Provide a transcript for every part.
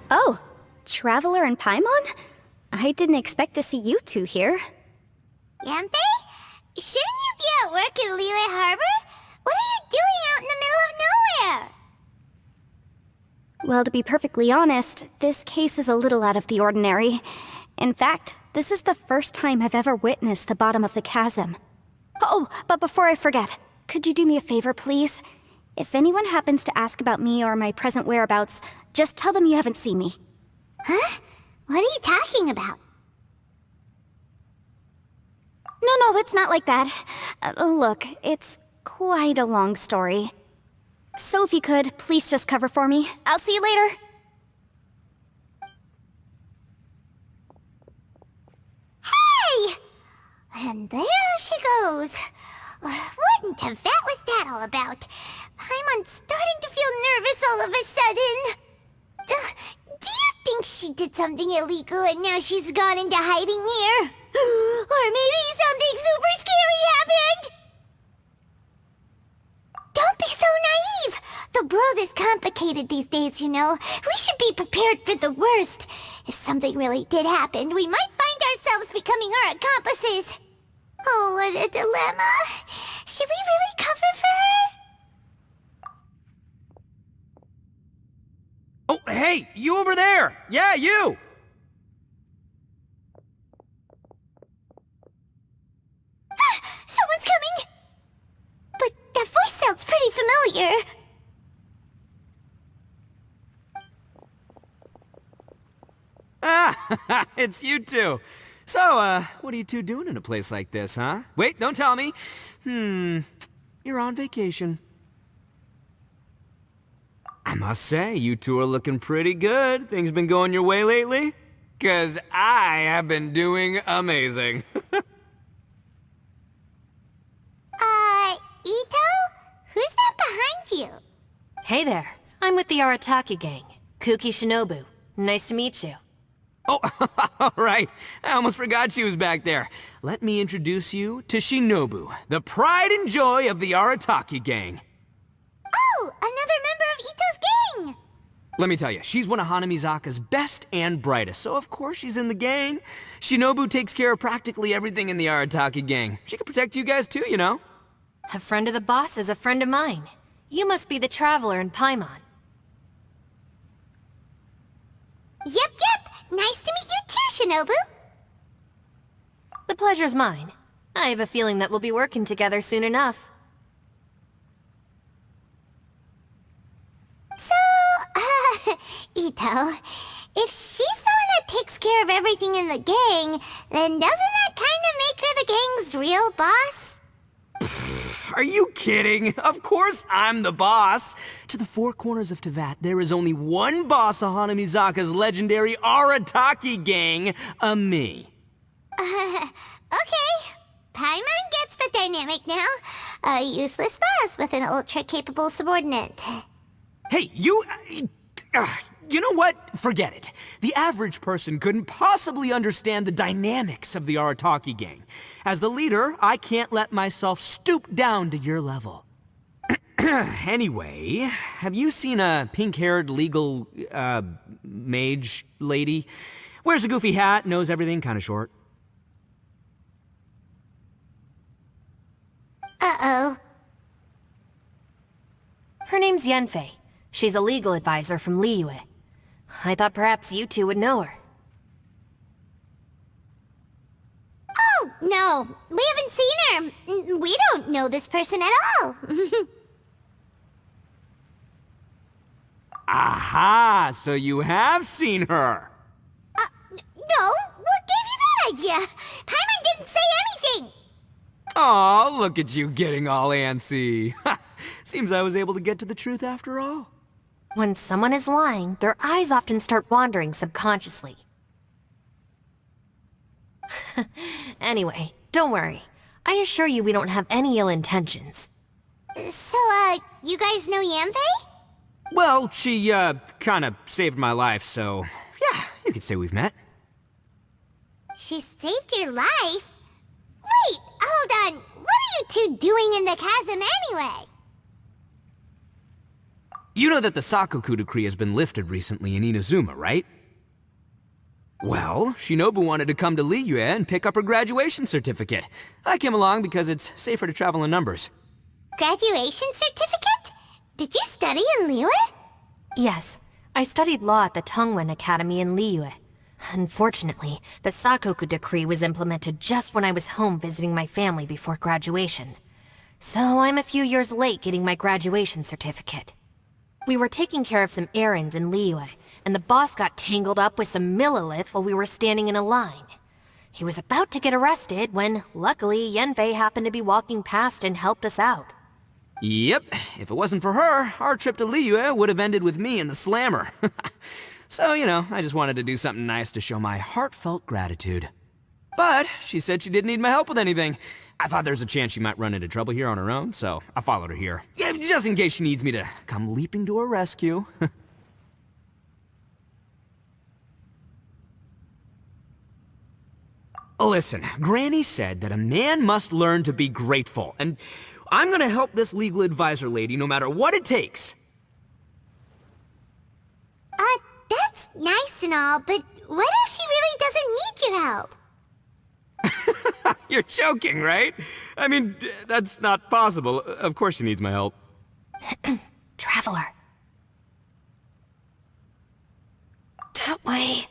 Oh, Traveler and Paimon? I didn't expect to see you two here. Yanfei? Shouldn't you be at work in Liyue Harbor? What are you doing out in the middle of nowhere? Well, to be perfectly honest, this case is a little out of the ordinary. In fact, this is the first time I've ever witnessed the bottom of the chasm. Oh, but before I forget, could you do me a favor, please? If anyone happens to ask about me or my present whereabouts, just tell them you haven't seen me. Huh? What are you talking about? No, it's not like that. Look, it's quite a long story. So if you could, please just cover for me. I'll see you later. Hey! And there she goes. What in Teyvat was that all about? Paimon's starting to feel nervous all of a sudden. Do you think she did something illegal and now she's gone into hiding here? Or maybe something super scary happened? Don't be so naive! The world is complicated these days, you know. We should be prepared for the worst. If something really did happen, we might find ourselves becoming her accomplices. Oh, what a dilemma. Should we really cover for her? Oh, hey, you over there! Yeah, you! Someone's coming! But that voice sounds pretty familiar. Ah, it's you two. So, what are you two doing in a place like this, huh? Wait, don't tell me. You're on vacation. I must say, you two are looking pretty good. Things been going your way lately? 'Cause I have been doing amazing. Itto? Who's that behind you? Hey there, I'm with the Arataki gang. Kuki Shinobu. Nice to meet you. Oh, all right. I almost forgot she was back there. Let me introduce you to Shinobu, the pride and joy of the Arataki gang. Oh, another member of Itto's gang! Let me tell you, she's one of Hanamizaka's best and brightest, so of course she's in the gang. Shinobu takes care of practically everything in the Arataki gang. She can protect you guys too, you know. A friend of the boss is a friend of mine. You must be the Traveler in Paimon. Yep. Nice to meet you too, Shinobu. The pleasure's mine. I have a feeling that we'll be working together soon enough. So, Itto, if she's the one that takes care of everything in the gang, then doesn't that kind of make her the gang's real boss? Are you kidding? Of course I'm the boss. To the four corners of Teyvat, there is only one boss of Hanamizaka's legendary Arataki gang, me. Okay. Paimon gets the dynamic now. A useless boss with an ultra-capable subordinate. Hey, you know what? Forget it. The average person couldn't possibly understand the dynamics of the Arataki gang. As the leader, I can't let myself stoop down to your level. Anyway, have you seen a pink-haired legal, mage lady? Wears a goofy hat, knows everything, kinda short. Uh-oh. Her name's Yanfei. She's a legal advisor from Liyue. I thought perhaps you two would know her. Oh, no. We haven't seen her. We don't know this person at all. Aha! So you have seen her! No. What gave you that idea? Paimon didn't say anything. Aw, look at you getting all antsy. Seems I was able to get to the truth after all. When someone is lying, their eyes often start wandering subconsciously. Anyway, don't worry. I assure you we don't have any ill intentions. So, you guys know Yanfei? Well, she, kinda saved my life, so yeah, you could say we've met. She saved your life? Wait, hold on. What are you two doing in the chasm anyway? You know that the Sakoku decree has been lifted recently in Inazuma, right? Well, Shinobu wanted to come to Liyue and pick up her graduation certificate. I came along because it's safer to travel in numbers. Graduation certificate? Did you study in Liyue? Yes, I studied law at the Tongwen Academy in Liyue. Unfortunately, the Sakoku decree was implemented just when I was home visiting my family before graduation. So I'm a few years late getting my graduation certificate. We were taking care of some errands in Liyue, and the boss got tangled up with some Millilith while we were standing in a line. He was about to get arrested when, luckily, Yanfei happened to be walking past and helped us out. Yep, if it wasn't for her, our trip to Liyue would have ended with me in the slammer. So, I just wanted to do something nice to show my heartfelt gratitude. But she said she didn't need my help with anything. I thought there's a chance she might run into trouble here on her own, so I followed her here. Yeah, just in case she needs me to come leaping to her rescue. Listen, Granny said that a man must learn to be grateful, and I'm gonna help this legal advisor lady no matter what it takes. That's nice and all, but what if she really doesn't need your help? You're joking, right? I mean, that's not possible. Of course she needs my help. Traveler. That way.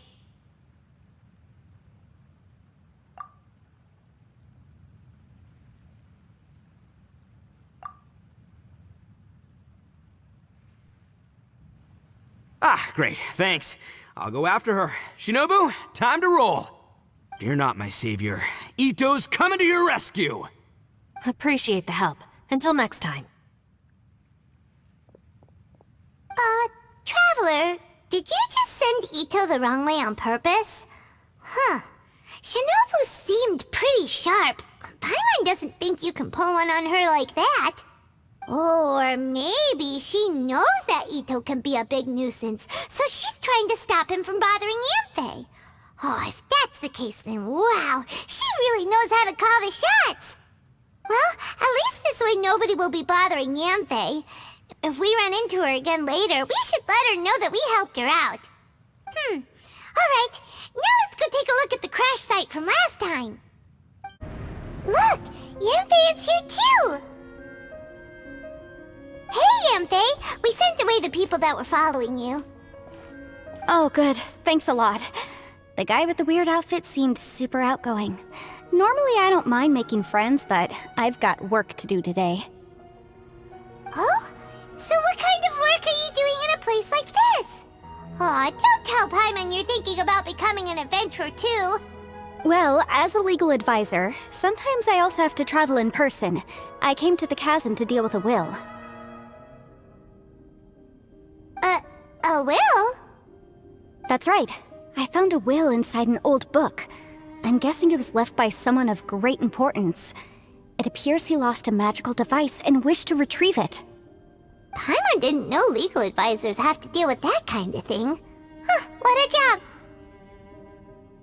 Ah, great, thanks. I'll go after her. Shinobu, time to roll. Fear not, my savior. Itto's coming to your rescue! Appreciate the help. Until next time. Traveler, did you just send Itto the wrong way on purpose? Huh. Shinobu seemed pretty sharp. Paimon doesn't think you can pull one on her like that. Or maybe she knows that Itto can be a big nuisance, so she's trying to stop him from bothering Yanfei. Oh, if that's the case, then wow, she really knows how to call the shots. Well, at least this way nobody will be bothering Yanfei. If we run into her again later, we should let her know that we helped her out. Alright, now let's go take a look at the crash site from last time. Look, Yanfei is here too! Hey, Yanfei! We sent away the people that were following you. Oh, good. Thanks a lot. The guy with the weird outfit seemed super outgoing. Normally I don't mind making friends, but I've got work to do today. Oh? So what kind of work are you doing in a place like this? Aw, don't tell Paimon you're thinking about becoming an adventurer too. Well, as a legal advisor, sometimes I also have to travel in person. I came to the chasm to deal with a will. A will? That's right. I found a will inside an old book. I'm guessing it was left by someone of great importance. It appears he lost a magical device and wished to retrieve it. Paimon didn't know legal advisors have to deal with that kind of thing. Huh, what a job.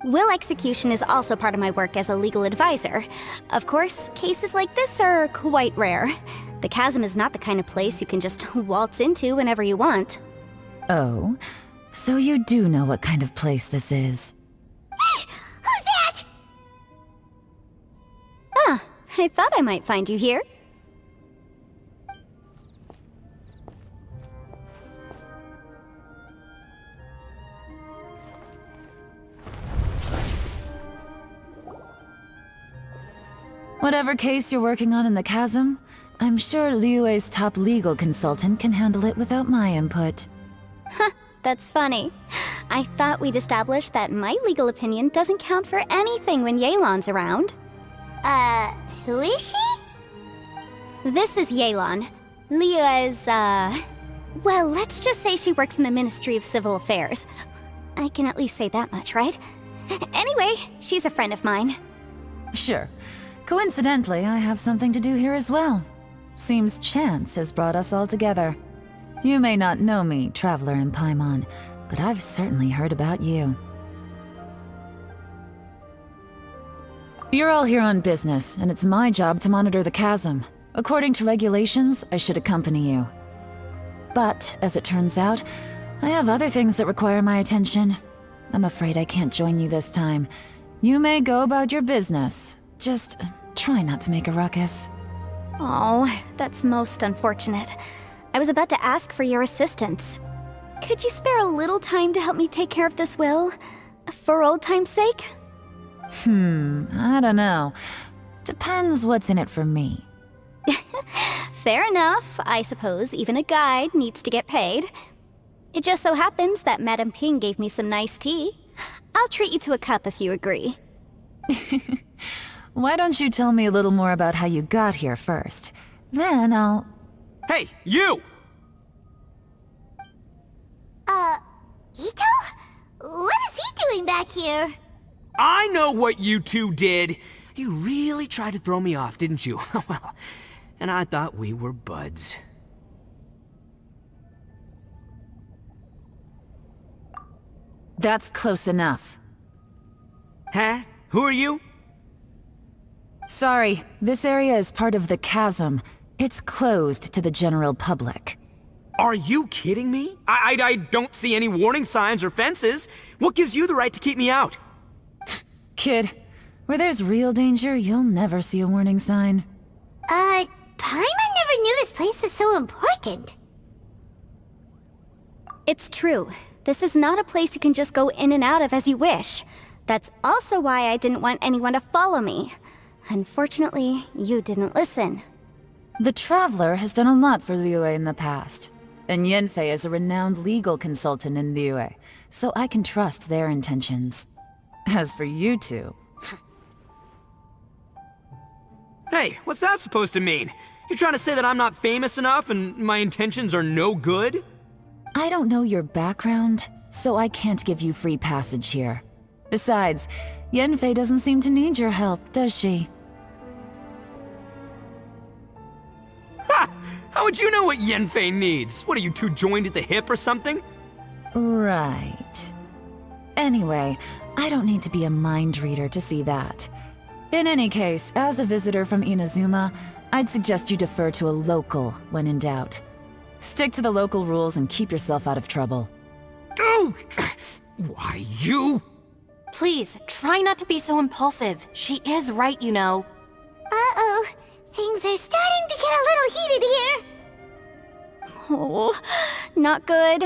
Will execution is also part of my work as a legal advisor. Of course, cases like this are quite rare. The chasm is not the kind of place you can just waltz into whenever you want. Oh, so you do know what kind of place this is. Who's that? Ah, I thought I might find you here. Whatever case you're working on in the chasm, I'm sure Liyue's top legal consultant can handle it without my input. That's funny. I thought we'd established that my legal opinion doesn't count for anything when Yelan's around. Who is she? This is Yulan. Liyue's, well, let's just say she works in the Ministry of Civil Affairs. I can at least say that much, right? Anyway, she's a friend of mine. Sure. Coincidentally, I have something to do here as well. Seems chance has brought us all together. You may not know me, Traveler in Paimon, but I've certainly heard about you. You're all here on business, and it's my job to monitor the chasm. According to regulations, I should accompany you. But, as it turns out, I have other things that require my attention. I'm afraid I can't join you this time. You may go about your business. Just try not to make a ruckus. Oh, that's most unfortunate. I was about to ask for your assistance. Could you spare a little time to help me take care of this will? For old time's sake? I don't know. Depends what's in it for me. Fair enough. I suppose even a guide needs to get paid. It just so happens that Madame Ping gave me some nice tea. I'll treat you to a cup if you agree. Why don't you tell me a little more about how you got here first? Then I'll... Hey, you! Itto? What is he doing back here? I know what you two did. You really tried to throw me off, didn't you? Well, and I thought we were buds. That's close enough. Huh? Who are you? Sorry, this area is part of the Chasm. It's closed to the general public. Are you kidding me? I don't see any warning signs or fences. What gives you the right to keep me out? Kid, where there's real danger, you'll never see a warning sign. Paimon never knew this place was so important. It's true. This is not a place you can just go in and out of as you wish. That's also why I didn't want anyone to follow me. Unfortunately, you didn't listen. The Traveler has done a lot for Liyue in the past, and Yanfei is a renowned legal consultant in Liyue, so I can trust their intentions. As for you two... Hey, what's that supposed to mean? You trying to say that I'm not famous enough and my intentions are no good? I don't know your background, so I can't give you free passage here. Besides, Yanfei doesn't seem to need your help, does she? Ha! How would you know what Yanfei needs? What, are you two joined at the hip or something? Right. Anyway, I don't need to be a mind reader to see that. In any case, as a visitor from Inazuma, I'd suggest you defer to a local when in doubt. Stick to the local rules and keep yourself out of trouble. Oh! Why, you? Please, try not to be so impulsive. She is right, you know. Uh-oh. Things are starting to get a little heated here. Oh, not good.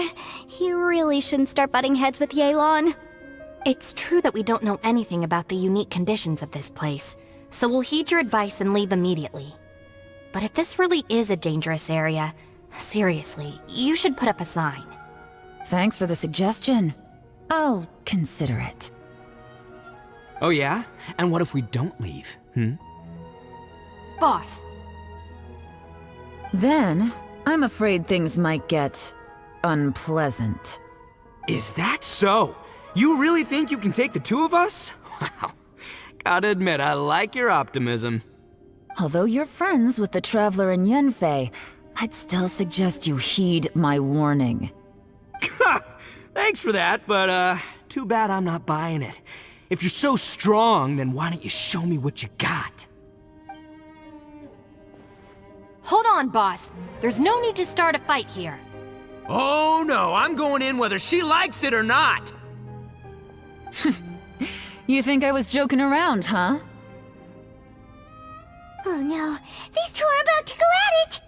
You really shouldn't start butting heads with Yelan. It's true that we don't know anything about the unique conditions of this place, so we'll heed your advice and leave immediately. But if this really is a dangerous area, seriously, you should put up a sign. Thanks for the suggestion. I'll consider it. Oh yeah? And what if we don't leave, Boss, Then, I'm afraid things might get... unpleasant. Is that so? You really think you can take the two of us? Wow. Gotta admit, I like your optimism. Although you're friends with the Traveler and Yanfei, I'd still suggest you heed my warning. Thanks for that, but too bad I'm not buying it. If you're so strong, then why don't you show me what you got? hold on, boss. There's no need to start a fight here. Oh no, I'm going in whether she likes it or not! You think I was joking around, huh? Oh no, these two are about to go at it!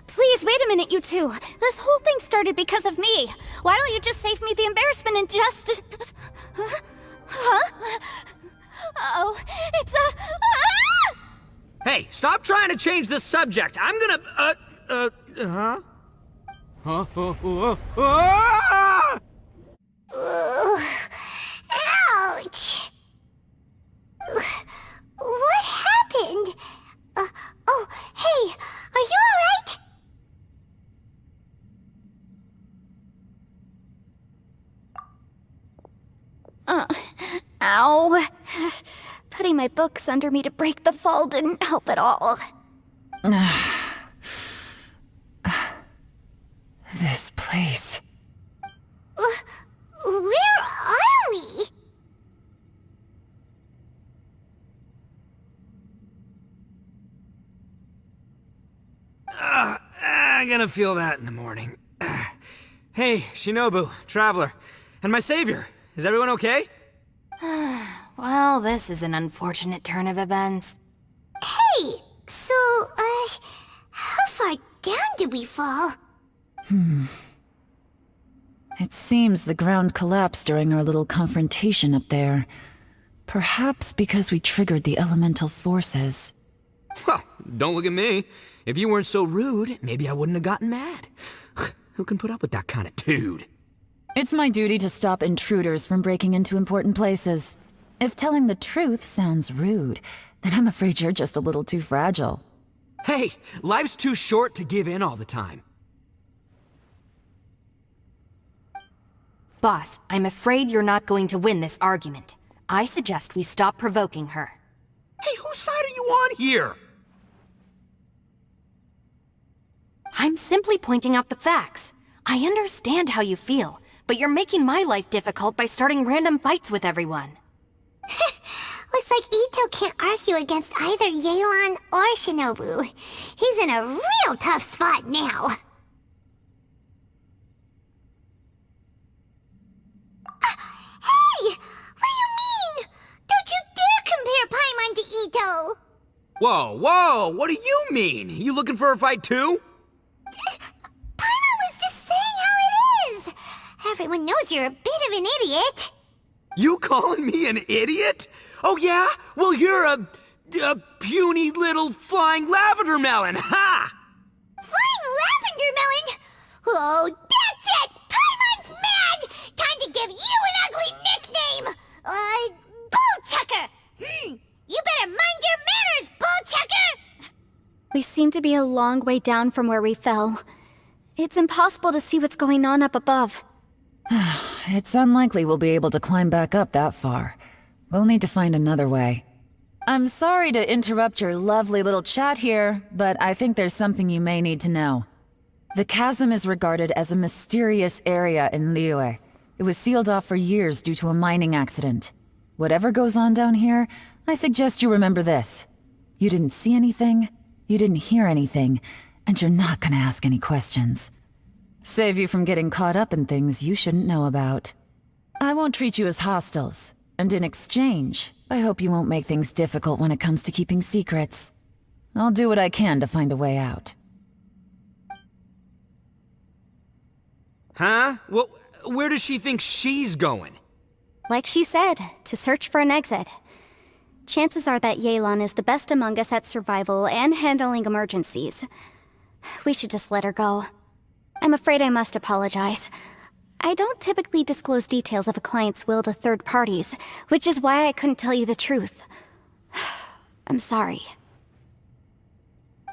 Please, wait a minute, you two. This whole thing started because of me. Why don't you just save me the embarrassment and just... Huh? Uh-oh, it's a... Ah! Hey, stop trying to change the subject. I'm gonna, huh? Ah! Ugh. Ouch! What happened? Oh, hey, are you alright? Ow. Putting my books under me to break the fall didn't help at all. This place... Where are we? I'm gonna feel that in the morning. Hey, Shinobu, Traveler, and my savior. Is everyone okay? Well, this is an unfortunate turn of events. Hey, so, how far down did we fall? It seems the ground collapsed during our little confrontation up there. Perhaps because we triggered the elemental forces. Well, don't look at me. If you weren't so rude, maybe I wouldn't have gotten mad. Who can put up with that kind of dude? It's my duty to stop intruders from breaking into important places. If telling the truth sounds rude, then I'm afraid you're just a little too fragile. Hey, life's too short to give in all the time. Boss, I'm afraid you're not going to win this argument. I suggest we stop provoking her. Hey, whose side are you on here? I'm simply pointing out the facts. I understand how you feel, but you're making my life difficult by starting random fights with everyone. Looks like Itto can't argue against either Yulan or Shinobu. He's in a real tough spot now. Hey! What do you mean? Don't you dare compare Paimon to Itto! Whoa, whoa, what do you mean? You looking for a fight too? Paimon was just saying how it is. Everyone knows you're a bit of an idiot. You calling me an idiot? Oh yeah? Well, you're a puny little flying lavender melon, ha! Flying lavender melon? Oh, that's it! Paimon's mad! Time to give you an ugly nickname! Bullchucker! You better mind your manners, Bullchucker! We seem to be a long way down from where we fell. It's impossible to see what's going on up above. It's unlikely we'll be able to climb back up that far. We'll need to find another way. I'm sorry to interrupt your lovely little chat here, but I think there's something you may need to know. The chasm is regarded as a mysterious area in Liyue. It was sealed off for years due to a mining accident. Whatever goes on down here, I suggest you remember this. You didn't see anything, you didn't hear anything, and you're not gonna ask any questions. Save you from getting caught up in things you shouldn't know about. I won't treat you as hostiles, and in exchange, I hope you won't make things difficult when it comes to keeping secrets. I'll do what I can to find a way out. Huh? Well, where does she think she's going? Like she said, to search for an exit. Chances are that Yulan is the best among us at survival and handling emergencies. We should just let her go. I'm afraid I must apologize. I don't typically disclose details of a client's will to third parties, which is why I couldn't tell you the truth. I'm sorry.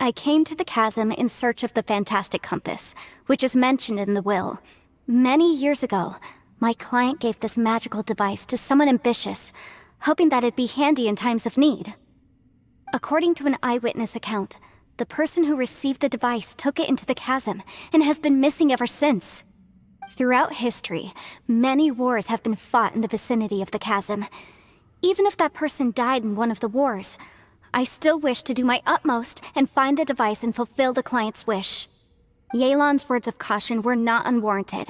I came to the chasm in search of the fantastic compass, which is mentioned in the will. Many years ago, my client gave this magical device to someone ambitious, hoping that it'd be handy in times of need. According to an eyewitness account, the person who received the device took it into the chasm and has been missing ever since. Throughout history, many wars have been fought in the vicinity of the chasm. Even if that person died in one of the wars, I still wish to do my utmost and find the device and fulfill the client's wish. Yelan's words of caution were not unwarranted.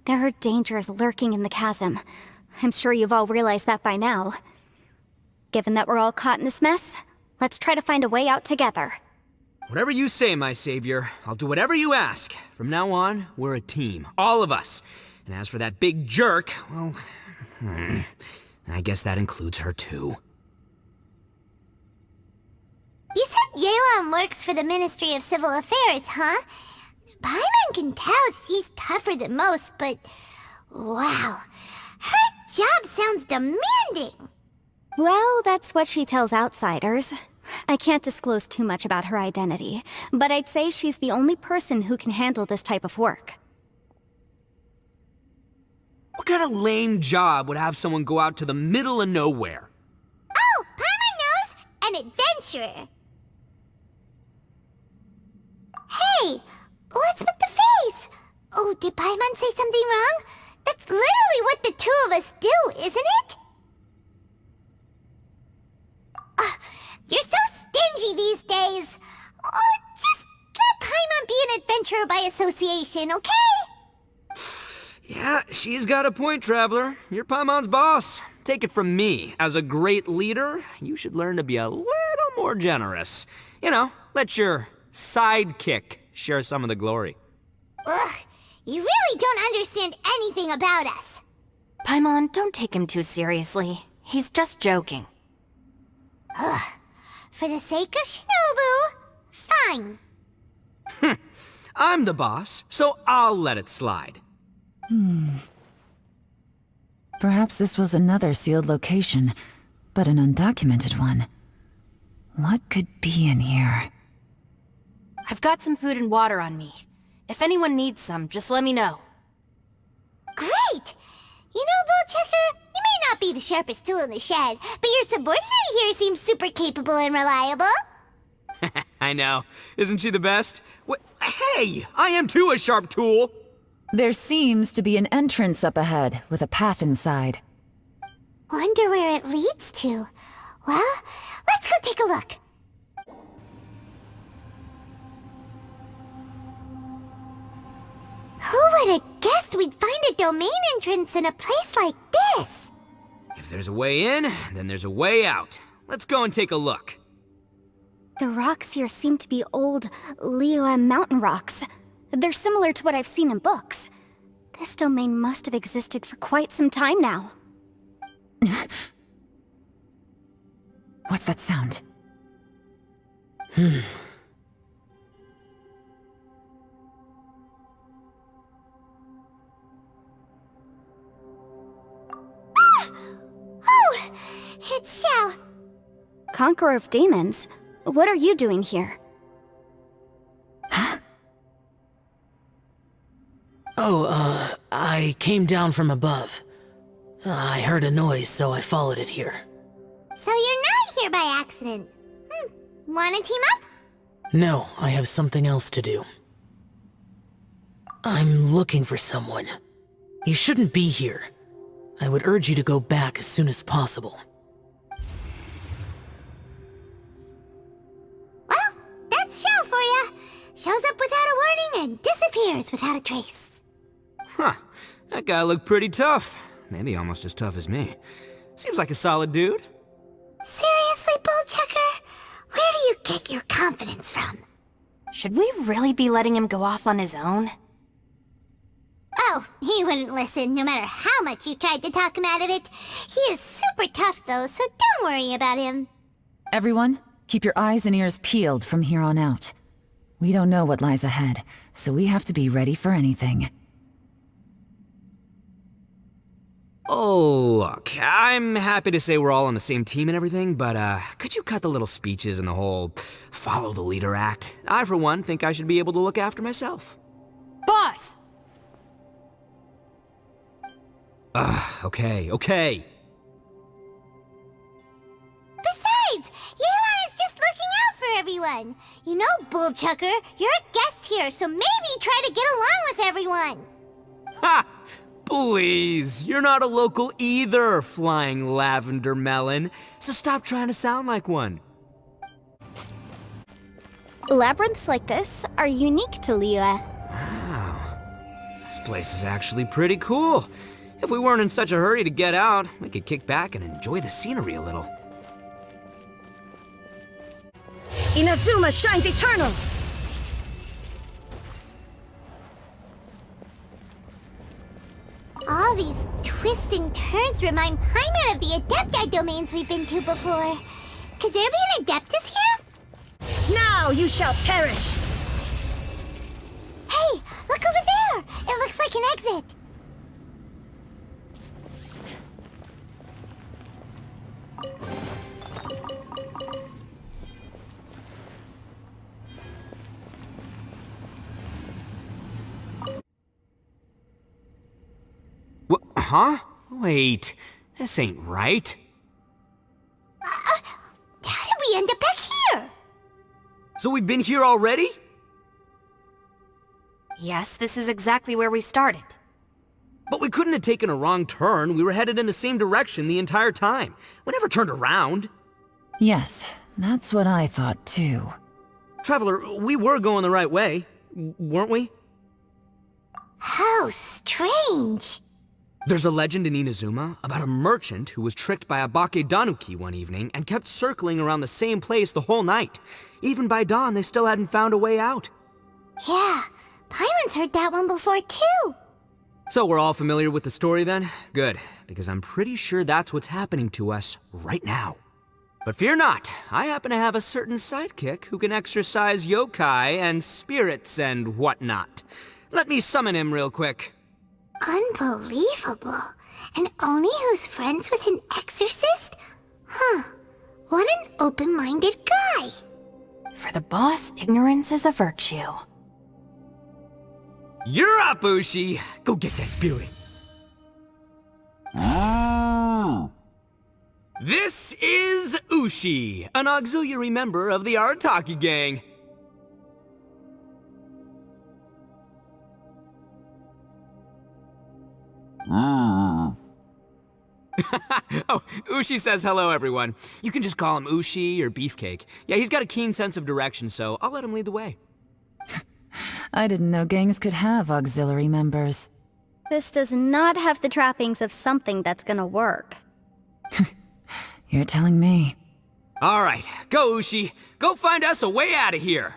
There are dangers lurking in the chasm. I'm sure you've all realized that by now. Given that we're all caught in this mess, let's try to find a way out together. Whatever you say, my savior. I'll do whatever you ask. From now on, we're a team. All of us. And as for that big jerk, well, I guess that includes her too. You said Yulan works for the Ministry of Civil Affairs, huh? Paimon can tell she's tougher than most, but... wow. Her job sounds demanding. Well, that's what she tells outsiders. I can't disclose too much about her identity, but I'd say she's the only person who can handle this type of work. What kind of lame job would have someone go out to the middle of nowhere? Oh, Paimon knows! An adventurer. Hey, what's with the face? Oh, did Paimon say something wrong? That's literally what the two of us do, isn't it? You're so stingy these days. Oh, just let Paimon be an adventurer adventurer by association, okay? Yeah, she's got a point, Traveler. You're Paimon's boss. Take it from me, as a great leader, you should learn to be a little more generous. You know, let your sidekick share some of the glory. Ugh, you really don't understand anything about us. Paimon, don't take him too seriously. He's just joking. For the sake of Shinobu, fine. I'm the boss, so I'll let it slide. Perhaps this was another sealed location, but an undocumented one. What could be in here? I've got some food and water on me. If anyone needs some, just let me know. Great! You know, Bullchecker, you may not be the sharpest tool in the shed, but your subordinate here seems super capable and reliable. I know. Isn't she the best? Hey, I am too a sharp tool. There seems to be an entrance up ahead, with a path inside. Wonder where it leads to. Well, let's go take a look. Who would have guessed we'd find a domain entrance in a place like this? If there's a way in, then there's a way out. Let's go and take a look. The rocks here seem to be old Liyue mountain rocks. They're similar to what I've seen in books. This domain must have existed for quite some time now. What's that sound? Oh, it's Xiao. Conqueror of Demons? What are you doing here? I came down from above. I heard a noise, so I followed it here. So you're not here by accident. Wanna team up? No, I have something else to do. I'm looking for someone. You shouldn't be here. I would urge you to go back as soon as possible. Well, that's Xiao for ya. Shows up without a warning and disappears without a trace. Huh. That guy looked pretty tough. Maybe almost as tough as me. Seems like a solid dude. Seriously, Bullchecker? Where do you get your confidence from? Should we really be letting him go off on his own? Oh, he wouldn't listen no matter how much you tried to talk him out of it. He is super tough though, so don't worry about him. Everyone, keep your eyes and ears peeled from here on out. We don't know what lies ahead, so we have to be ready for anything. Oh, look, I'm happy to say we're all on the same team and everything, but could you cut the little speeches and the whole follow the leader act? I, for one, think I should be able to look after myself. Boss! Okay. Besides, Yulan is just looking out for everyone. You know, Bullchucker, you're a guest here, so maybe try to get along with everyone. Ha! Please, you're not a local either, flying lavender melon, so stop trying to sound like one. Labyrinths like this are unique to Liyue. Wow. This place is actually pretty cool. If we weren't in such a hurry to get out, we could kick back and enjoy the scenery a little. Inazuma shines eternal! All these twists and turns remind Paimon of the Adepti domains we've been to before. Could there be an Adeptus here? Now you shall perish! Hey, look over there! It looks like an exit. Huh? Wait, this ain't right. How did we end up back here? So we've been here already? Yes, this is exactly where we started. But we couldn't have taken a wrong turn. We were headed in the same direction the entire time. We never turned around. Yes, that's what I thought too. Traveler, we were going the right way. weren't we? How strange. There's a legend in Inazuma about a merchant who was tricked by a Bakedanuki one evening and kept circling around the same place the whole night. Even by dawn, they still hadn't found a way out. Yeah, Paimon's heard that one before too. So we're all familiar with the story then? Good, because I'm pretty sure that's what's happening to us right now. But fear not, I happen to have a certain sidekick who can exercise yokai and spirits and whatnot. Let me summon him real quick. Unbelievable. And Oni who's friends with an exorcist? Huh. What an open-minded guy. For the boss, ignorance is a virtue. You're up, Ushi! Go get that spirit. This is Ushi, an auxiliary member of the Arataki gang. Oh, Ushi says hello, everyone. You can just call him Ushi or Beefcake. Yeah, he's got a keen sense of direction, so I'll let him lead the way. I didn't know gangs could have auxiliary members. This does not have the trappings of something that's gonna work. You're telling me. All right, go, Ushi. Go find us a way out of here.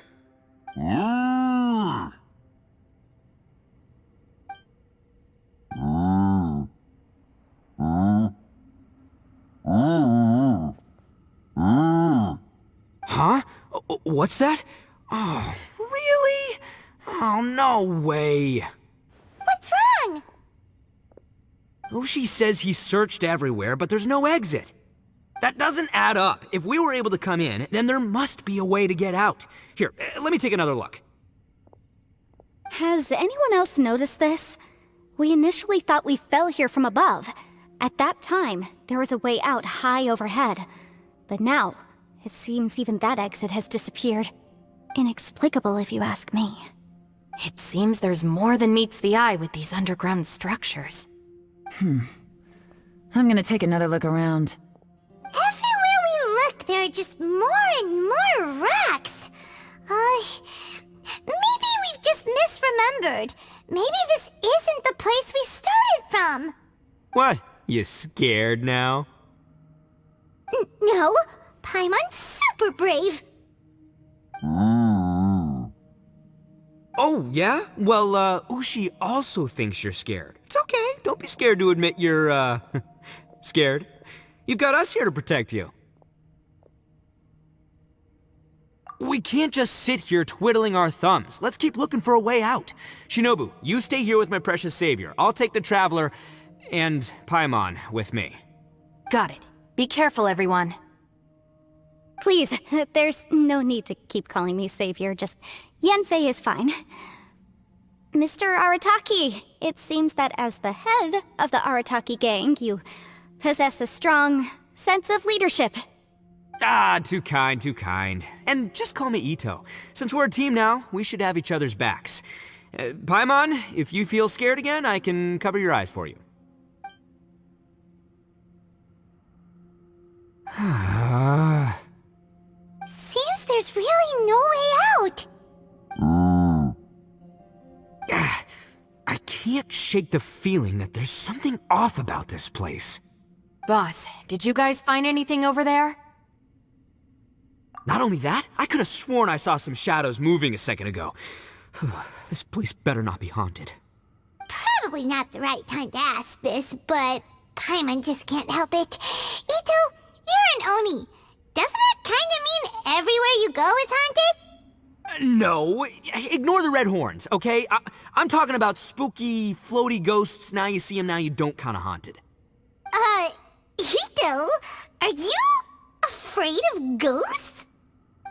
Huh? What's that? Oh, really? Oh, no way. What's wrong? Ushi says he searched everywhere, but there's no exit. That doesn't add up. If we were able to come in, then there must be a way to get out. Here, let me take another look. Has anyone else noticed this? We initially thought we fell here from above. At that time, there was a way out high overhead. But now, it seems even that exit has disappeared. Inexplicable, if you ask me. It seems there's more than meets the eye with these underground structures. I'm gonna take another look around. Everywhere we look, there are just more and more rocks. Maybe we've just misremembered. Maybe this isn't the place we started from. What? You scared now? No, Paimon's super brave. Oh, yeah? Well, Ushi also thinks you're scared. It's okay. Don't be scared to admit you're, scared. You've got us here to protect you. We can't just sit here twiddling our thumbs. Let's keep looking for a way out. Shinobu, you stay here with my precious savior. I'll take the Traveler and Paimon with me. Got it. Be careful, everyone. Please, there's no need to keep calling me savior, just Yanfei is fine. Mr. Arataki, it seems that as the head of the Arataki gang, you possess a strong sense of leadership. Ah, too kind, too kind. And just call me Itto. Since we're a team now, we should have each other's backs. Paimon, if you feel scared again, I can cover your eyes for you. Seems there's really no way out. I can't shake the feeling that there's something off about this place. Boss, did you guys find anything over there? Not only that, I could have sworn I saw some shadows moving a second ago. This place better not be haunted. Probably not the right time to ask this, but Paimon just can't help it. Itto, you're an Oni. Doesn't that kind of mean everywhere you go is haunted? No, ignore the red horns, okay? I'm talking about spooky, floaty ghosts, now you see them, now you don't kind of haunted. Itto, are you afraid of ghosts?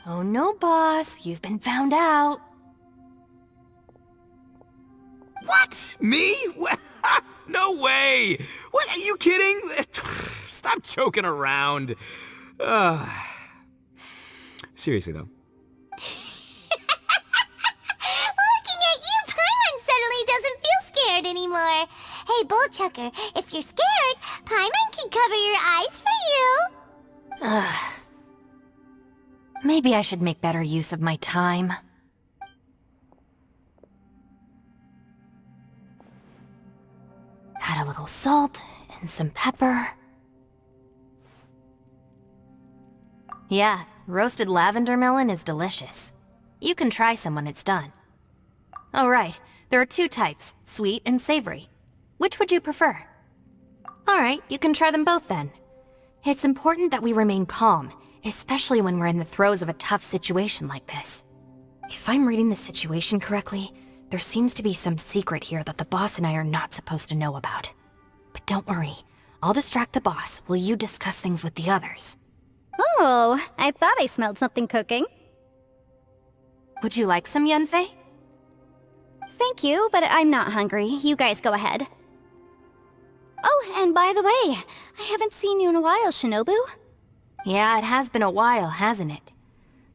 Oh no, boss. You've been found out. What? Me? No way! What, are you kidding? Stop joking around. Seriously, though. Looking at you, Paimon suddenly doesn't feel scared anymore. Hey, Bullchucker, if you're scared, Paimon can cover your eyes for you. Maybe I should make better use of my time. little salt and some pepper. Yeah, roasted lavender melon is delicious. You can try some when it's done. Oh right, there are 2 types, sweet and savory. Which would you prefer? Alright, you can try them both then. It's important that we remain calm, especially when we're in the throes of a tough situation like this. If I'm reading the situation correctly, there seems to be some secret here that the boss and I are not supposed to know about. But don't worry, I'll distract the boss while you discuss things with the others. Oh, I thought I smelled something cooking. Would you like some, Yanfei? Thank you, but I'm not hungry. You guys go ahead. Oh, and by the way, I haven't seen you in a while, Shinobu. Yeah, it has been a while, hasn't it?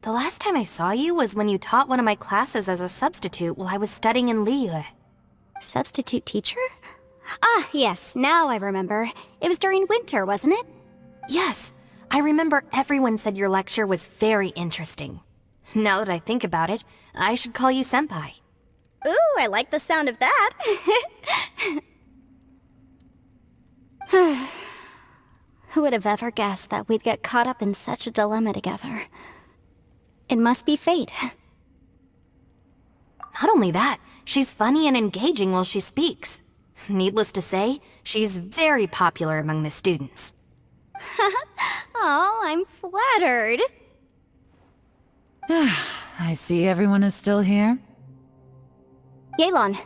The last time I saw you was when you taught one of my classes as a substitute while I was studying in Liyue. Substitute teacher? Ah, yes, now I remember. It was during winter, wasn't it? Yes, I remember everyone said your lecture was very interesting. Now that I think about it, I should call you senpai. Ooh, I like the sound of that. Who would have ever guessed that we'd get caught up in such a dilemma together? It must be fate. Not only that, she's funny and engaging while she speaks. Needless to say, she's very popular among the students. Oh, I'm flattered. I see everyone is still here. Yelan,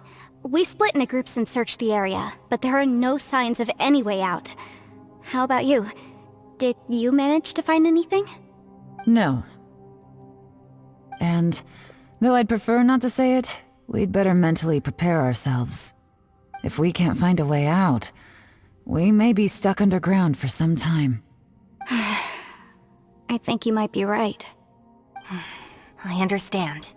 we split into groups and searched the area, but there are no signs of any way out. How about you? Did you manage to find anything? No. And, though I'd prefer not to say it, we'd better mentally prepare ourselves. If we can't find a way out, we may be stuck underground for some time. I think you might be right. I understand.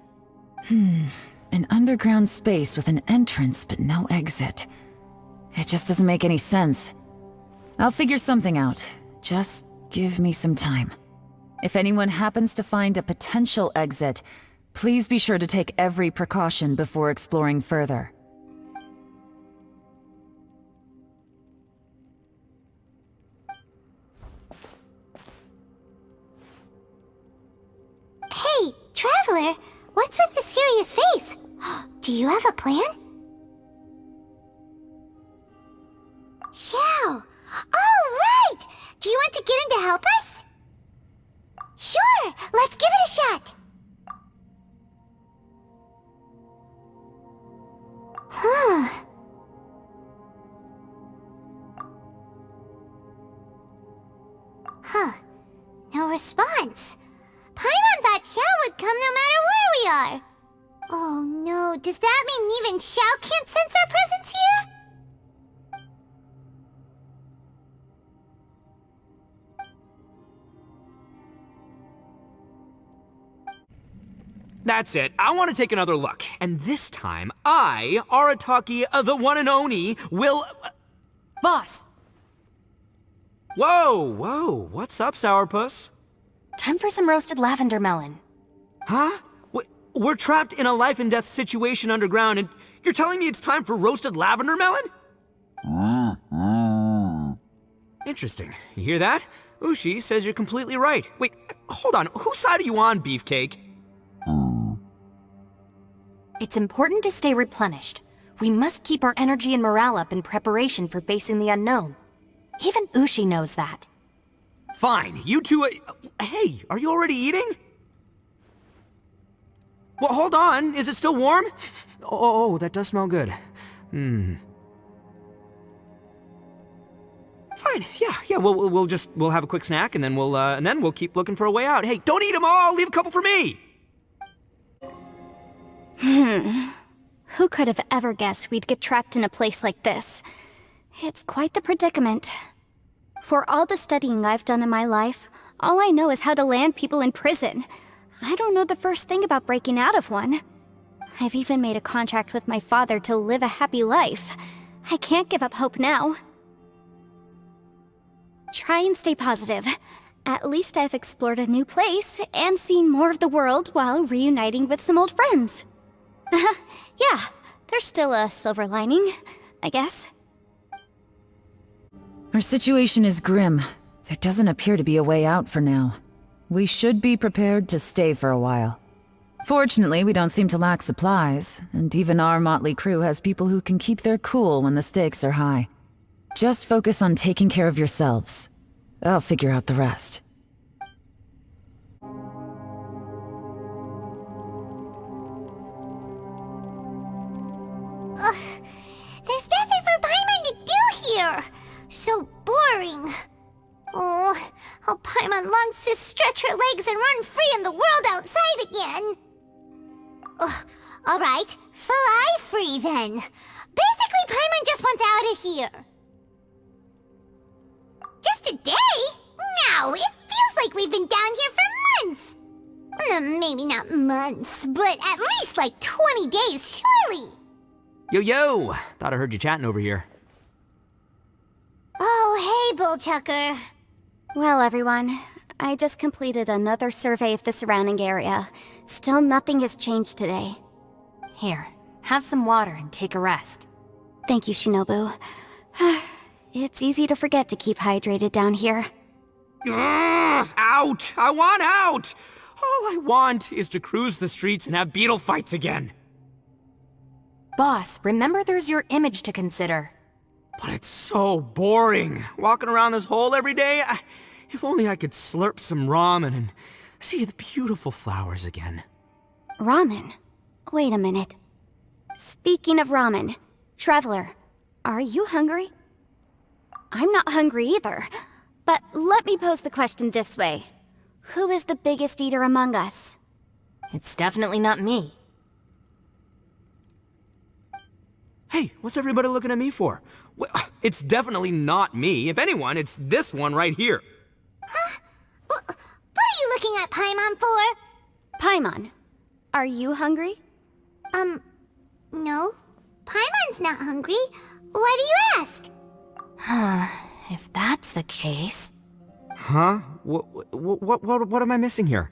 An underground space with an entrance but no exit. It just doesn't make any sense. I'll figure something out. Just give me some time. If anyone happens to find a potential exit, please be sure to take every precaution before exploring further. Hey, Traveler, what's with the serious face? Do you have a plan? Xiao! Oh, right! Do you want to get in to help us? Sure! Let's give it a shot! Huh. Huh. No response. Paimon thought Xiao would come no matter where we are. Oh no, does that mean even Xiao can't sense our presence here? That's it. I want to take another look. And this time, I, Arataki, the one and only, will... Boss! Whoa. What's up, Sourpuss? Time for some roasted lavender melon. Huh? We're trapped in a life and death situation underground, and you're telling me it's time for roasted lavender melon? Interesting. You hear that? Ushi says you're completely right. Wait, hold on. Whose side are you on, Beefcake? It's important to stay replenished. We must keep our energy and morale up in preparation for facing the unknown. Even Ushi knows that. Fine, you two... hey, are you already eating? Well, hold on. Is it still warm? Oh, that does smell good. Fine, yeah. We'll have a quick snack, and then we'll keep looking for a way out. Hey, don't eat them all. Leave a couple for me. Who could have ever guessed we'd get trapped in a place like this? It's quite the predicament. For all the studying I've done in my life, all I know is how to land people in prison. I don't know the first thing about breaking out of one. I've even made a contract with my father to live a happy life. I can't give up hope now. Try and stay positive. At least I've explored a new place and seen more of the world while reuniting with some old friends. Yeah, there's still a silver lining, I guess. Our situation is grim. There doesn't appear to be a way out for now. We should be prepared to stay for a while. Fortunately, we don't seem to lack supplies, and even our motley crew has people who can keep their cool when the stakes are high. Just focus on taking care of yourselves. I'll figure out the rest. There's nothing for Paimon to do here! So boring. Oh, how Paimon longs to stretch her legs and run free in the world outside again. Alright, fly free then. Basically, Paimon just wants out of here. Just a day? No, it feels like we've been down here for months. Maybe not months, but at least like 20 days, surely. Yo! Thought I heard you chatting over here. Oh, hey, Bullchucker. Well, everyone, I just completed another survey of the surrounding area. Still nothing has changed today. Here, have some water and take a rest. Thank you, Shinobu. It's easy to forget to keep hydrated down here. Ugh, out! I want out! All I want is to cruise the streets and have beetle fights again. Boss, remember there's your image to consider. But it's so boring, walking around this hole every day. If only I could slurp some ramen and see the beautiful flowers again. Ramen? Wait a minute. Speaking of ramen, Traveler, are you hungry? I'm not hungry either. But let me pose the question this way. Who is the biggest eater among us? It's definitely not me. Hey, what's everybody looking at me for? Well, it's definitely not me. If anyone, it's this one right here. Huh? What are you looking at Paimon for? Paimon, are you hungry? No. Paimon's not hungry. Why do you ask? If that's the case... Huh? What am I missing here?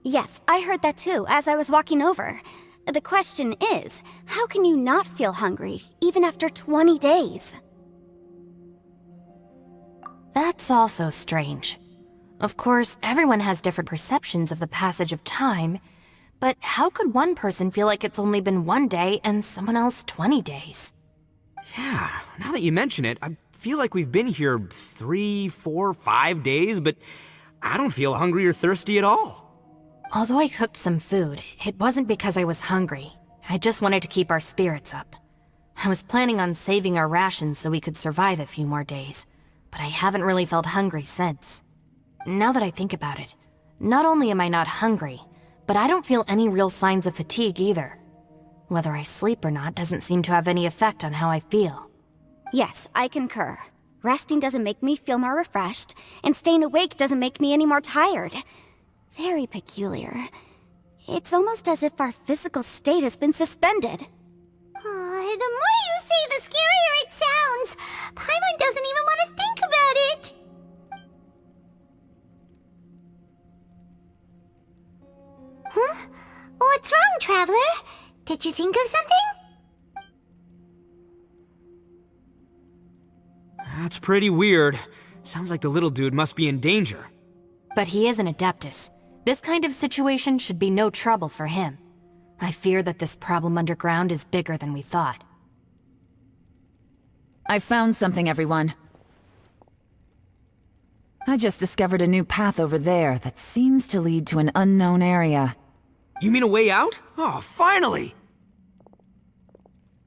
Yes, I heard that too, as I was walking over. The question is, how can you not feel hungry, even after 20 days? That's also strange. Of course, everyone has different perceptions of the passage of time, but how could one person feel like it's only been 1 day and someone else 20 days? Yeah, now that you mention it, I feel like we've been here 3, 4, 5 days, but I don't feel hungry or thirsty at all. Although I cooked some food, it wasn't because I was hungry. I just wanted to keep our spirits up. I was planning on saving our rations so we could survive a few more days, but I haven't really felt hungry since. Now that I think about it, not only am I not hungry, but I don't feel any real signs of fatigue either. Whether I sleep or not doesn't seem to have any effect on how I feel. Yes, I concur. Resting doesn't make me feel more refreshed, and staying awake doesn't make me any more tired. Very peculiar. It's almost as if our physical state has been suspended. The more you say, the scarier it sounds. Paimon doesn't even want to think about it. Huh? What's wrong, Traveler? Did you think of something? That's pretty weird. Sounds like the little dude must be in danger. But he is an Adeptus. This kind of situation should be no trouble for him. I fear that this problem underground is bigger than we thought. I found something, everyone. I just discovered a new path over there that seems to lead to an unknown area. You mean a way out? Oh, finally!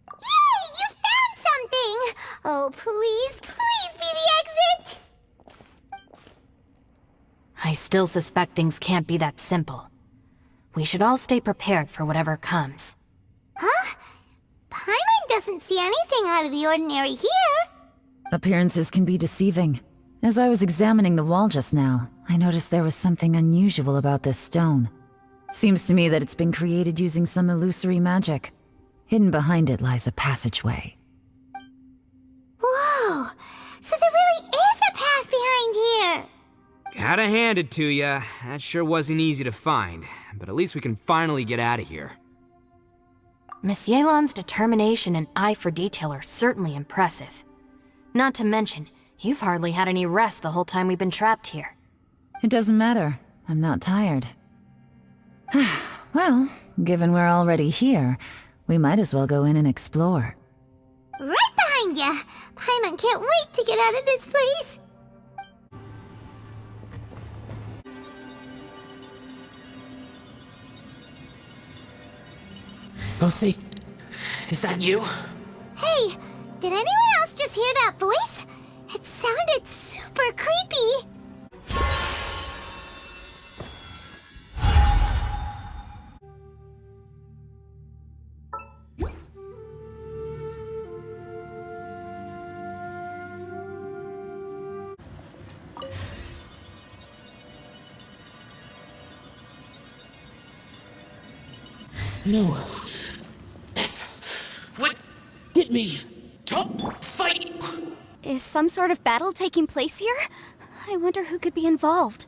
Yay! You found something! Oh, please be the exit! I still suspect things can't be that simple. We should all stay prepared for whatever comes. Huh? Paimon doesn't see anything out of the ordinary here. Appearances can be deceiving. As I was examining the wall just now, I noticed there was something unusual about this stone. Seems to me that it's been created using some illusory magic. Hidden behind it lies a passageway. Whoa! So there really is a path behind here! Gotta hand it to ya. That sure wasn't easy to find. But at least we can finally get out of here. Miss Yelan's determination and eye for detail are certainly impressive. Not to mention, you've hardly had any rest the whole time we've been trapped here. It doesn't matter. I'm not tired. Well, given we're already here, we might as well go in and explore. Right behind ya! Paimon can't wait to get out of this place! Lucy, is that you? Hey, did anyone else just hear that voice? It sounded super creepy! No. This would get me. Don't fight! Is some sort of battle taking place here? I wonder who could be involved.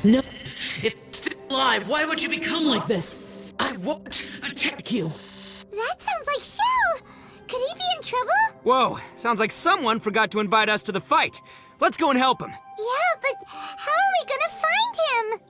No. If it's still alive, why would you become like this? I won't attack you. That sounds like Xiao! Could he be in trouble? Whoa, sounds like someone forgot to invite us to the fight. Let's go and help him. Yeah, but how are we gonna find him?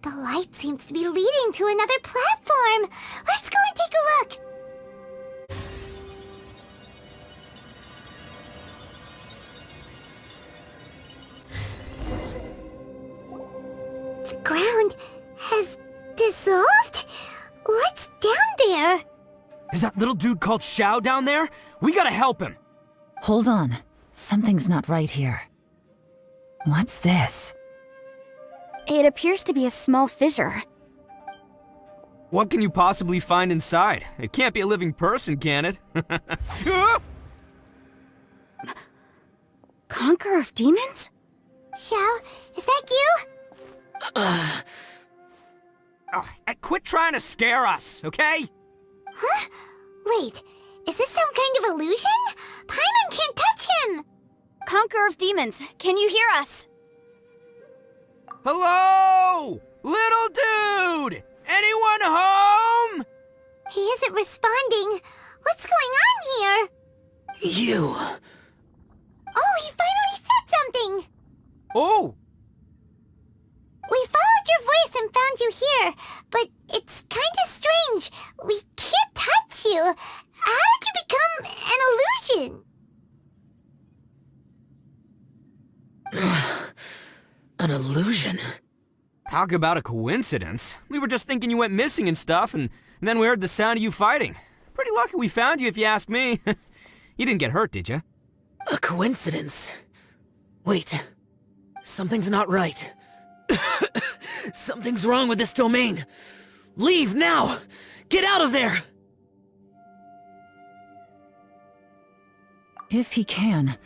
The light seems to be leading to another platform. Let's go and take a look. The ground has dissolved? What's down there? Is that little dude called Xiao down there? We gotta help him. Hold on. Something's not right here. What's this? It appears to be a small fissure. What can you possibly find inside? It can't be a living person, can it? Conqueror of demons? Xiao, is that you? Oh, quit trying to scare us, okay? Huh? Wait, is this some kind of illusion? Paimon can't touch him! Conqueror of demons, can you hear us? Hello? Little dude! Anyone home? He isn't responding. What's going on here? You. Oh, he finally said something! Oh! We followed your voice and found you here, but it's kinda strange. We can't touch you. How did you become an illusion? An illusion? Talk about a coincidence. We were just thinking you went missing and stuff, and then we heard the sound of you fighting. Pretty lucky we found you, if you ask me. You didn't get hurt, did you? A coincidence? Wait. Something's not right. Something's wrong with this domain. Leave now! Get out of there! If he can,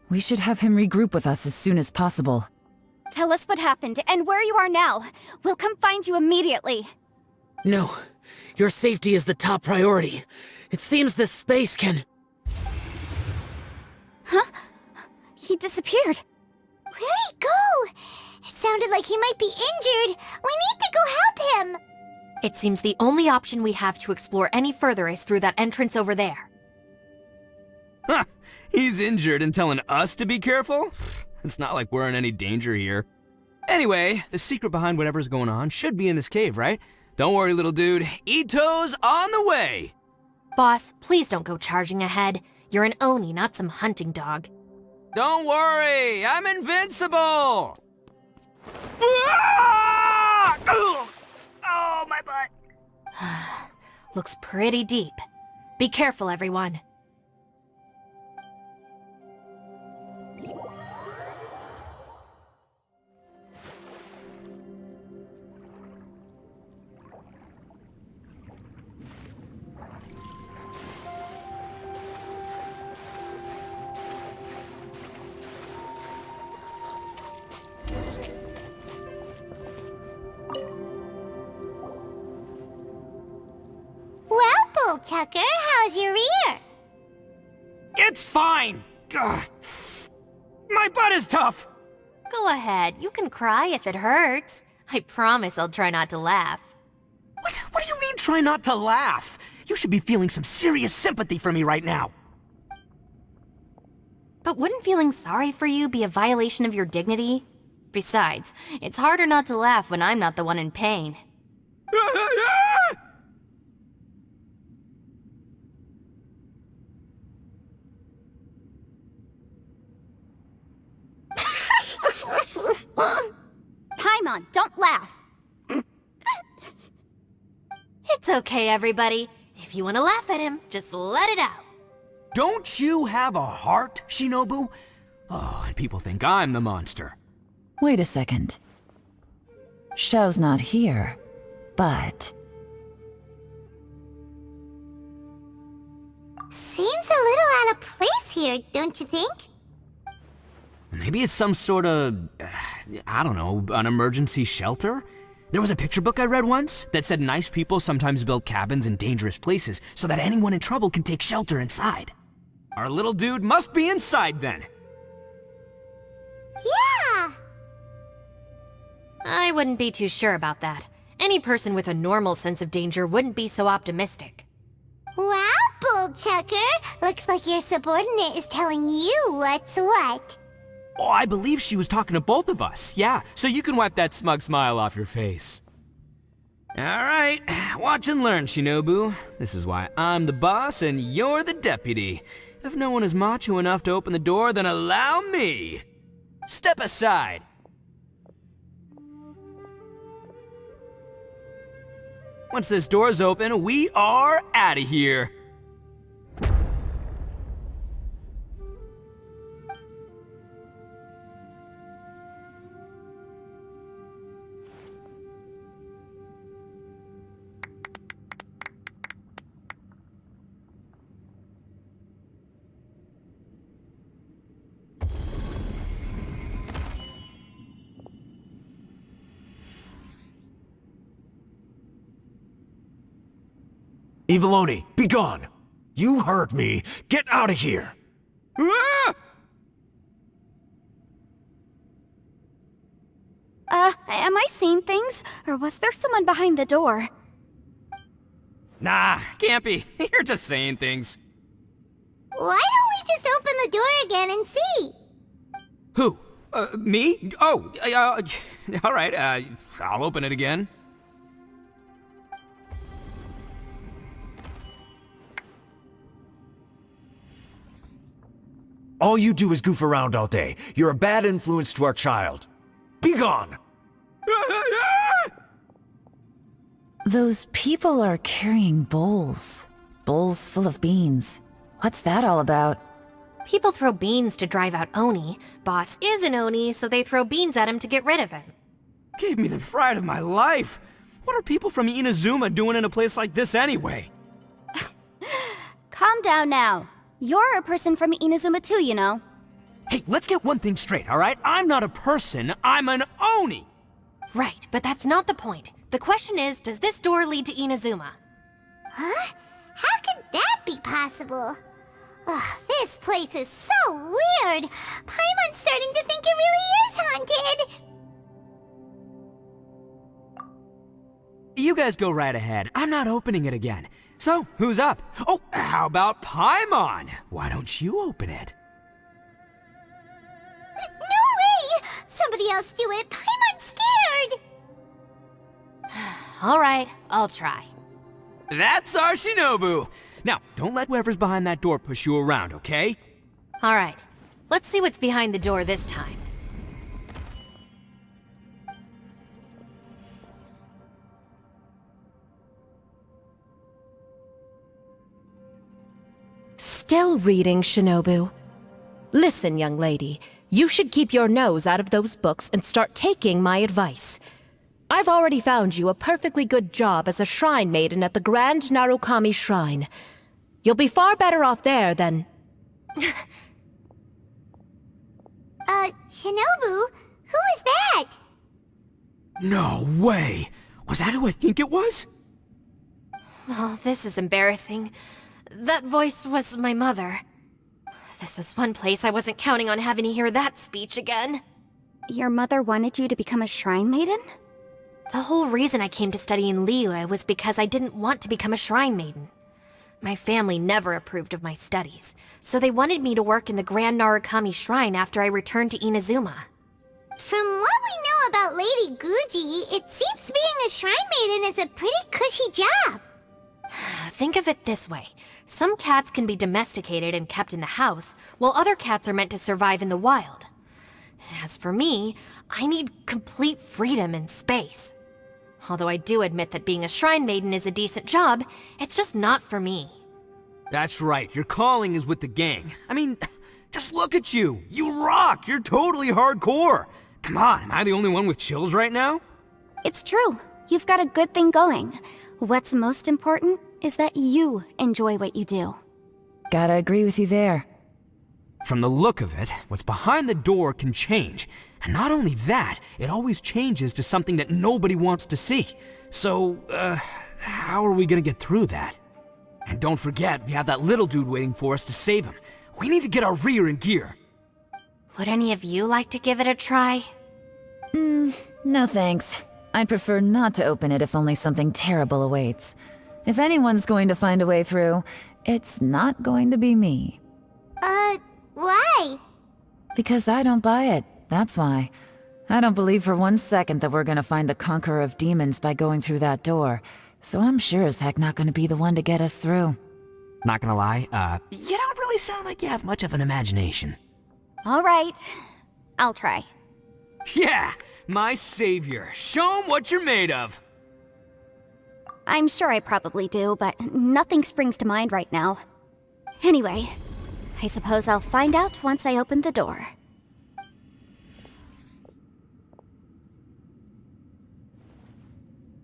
we should have him regroup with us as soon as possible. Tell us what happened and where you are now. We'll come find you immediately. No. Your safety is the top priority. It seems this space can... Huh? He disappeared. Where'd he go? It sounded like he might be injured. We need to go help him. It seems the only option we have to explore any further is through that entrance over there. Huh, he's injured and telling us to be careful? It's not like we're in any danger here. Anyway, the secret behind whatever's going on should be in this cave, right? Don't worry, little dude. Itto's on the way! Boss, please don't go charging ahead. You're an Oni, not some hunting dog. Don't worry, I'm invincible! Ah! Oh, my butt! Looks pretty deep. Be careful, everyone. Well, Bullchucker, how's your ear? It's fine! Ugh. My butt is tough! Go ahead, you can cry if it hurts. I promise I'll try not to laugh. What do you mean, try not to laugh? You should be feeling some serious sympathy for me right now. But wouldn't feeling sorry for you be a violation of your dignity? Besides, it's harder not to laugh when I'm not the one in pain. Paimon, don't laugh. It's okay, everybody. If you want to laugh at him, just let it out. Don't you have a heart, Shinobu? Oh, and people think I'm the monster. Wait a second. Xiao's not here, but... Seems a little out of place here, don't you think? Maybe it's some sort of, I don't know, an emergency shelter? There was a picture book I read once that said nice people sometimes build cabins in dangerous places so that anyone in trouble can take shelter inside. Our little dude must be inside then. Yeah! I wouldn't be too sure about that. Any person with a normal sense of danger wouldn't be so optimistic. Wow, Bullchucker! Looks like your subordinate is telling you what's what. Oh, I believe she was talking to both of us. Yeah, so you can wipe that smug smile off your face. All right, watch and learn, Shinobu. This is why I'm the boss and you're the deputy. If no one is macho enough to open the door, then allow me. Step aside. Once this door's open, we are out of here. Eviloni, be gone! You heard me! Get out of here! Ah! Am I seeing things? Or was there someone behind the door? Nah, can't be. You're just saying things. Why don't we just open the door again and see? Who? Me? Oh, all right, I'll open it again. All you do is goof around all day. You're a bad influence to our child. Be gone! Those people are carrying bowls. Bowls full of beans. What's that all about? People throw beans to drive out Oni. Boss is an Oni, so they throw beans at him to get rid of him. Gave me the fright of my life. What are people from Inazuma doing in a place like this anyway? Calm down now. You're a person from Inazuma too, you know. Hey, let's get one thing straight, all right? I'm not a person, I'm an Oni! Right, but that's not the point. The question is, does this door lead to Inazuma? Huh? How could that be possible? Ugh, this place is so weird. Paimon's starting to think it really is haunted. You guys go right ahead. I'm not opening it again. So, who's up? Oh, how about Paimon? Why don't you open it? No way! Somebody else do it. Paimon's scared! Alright, I'll try. That's our Shinobu! Now, don't let whoever's behind that door push you around, okay? Alright, let's see what's behind the door this time. Still reading, Shinobu. Listen, young lady, you should keep your nose out of those books and start taking my advice. I've already found you a perfectly good job as a shrine maiden at the Grand Narukami Shrine. You'll be far better off there than... Shinobu? Who is that? No way! Was that who I think it was? Oh, this is embarrassing. That voice was my mother. This is one place I wasn't counting on having to hear that speech again. Your mother wanted you to become a shrine maiden? The whole reason I came to study in Liyue was because I didn't want to become a shrine maiden. My family never approved of my studies, so they wanted me to work in the Grand Narukami Shrine after I returned to Inazuma. From what we know about Lady Guji, it seems being a shrine maiden is a pretty cushy job. Think of it this way. Some cats can be domesticated and kept in the house, while other cats are meant to survive in the wild. As for me, I need complete freedom and space. Although I do admit that being a shrine maiden is a decent job, it's just not for me. That's right, your calling is with the gang. I mean, just look at you. You rock, you're totally hardcore. Come on, am I the only one with chills right now? It's true. You've got a good thing going. What's most important is that you enjoy what you do. Gotta agree with you there. From the look of it, what's behind the door can change. And not only that, it always changes to something that nobody wants to see. So, how are we gonna get through that? And don't forget, we have that little dude waiting for us to save him. We need to get our rear in gear. Would any of you like to give it a try? No thanks. I'd prefer not to open it if only something terrible awaits. If anyone's going to find a way through, it's not going to be me. Why? Because I don't buy it, that's why. I don't believe for 1 second that we're gonna find the Conqueror of Demons by going through that door, so I'm sure as heck not gonna be the one to get us through. Not gonna lie, you don't really sound like you have much of an imagination. All right, I'll try. Yeah, my savior. Show 'em what you're made of. I'm sure I probably do, but nothing springs to mind right now. Anyway, I suppose I'll find out once I open the door.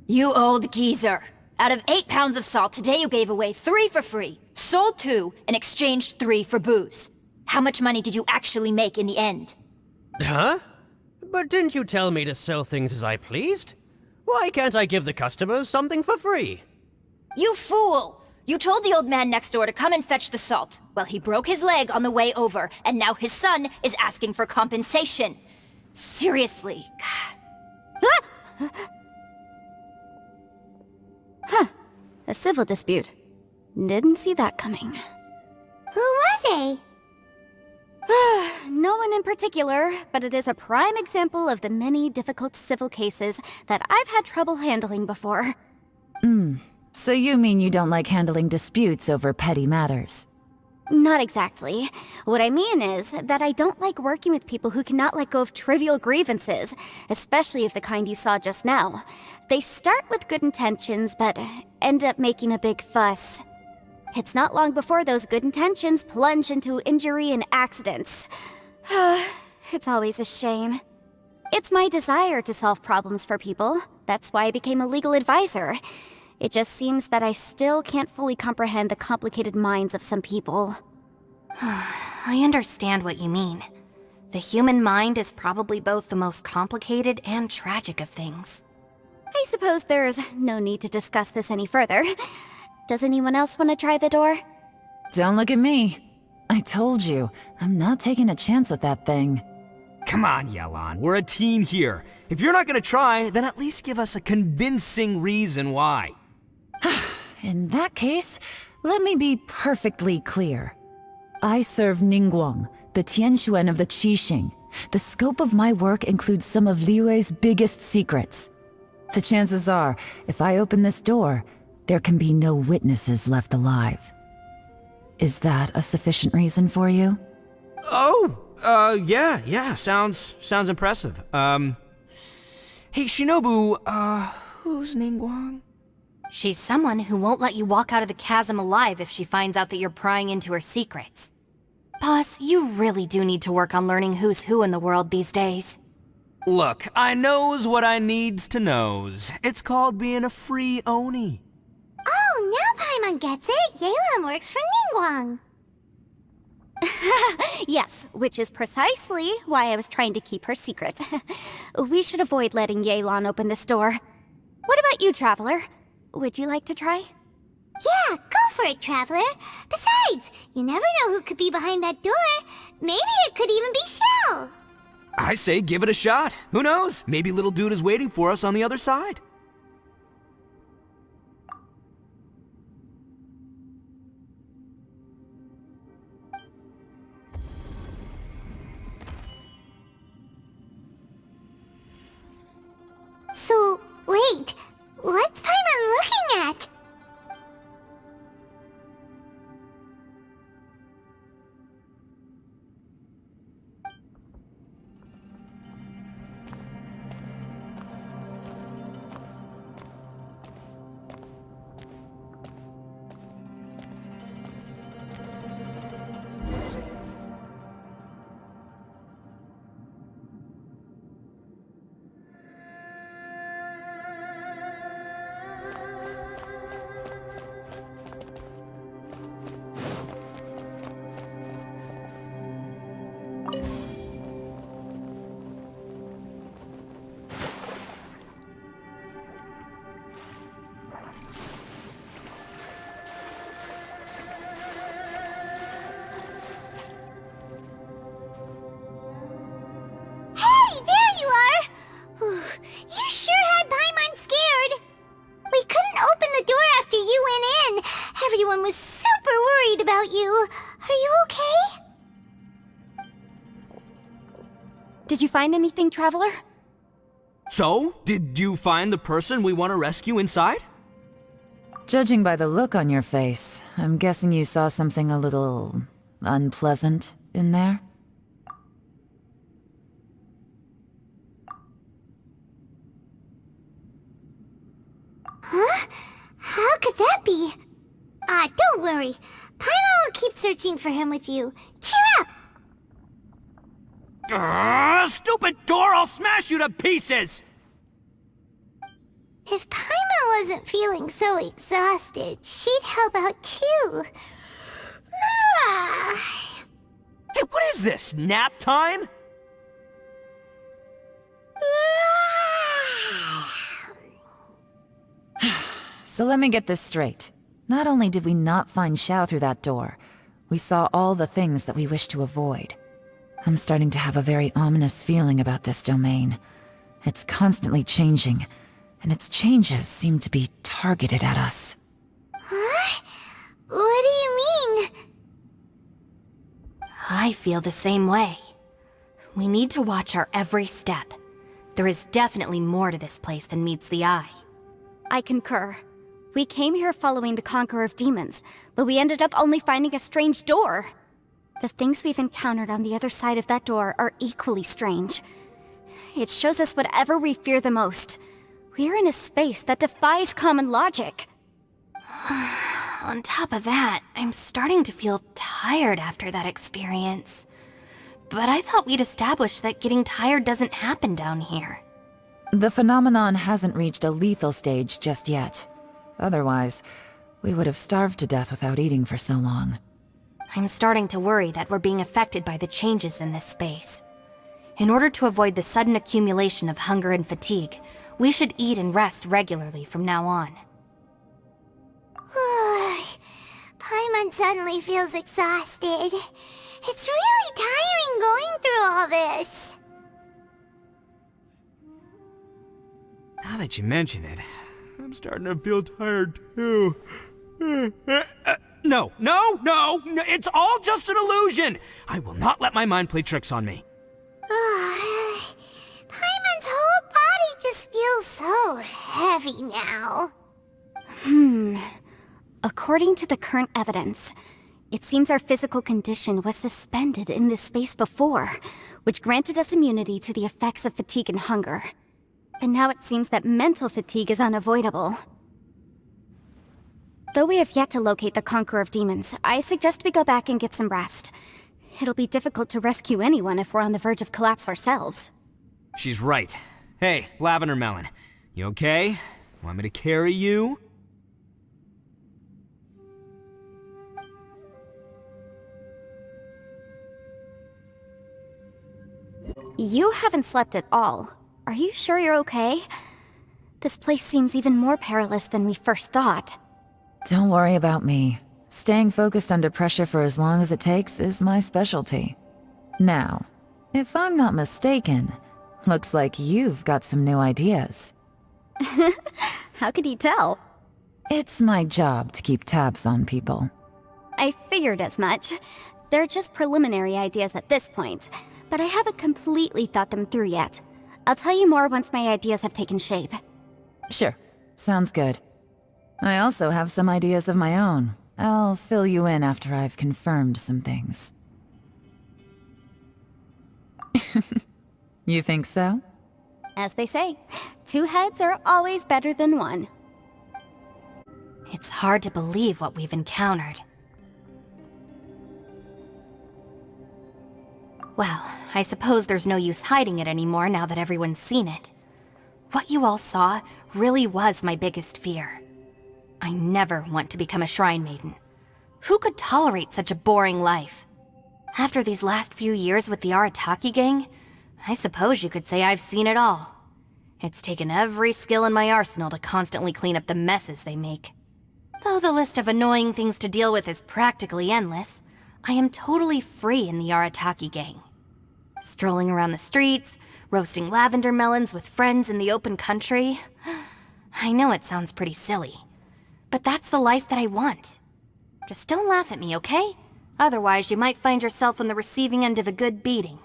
You old geezer. Out of 8 pounds of salt, today you gave away 3 for free, sold 2, and exchanged 3 for booze. How much money did you actually make in the end? Huh? But didn't you tell me to sell things as I pleased? Why can't I give the customers something for free? You fool! You told the old man next door to come and fetch the salt. Well, he broke his leg on the way over, and now his son is asking for compensation. Seriously. A civil dispute. Didn't see that coming. Who were they? No one in particular, but it is a prime example of the many difficult civil cases that I've had trouble handling before. So you mean you don't like handling disputes over petty matters? Not exactly. What I mean is that I don't like working with people who cannot let go of trivial grievances, especially of the kind you saw just now. They start with good intentions, but end up making a big fuss. It's not long before those good intentions plunge into injury and accidents. It's always a shame. It's my desire to solve problems for people. That's why I became a legal advisor. It just seems that I still can't fully comprehend the complicated minds of some people. I understand what you mean. The human mind is probably both the most complicated and tragic of things. I suppose there's no need to discuss this any further. Does anyone else want to try the door? Don't look at me. I told you, I'm not taking a chance with that thing. Come on, Yulan, we're a team here. If you're not gonna try, then at least give us a convincing reason why. In that case, let me be perfectly clear. I serve Ningguang, the Tianxuan of the Qixing. The scope of my work includes some of Liyue's biggest secrets. The chances are, if I open this door, there can be no witnesses left alive. Is that a sufficient reason for you? Yeah, sounds impressive. Hey, Shinobu, who's Ningguang? She's someone who won't let you walk out of the chasm alive if she finds out that you're prying into her secrets. Boss, you really do need to work on learning who's who in the world these days. Look, I knows what I needs to knows. It's called being a free Oni. Oh, now Paimon gets it. Yulan works for Ningguang. Yes, which is precisely why I was trying to keep her secret. We should avoid letting Yulan open this door. What about you, Traveler? Would you like to try? Yeah, go for it, Traveler. Besides, you never know who could be behind that door. Maybe it could even be Xiao. I say give it a shot. Who knows? Maybe little dude is waiting for us on the other side. So, wait. What's Paimon looking at? Everyone was super worried about you. Are you okay? Did you find anything, Traveler? So, did you find the person we want to rescue inside? Judging by the look on your face, I'm guessing you saw something a little unpleasant in there? Huh? How could that be? Don't worry. Paimon will keep searching for him with you. Cheer up! Stupid door! I'll smash you to pieces! If Paimon wasn't feeling so exhausted, she'd help out too. Hey, what is this? Nap time? So let me get this straight. Not only did we not find Xiao through that door, we saw all the things that we wish to avoid. I'm starting to have a very ominous feeling about this domain. It's constantly changing, and its changes seem to be targeted at us. Huh? What do you mean? I feel the same way. We need to watch our every step. There is definitely more to this place than meets the eye. I concur. We came here following the Conqueror of Demons, but we ended up only finding a strange door. The things we've encountered on the other side of that door are equally strange. It shows us whatever we fear the most. We're in a space that defies common logic. On top of that, I'm starting to feel tired after that experience. But I thought we'd established that getting tired doesn't happen down here. The phenomenon hasn't reached a lethal stage just yet. Otherwise, we would have starved to death without eating for so long. I'm starting to worry that we're being affected by the changes in this space. In order to avoid the sudden accumulation of hunger and fatigue, we should eat and rest regularly from now on. Paimon suddenly feels exhausted. It's really tiring going through all this. Now that you mention it, I'm starting to feel tired too. No, it's all just an illusion! I will not let my mind play tricks on me. Paimon's whole body just feels so heavy now. According to the current evidence, it seems our physical condition was suspended in this space before, which granted us immunity to the effects of fatigue and hunger. But now it seems that mental fatigue is unavoidable. Though we have yet to locate the Conqueror of Demons, I suggest we go back and get some rest. It'll be difficult to rescue anyone if we're on the verge of collapse ourselves. She's right. Hey, Lavender Melon, you okay? Want me to carry you? You haven't slept at all. Are you sure you're okay? This place seems even more perilous than we first thought. Don't worry about me. Staying focused under pressure for as long as it takes is my specialty. Now, if I'm not mistaken, looks like you've got some new ideas. How could you tell? It's my job to keep tabs on people. I figured as much. They're just preliminary ideas at this point, but I haven't completely thought them through yet. I'll tell you more once my ideas have taken shape. Sure, sounds good. I also have some ideas of my own. I'll fill you in after I've confirmed some things. You think so? As they say, 2 heads are always better than 1. It's hard to believe what we've encountered. Well, I suppose there's no use hiding it anymore now that everyone's seen it. What you all saw really was my biggest fear. I never want to become a shrine maiden. Who could tolerate such a boring life? After these last few years with the Arataki gang, I suppose you could say I've seen it all. It's taken every skill in my arsenal to constantly clean up the messes they make. Though the list of annoying things to deal with is practically endless, I am totally free in the Arataki gang. Strolling around the streets, roasting lavender melons with friends in the open country. I know it sounds pretty silly, but that's the life that I want. Just don't laugh at me, okay? Otherwise, you might find yourself on the receiving end of a good beating.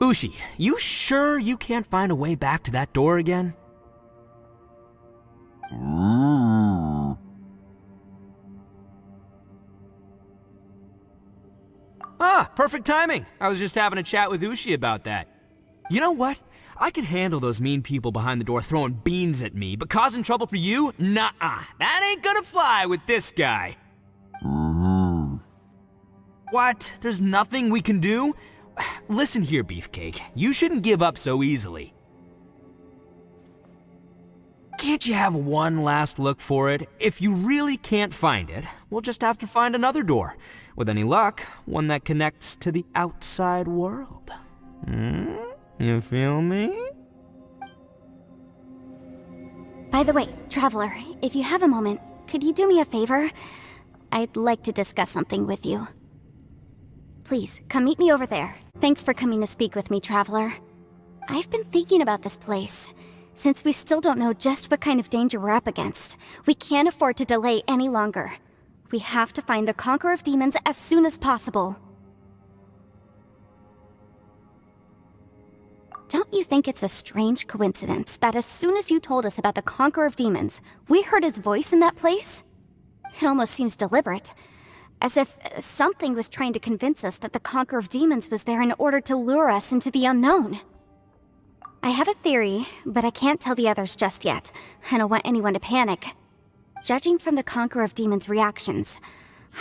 Ushi, you sure you can't find a way back to that door again? Ah, perfect timing. I was just having a chat with Ushi about that. You know what? I can handle those mean people behind the door throwing beans at me, but causing trouble for you? Nuh-uh. That ain't gonna fly with this guy. What? There's nothing we can do? Listen here, Beefcake. You shouldn't give up so easily. Can't you have one last look for it? If you really can't find it, we'll just have to find another door. With any luck, one that connects to the outside world. You feel me? By the way, Traveler, if you have a moment, could you do me a favor? I'd like to discuss something with you. Please, come meet me over there. Thanks for coming to speak with me, Traveler. I've been thinking about this place. Since we still don't know just what kind of danger we're up against, we can't afford to delay any longer. We have to find the Conqueror of Demons as soon as possible. Don't you think it's a strange coincidence that as soon as you told us about the Conqueror of Demons, we heard his voice in that place? It almost seems deliberate. As if something was trying to convince us that the Conqueror of Demons was there in order to lure us into the unknown. I have a theory, but I can't tell the others just yet. I don't want anyone to panic. Judging from the Conqueror of Demons' reactions,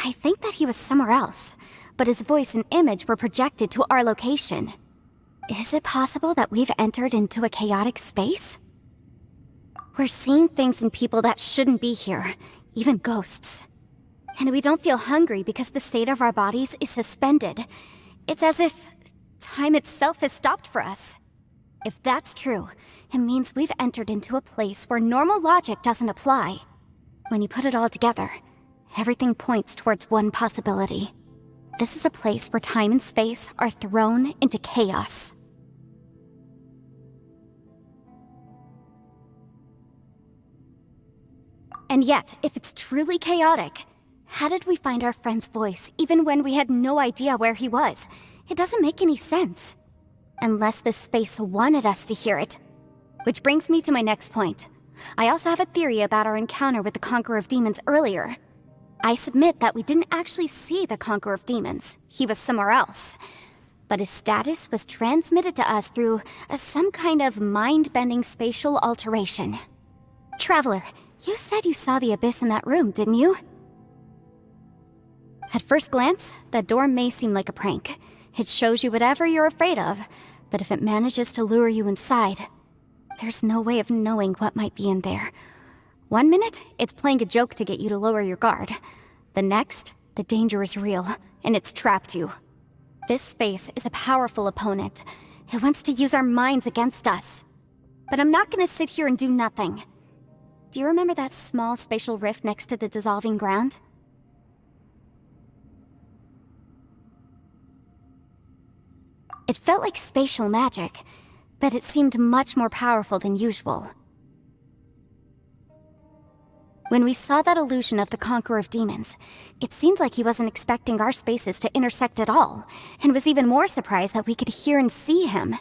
I think that he was somewhere else, but his voice and image were projected to our location. Is it possible that we've entered into a chaotic space? We're seeing things in people that shouldn't be here, even ghosts. And we don't feel hungry because the state of our bodies is suspended. It's as if time itself has stopped for us. If that's true, it means we've entered into a place where normal logic doesn't apply. When you put it all together, everything points towards one possibility. This is a place where time and space are thrown into chaos. And yet, if it's truly chaotic, how did we find our friend's voice even when we had no idea where he was? It doesn't make any sense. Unless this space wanted us to hear it. Which brings me to my next point. I also have a theory about our encounter with the Conqueror of Demons earlier. I submit that we didn't actually see the Conqueror of Demons. He was somewhere else. But his status was transmitted to us through some kind of mind-bending spatial alteration. Traveler, you said you saw the abyss in that room, didn't you? At first glance, that door may seem like a prank. It shows you whatever you're afraid of, but if it manages to lure you inside, there's no way of knowing what might be in there. One minute, it's playing a joke to get you to lower your guard. The next, the danger is real, and it's trapped you. This space is a powerful opponent. It wants to use our minds against us. But I'm not gonna sit here and do nothing. Do you remember that small spatial rift next to the dissolving ground? It felt like spatial magic, but it seemed much more powerful than usual. When we saw that illusion of the Conqueror of Demons, it seemed like he wasn't expecting our spaces to intersect at all, and was even more surprised that we could hear and see him.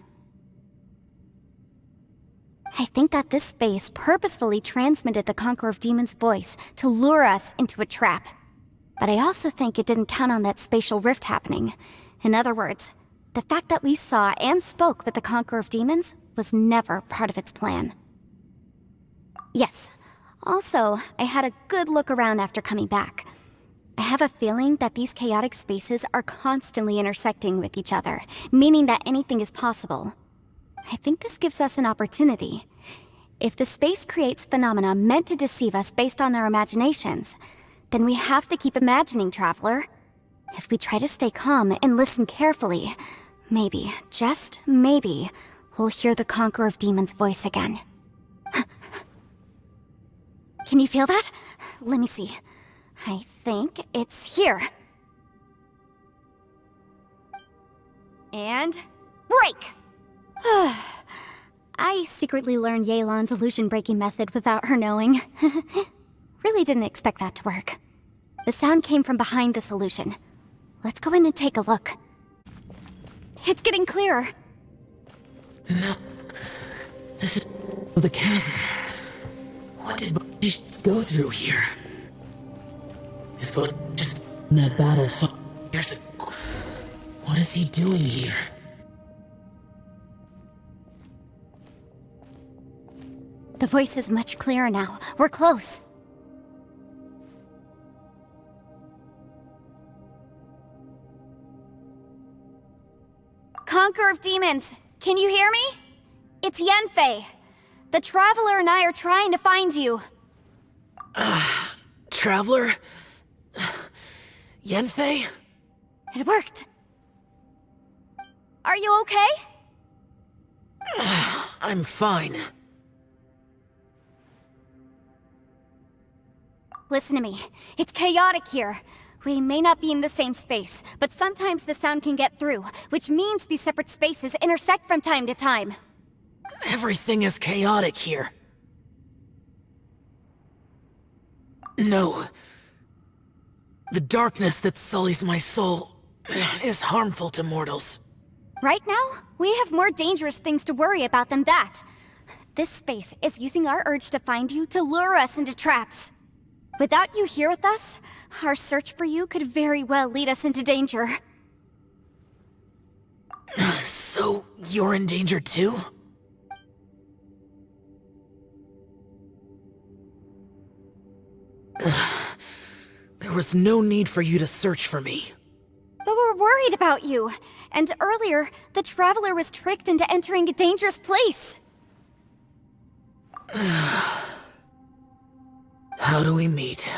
I think that this space purposefully transmitted the Conqueror of Demons' voice to lure us into a trap. But I also think it didn't count on that spatial rift happening. In other words, the fact that we saw and spoke with the Conqueror of Demons was never part of its plan. Yes. Also, I had a good look around after coming back. I have a feeling that these chaotic spaces are constantly intersecting with each other, meaning that anything is possible. I think this gives us an opportunity. If the space creates phenomena meant to deceive us based on our imaginations, then we have to keep imagining, Traveler. If we try to stay calm and listen carefully, maybe, just maybe, we'll hear the Conqueror of Demons' voice again. Can you feel that? Let me see. I think it's here. And break! I secretly learned Yelan's illusion-breaking method without her knowing. Really didn't expect that to work. The sound came from behind this illusion. Let's go in and take a look. It's getting clearer. No. This is the chasm. What did Ushi go through here? If it just in that battle 5 years ago, what is he doing here? The voice is much clearer now. We're close. Conqueror of Demons, can you hear me? It's Yanfei. The Traveler and I are trying to find you. Traveler? Yanfei? It worked. Are you okay? I'm fine. Listen to me. It's chaotic here. We may not be in the same space, but sometimes the sound can get through, which means these separate spaces intersect from time to time. Everything is chaotic here. No. The darkness that sullies my soul is harmful to mortals. Right now, we have more dangerous things to worry about than that. This space is using our urge to find you to lure us into traps. Without you here with us, our search for you could very well lead us into danger. So, you're in danger too? There was no need for you to search for me. But we're worried about you. And earlier, the Traveler was tricked into entering a dangerous place. How do we meet?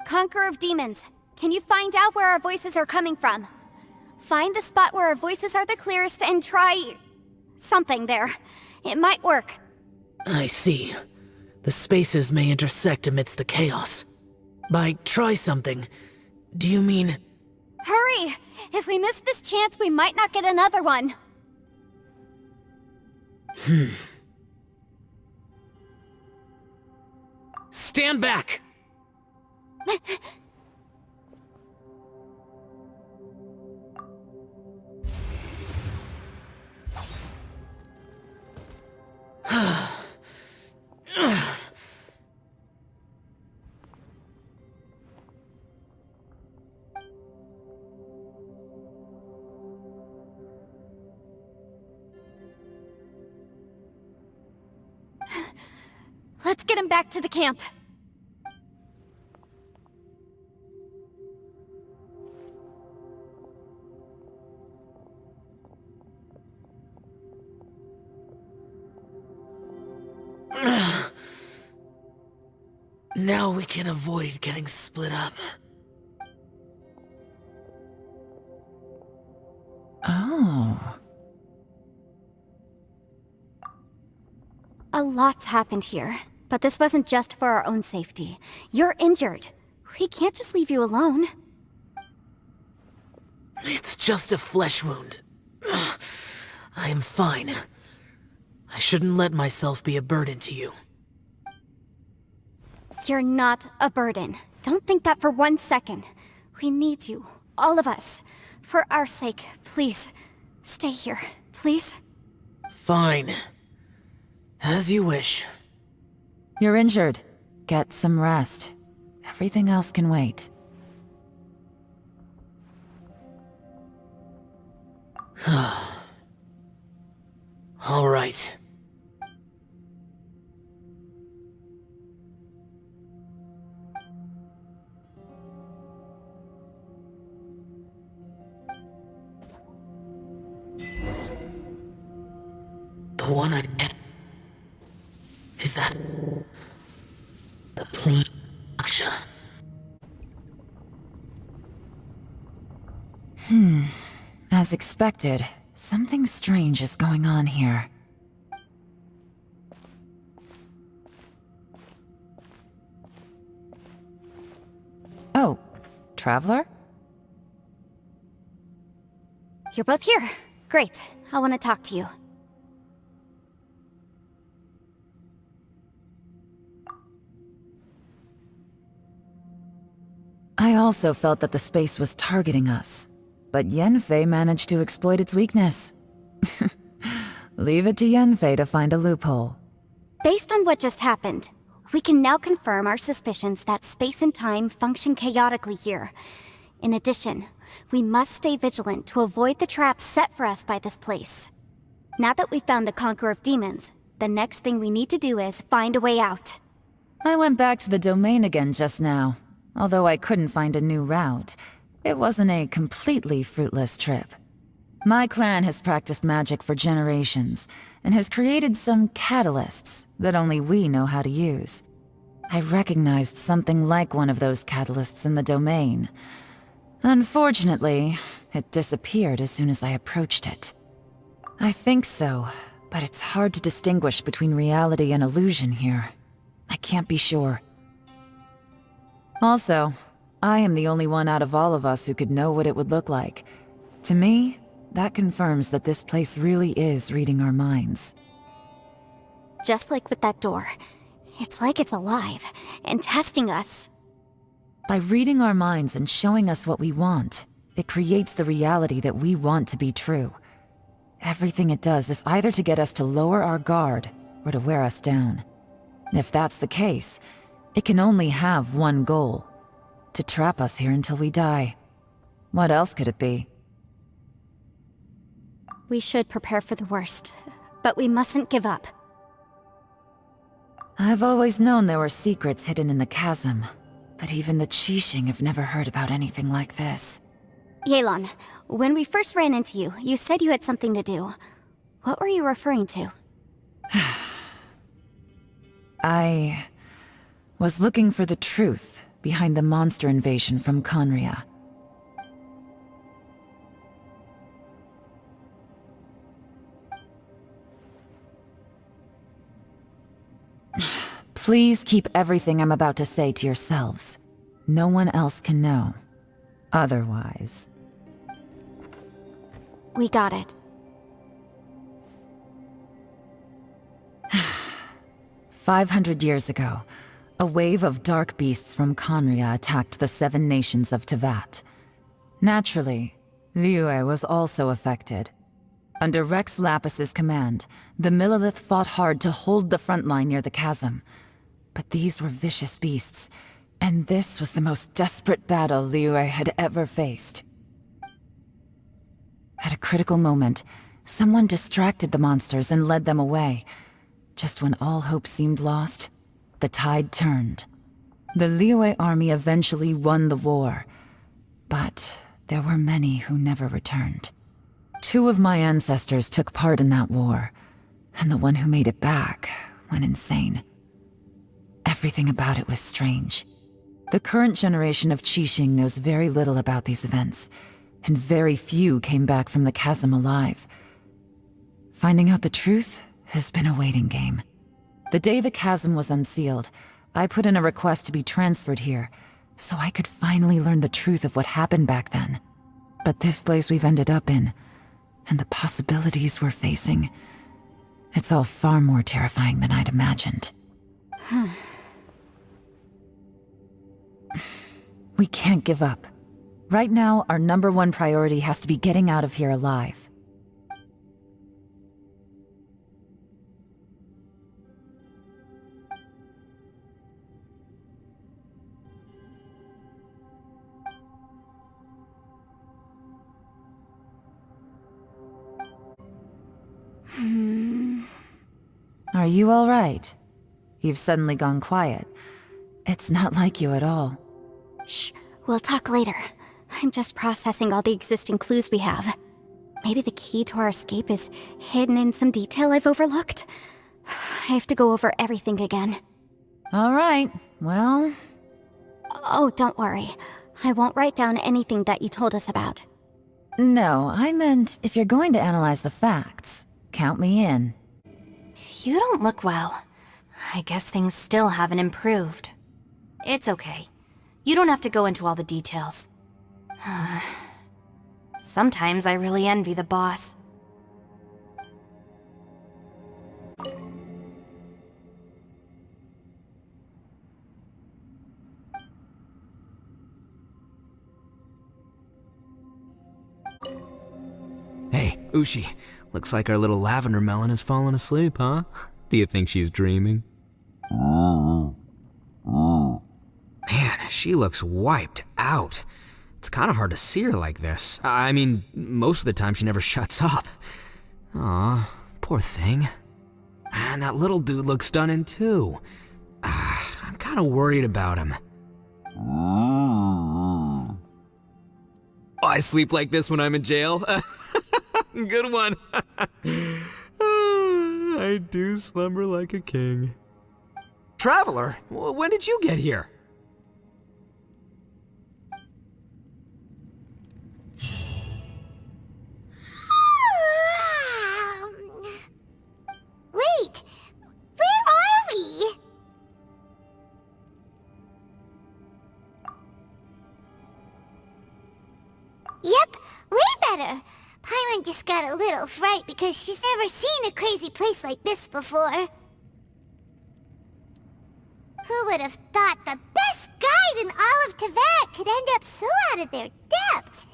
Conqueror of Demons, can you find out where our voices are coming from? Find the spot where our voices are the clearest and try... something there. It might work. I see. The spaces may intersect amidst the chaos. By try something, do you mean... Hurry! If we miss this chance, we might not get another one. Stand back! Let's get him back to the camp. Now we can avoid getting split up. Oh. A lot's happened here, but this wasn't just for our own safety. You're injured. We can't just leave you alone. It's just a flesh wound. I am fine. I shouldn't let myself be a burden to you. You're not a burden. Don't think that for 1 second. We need you, all of us. For our sake, please, stay here, please. Fine. As you wish. You're injured. Get some rest. Everything else can wait. All right. The one I get. Is that the plane? As expected, something strange is going on here. Oh, Traveler? You're both here. Great. I want to talk to you. I also felt that the space was targeting us, but Yanfei managed to exploit its weakness. Leave it to Yanfei to find a loophole. Based on what just happened, we can now confirm our suspicions that space and time function chaotically here. In addition, we must stay vigilant to avoid the traps set for us by this place. Now that we've found the Conqueror of Demons, the next thing we need to do is find a way out. I went back to the domain again just now. Although I couldn't find a new route, it wasn't a completely fruitless trip. My clan has practiced magic for generations, and has created some catalysts that only we know how to use. I recognized something like one of those catalysts in the domain. Unfortunately, it disappeared as soon as I approached it. I think so, but it's hard to distinguish between reality and illusion here. I can't be sure. Also, I am the only one out of all of us who could know what it would look like. To me, that confirms that this place really is reading our minds. Just like with that door. It's like it's alive, and testing us. By reading our minds and showing us what we want, it creates the reality that we want to be true. Everything it does is either to get us to lower our guard, or to wear us down. If that's the case, it can only have one goal: to trap us here until we die. What else could it be? We should prepare for the worst, but we mustn't give up. I've always known there were secrets hidden in the chasm, but even the Qixing have never heard about anything like this. Yulan, when we first ran into you, you said you had something to do. What were you referring to? I was looking for the truth behind the monster invasion from Conria. Please keep everything I'm about to say to yourselves. No one else can know. Otherwise... We got it. 500 years ago, A wave of dark beasts from Conria attacked the 7 nations of Tevat. Naturally, Liyue was also affected. Under Rex Lapis's command, the Millelith fought hard to hold the front line near the chasm. But these were vicious beasts, and this was the most desperate battle Liyue had ever faced. At a critical moment, someone distracted the monsters and led them away. Just when all hope seemed lost, the tide turned. The Liyue army eventually won the war, but there were many who never returned. 2 of my ancestors took part in that war, and the one who made it back went insane. Everything about it was strange. The current generation of Qixing knows very little about these events, and very few came back from the chasm alive. Finding out the truth has been a waiting game. The day the chasm was unsealed, I put in a request to be transferred here, so I could finally learn the truth of what happened back then. But this place we've ended up in, and the possibilities we're facing, it's all far more terrifying than I'd imagined. We can't give up. Right now, our #1 priority has to be getting out of here alive. Are you all right? You've suddenly gone quiet. It's not like you at all. Shh, we'll talk later. I'm just processing all the existing clues we have. Maybe the key to our escape is hidden in some detail I've overlooked. I have to go over everything again. All right, well... Oh, don't worry. I won't write down anything that you told us about. No, I meant if you're going to analyze the facts, count me in. You don't look well. I guess things still haven't improved. It's okay. You don't have to go into all the details. Sometimes I really envy the boss. Hey, Ushi. Looks like our little lavender melon has fallen asleep, huh? Do you think she's dreaming? Man, she looks wiped out. It's kind of hard to see her like this. I mean, most of the time she never shuts up. Aw, poor thing. And that little dude looks stunning too. I'm kind of worried about him. I sleep like this when I'm in jail. Good one. I do slumber like a king. Traveler, when did you get here? Wait, where are we? Yep, way better. Paimon just got a little fright because she's never seen a crazy place like this before. Who would have thought the best guide in all of Tevat could end up so out of their depth?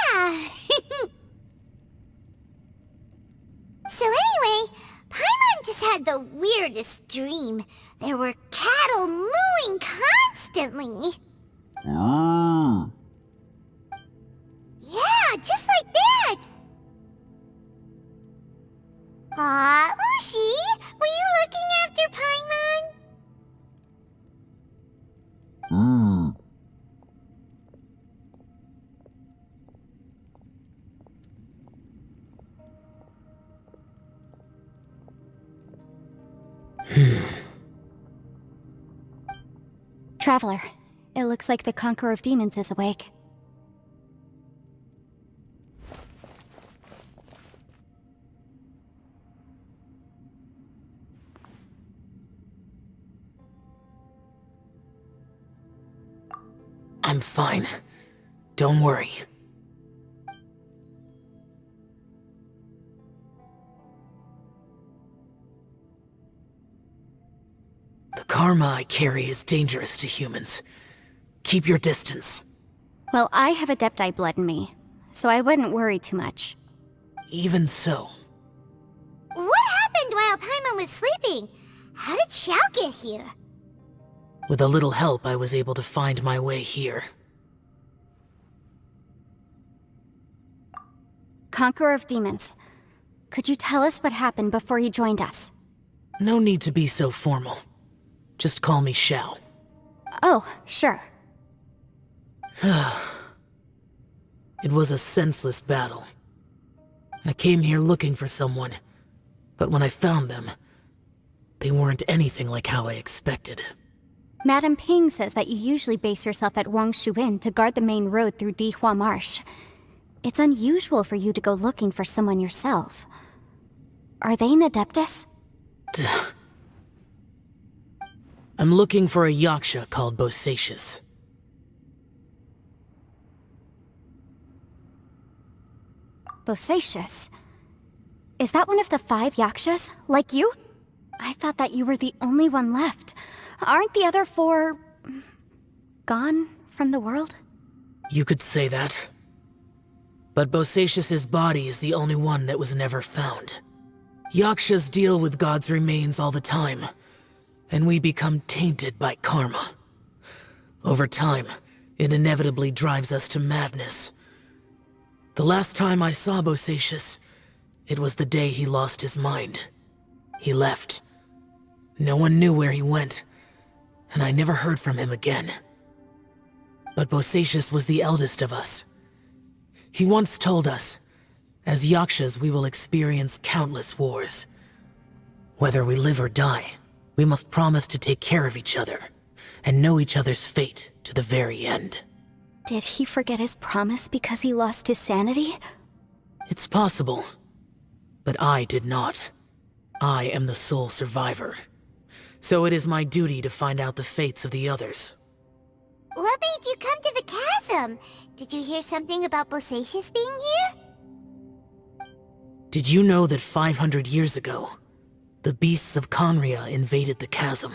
Yeah! So anyway, Paimon just had the weirdest dream. There were cattle mooing constantly. Yeah, just like that! Aw, Ushi, were you looking after Paimon? Traveler, it looks like the Conqueror of Demons is awake. I'm fine. Don't worry. karma I carry is dangerous to humans. Keep your distance. Well, I have Adepti blood in me, so I wouldn't worry too much. Even so. What happened while Paimon was sleeping? How did Xiao get here? With a little help, I was able to find my way here. Conqueror of Demons, could you tell us what happened before you joined us? No need to be so formal. Just call me Xiao. Oh, sure. It was a senseless battle. I came here looking for someone, but when I found them, they weren't anything like how I expected. Madame Ping says that you usually base yourself at Wangshu Inn to guard the main road through Dihua Marsh. It's unusual for you to go looking for someone yourself. Are they an Adeptus? I'm looking for a Yaksha called Bosacius. Bosacius? Is that one of the 5 Yakshas, like you? I thought that you were the only one left. Aren't the other 4... gone from the world? You could say that. But Bosacius's body is the only one that was never found. Yakshas deal with God's remains all the time, and we become tainted by karma. Over time, it inevitably drives us to madness. The last time I saw Bosacius, it was the day he lost his mind. He left. No one knew where he went, and I never heard from him again. But Bosacius was the eldest of us. He once told us, as Yakshas we will experience countless wars. Whether we live or die, we must promise to take care of each other, and know each other's fate to the very end. Did he forget his promise because he lost his sanity? It's possible, but I did not. I am the sole survivor. So it is my duty to find out the fates of the others. What made you come to the chasm? Did you hear something about Bosacius being here? Did you know that 500 years ago, the beasts of Conria invaded the chasm?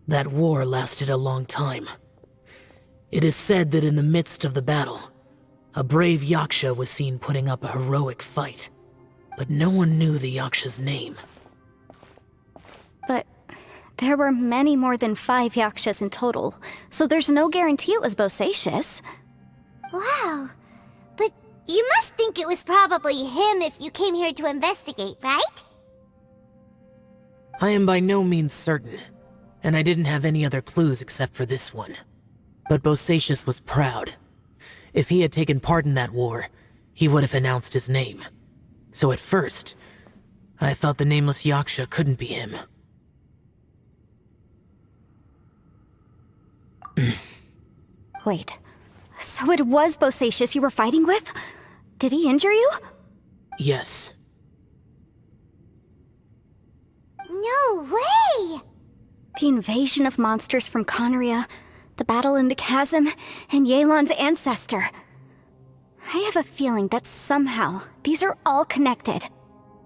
That war lasted a long time. It is said that in the midst of the battle, a brave Yaksha was seen putting up a heroic fight, but no one knew the Yaksha's name. But there were many more than 5 Yakshas in total, so there's no guarantee it was Bosacius. Wow. But you must think it was probably him if you came here to investigate, right? I am by no means certain, and I didn't have any other clues except for this one. But Bosacius was proud. If he had taken part in that war, he would have announced his name. So at first, I thought the nameless Yaksha couldn't be him. Wait, so it was Bosacius you were fighting with? Did he injure you? Yes. No way! The invasion of monsters from Conria, the battle in the chasm, and Yelan's ancestor. I have a feeling that somehow these are all connected.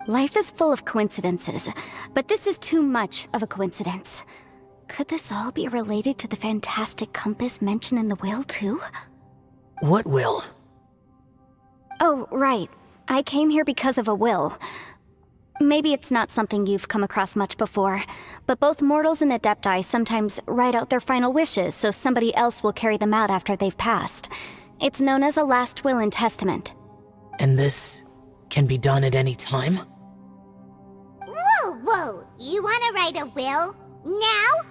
Life is full of coincidences, but this is too much of a coincidence. Could this all be related to the fantastic compass mentioned in the will, too? What will? Oh, right. I came here because of a will. Maybe it's not something you've come across much before, but both mortals and Adepti sometimes write out their final wishes so somebody else will carry them out after they've passed. It's known as a last will and testament. And this can be done at any time? Whoa! You wanna write a will? Now?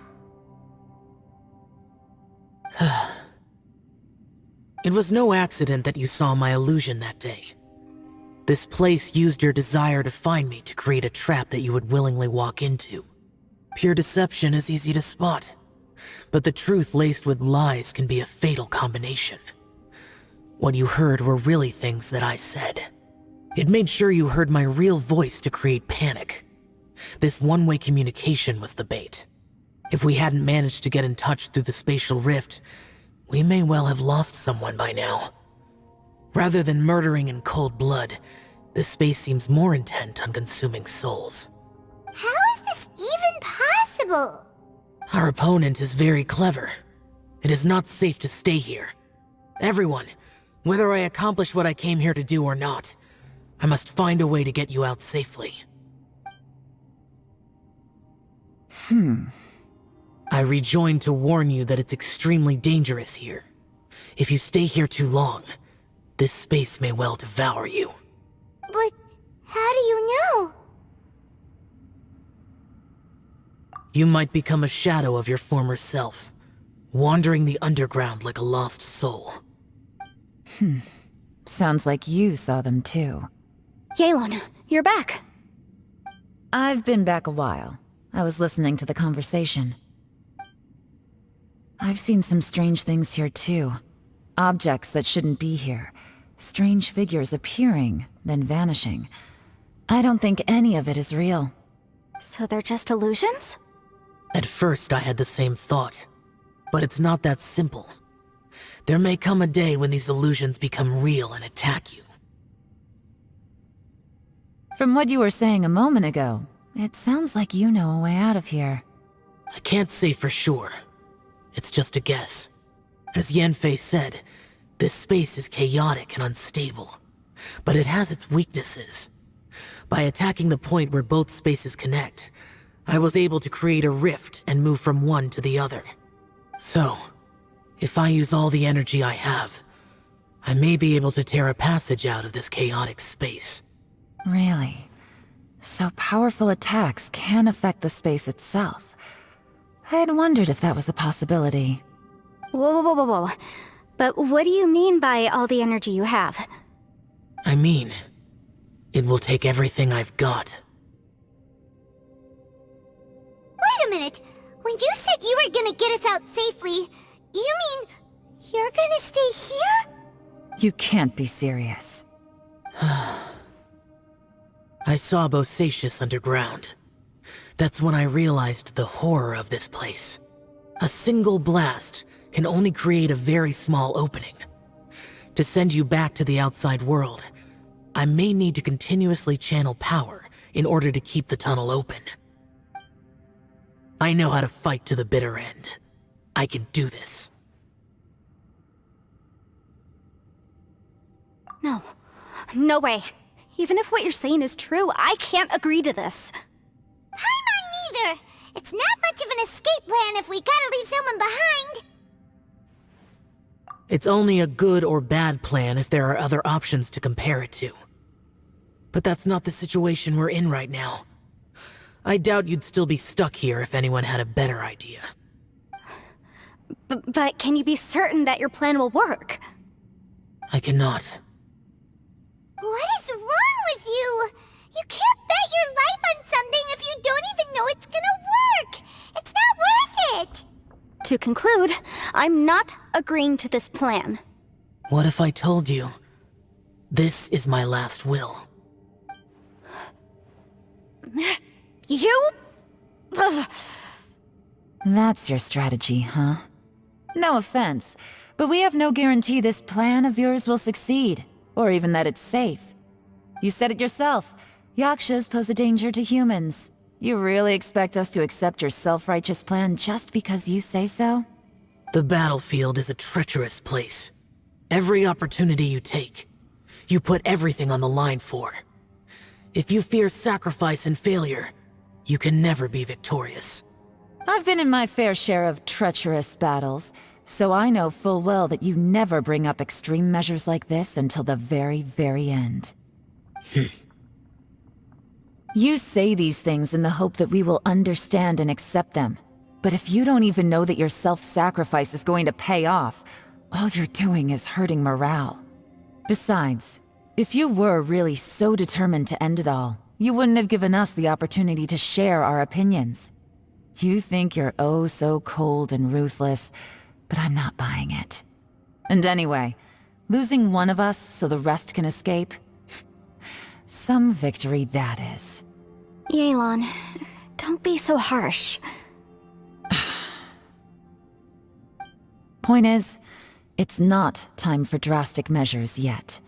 It was no accident that you saw my illusion that day. This place used your desire to find me to create a trap that you would willingly walk into. Pure deception is easy to spot, but the truth laced with lies can be a fatal combination. What you heard were really things that I said. It made sure you heard my real voice to create panic. This one-way communication was the bait. If we hadn't managed to get in touch through the spatial rift, we may well have lost someone by now. Rather than murdering in cold blood, this space seems more intent on consuming souls. How even possible? Our opponent is very clever. It is not safe to stay here. Everyone, whether I accomplish what I came here to do or not, I must find a way to get you out safely. I rejoined to warn you that it's extremely dangerous here. If you stay here too long, this space may well devour you. But how do you know? You might become a shadow of your former self, wandering the underground like a lost soul. Sounds like you saw them too. Yelan, you're back. I've been back a while. I was listening to the conversation. I've seen some strange things here too. Objects that shouldn't be here. Strange figures appearing, then vanishing. I don't think any of it is real. So they're just illusions? At first I had the same thought, but it's not that simple. There may come a day when these illusions become real and attack you. From what you were saying a moment ago, it sounds like you know a way out of here. I can't say for sure. It's just a guess. As Yanfei said, this space is chaotic and unstable, but it has its weaknesses. By attacking the point where both spaces connect, I was able to create a rift and move from one to the other. So, if I use all the energy I have, I may be able to tear a passage out of this chaotic space. Really? So powerful attacks can affect the space itself. I had wondered if that was a possibility. Whoa. But what do you mean by all the energy you have? I mean, it will take everything I've got. Wait a minute. When you said you were gonna get us out safely, you mean you're gonna stay here? You can't be serious. I saw Bosacius underground. That's when I realized the horror of this place. A single blast can only create a very small opening. To send you back to the outside world, I may need to continuously channel power in order to keep the tunnel open. I know how to fight to the bitter end. I can do this. No way. Even if what you're saying is true, I can't agree to this. I'm on neither. It's not much of an escape plan if we gotta leave someone behind. It's only a good or bad plan if there are other options to compare it to. But that's not the situation we're in right now. I doubt you'd still be stuck here if anyone had a better idea. But can you be certain that your plan will work? I cannot. What is wrong with you? You can't bet your life on something if you don't even know it's gonna work. It's not worth it. To conclude, I'm not agreeing to this plan. What if I told you, this is my last will? You? Ugh. That's your strategy, huh? No offense, but we have no guarantee this plan of yours will succeed, or even that it's safe. You said it yourself. Yakshas pose a danger to humans. You really expect us to accept your self-righteous plan just because you say so? The battlefield is a treacherous place. Every opportunity you take, you put everything on the line for. If you fear sacrifice and failure, you can never be victorious. I've been in my fair share of treacherous battles, so I know full well that you never bring up extreme measures like this until the very, very end. You say these things in the hope that we will understand and accept them. But if you don't even know that your self-sacrifice is going to pay off, all you're doing is hurting morale. Besides, if you were really so determined to end it all, you wouldn't have given us the opportunity to share our opinions. You think you're oh so cold and ruthless, but I'm not buying it. And anyway, losing one of us so the rest can escape? Some victory that is. Yelan, don't be so harsh. Point is, it's not time for drastic measures yet.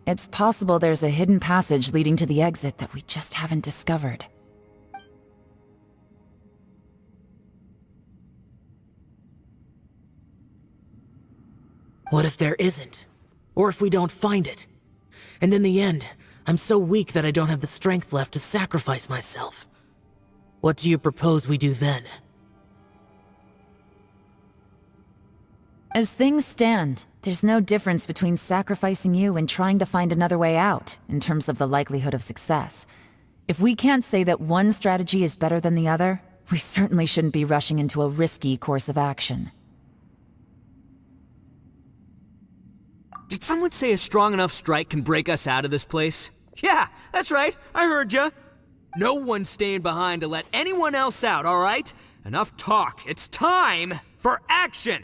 It's possible there's a hidden passage leading to the exit that we just haven't discovered. What if there isn't? Or if we don't find it? And in the end, I'm so weak that I don't have the strength left to sacrifice myself. What do you propose we do then? As things stand, there's no difference between sacrificing you and trying to find another way out, in terms of the likelihood of success. If we can't say that one strategy is better than the other, we certainly shouldn't be rushing into a risky course of action. Did someone say a strong enough strike can break us out of this place? Yeah, that's right, I heard ya. No one's staying behind to let anyone else out, alright? Enough talk, it's time for action!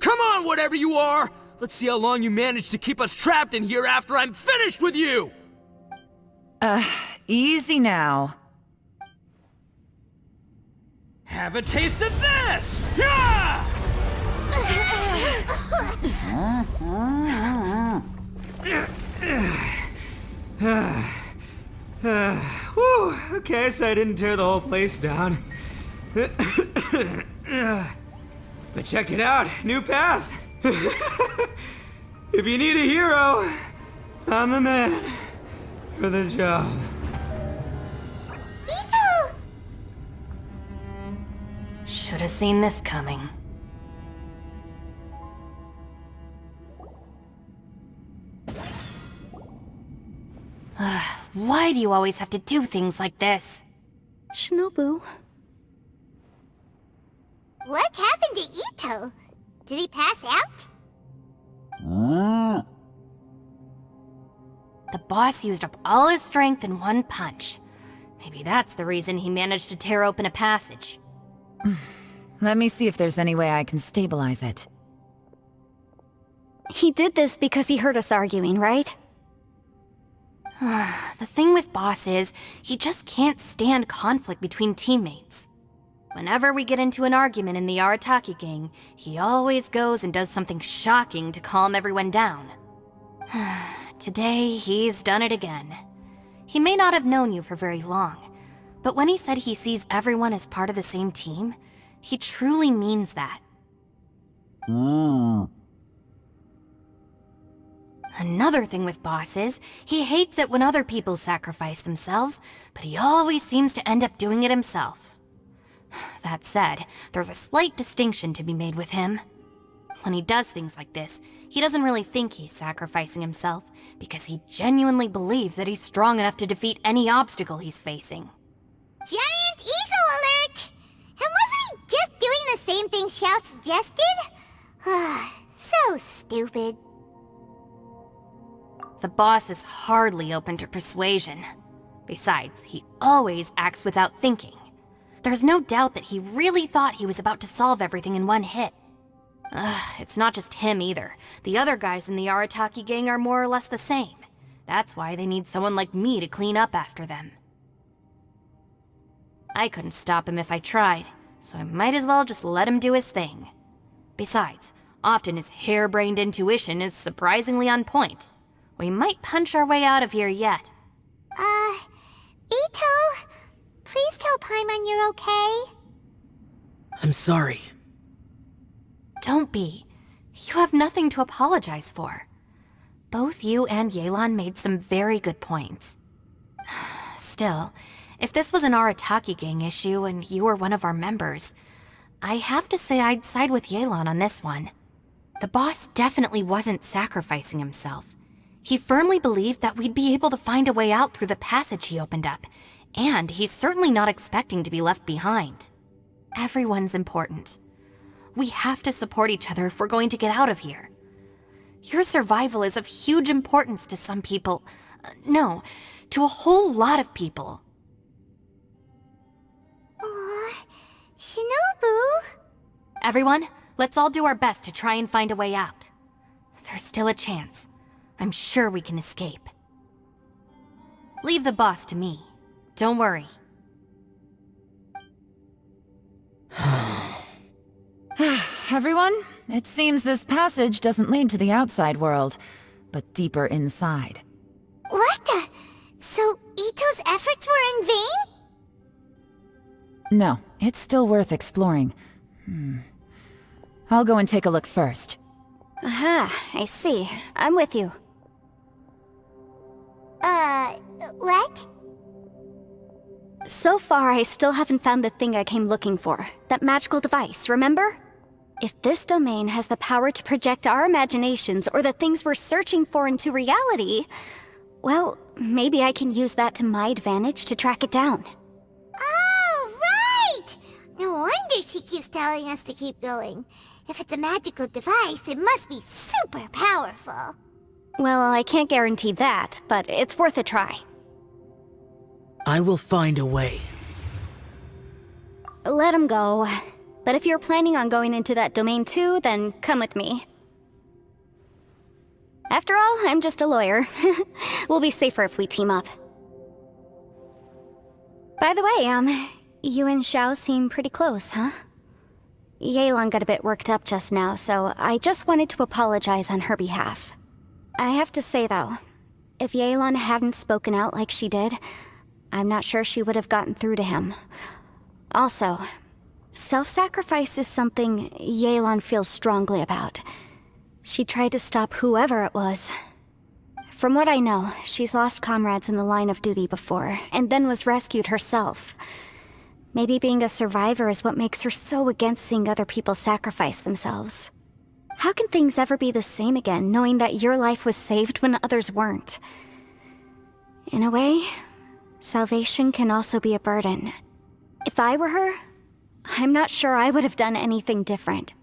Come on, whatever you are! Let's see how long you manage to keep us trapped in here after I'm finished with you! Easy now. Have a taste of this! Yeah! Whew, okay, so I didn't tear the whole place down. But check it out, new path. If you need a hero, I'm the man for the job. Itto! Should have seen this coming. Why do you always have to do things like this? Shinobu. What happened to Itto? Did he pass out? The boss used up all his strength in one punch. Maybe that's the reason he managed to tear open a passage. Let me see if there's any way I can stabilize it. He did this because he heard us arguing, right? The thing with Boss is, he just can't stand conflict between teammates. Whenever we get into an argument in the Arataki gang, he always goes and does something shocking to calm everyone down. Today, he's done it again. He may not have known you for very long, but when he said he sees everyone as part of the same team, he truly means that. Another thing with Boss is, he hates it when other people sacrifice themselves, but he always seems to end up doing it himself. That said, there's a slight distinction to be made with him. When he does things like this, he doesn't really think he's sacrificing himself, because he genuinely believes that he's strong enough to defeat any obstacle he's facing. Giant ego alert! And wasn't he just doing the same thing Xiao suggested? So stupid. The boss is hardly open to persuasion. Besides, he always acts without thinking. There's no doubt that he really thought he was about to solve everything in one hit. It's not just him either. The other guys in the Arataki gang are more or less the same. That's why they need someone like me to clean up after them. I couldn't stop him if I tried, so I might as well just let him do his thing. Besides, often his harebrained intuition is surprisingly on point. We might punch our way out of here yet. Itto, please tell Paimon you're okay. I'm sorry. Don't be. You have nothing to apologize for. Both you and Yulan made some very good points. Still, if this was an Arataki gang issue and you were one of our members, I have to say I'd side with Yulan on this one. The boss definitely wasn't sacrificing himself. He firmly believed that we'd be able to find a way out through the passage he opened up, and he's certainly not expecting to be left behind. Everyone's important. We have to support each other if we're going to get out of here. Your survival is of huge importance to some people. No, to a whole lot of people. Shinobu? Everyone, let's all do our best to try and find a way out. There's still a chance. I'm sure we can escape. Leave the boss to me. Don't worry. Everyone, it seems this passage doesn't lead to the outside world, but deeper inside. What the? So Itto's efforts were in vain? No, it's still worth exploring. I'll go and take a look first. Aha, I see. I'm with you. What? So far, I still haven't found the thing I came looking for. That magical device, remember? If this domain has the power to project our imaginations or the things we're searching for into reality, well, maybe I can use that to my advantage to track it down. Oh, right! No wonder she keeps telling us to keep going. If it's a magical device, it must be super powerful. Well, I can't guarantee that, but it's worth a try. I will find a way. Let him go. But if you're planning on going into that domain too, then come with me. After all, I'm just a lawyer. We'll be safer if we team up. By the way, you and Xiao seem pretty close, huh? Yulan got a bit worked up just now, so I just wanted to apologize on her behalf. I have to say though, if Yulan hadn't spoken out like she did, I'm not sure she would have gotten through to him. Also, self-sacrifice is something Yulan feels strongly about. She tried to stop whoever it was. From what I know, she's lost comrades in the line of duty before, and then was rescued herself. Maybe being a survivor is what makes her so against seeing other people sacrifice themselves. How can things ever be the same again, knowing that your life was saved when others weren't? In a way, salvation can also be a burden. If I were her, I'm not sure I would have done anything different.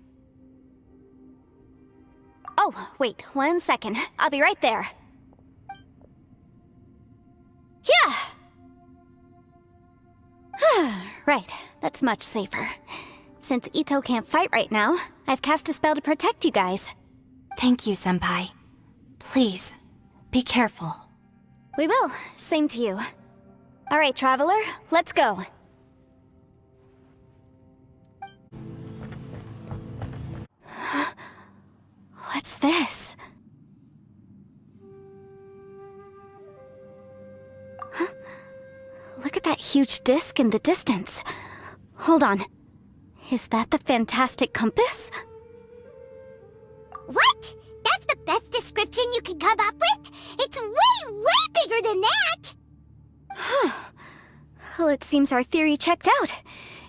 Oh, wait, 1 second. I'll be right there. Yeah! Right, that's much safer. Since Itto can't fight right now, I've cast a spell to protect you guys. Thank you, Senpai. Please, be careful. We will. Same to you. Alright, Traveler, let's go. What's this? Huh? Look at that huge disc in the distance. Hold on. Is that the fantastic compass? What? That's the best description you can come up with? It's way, way bigger than that! Huh. Well, it seems our theory checked out.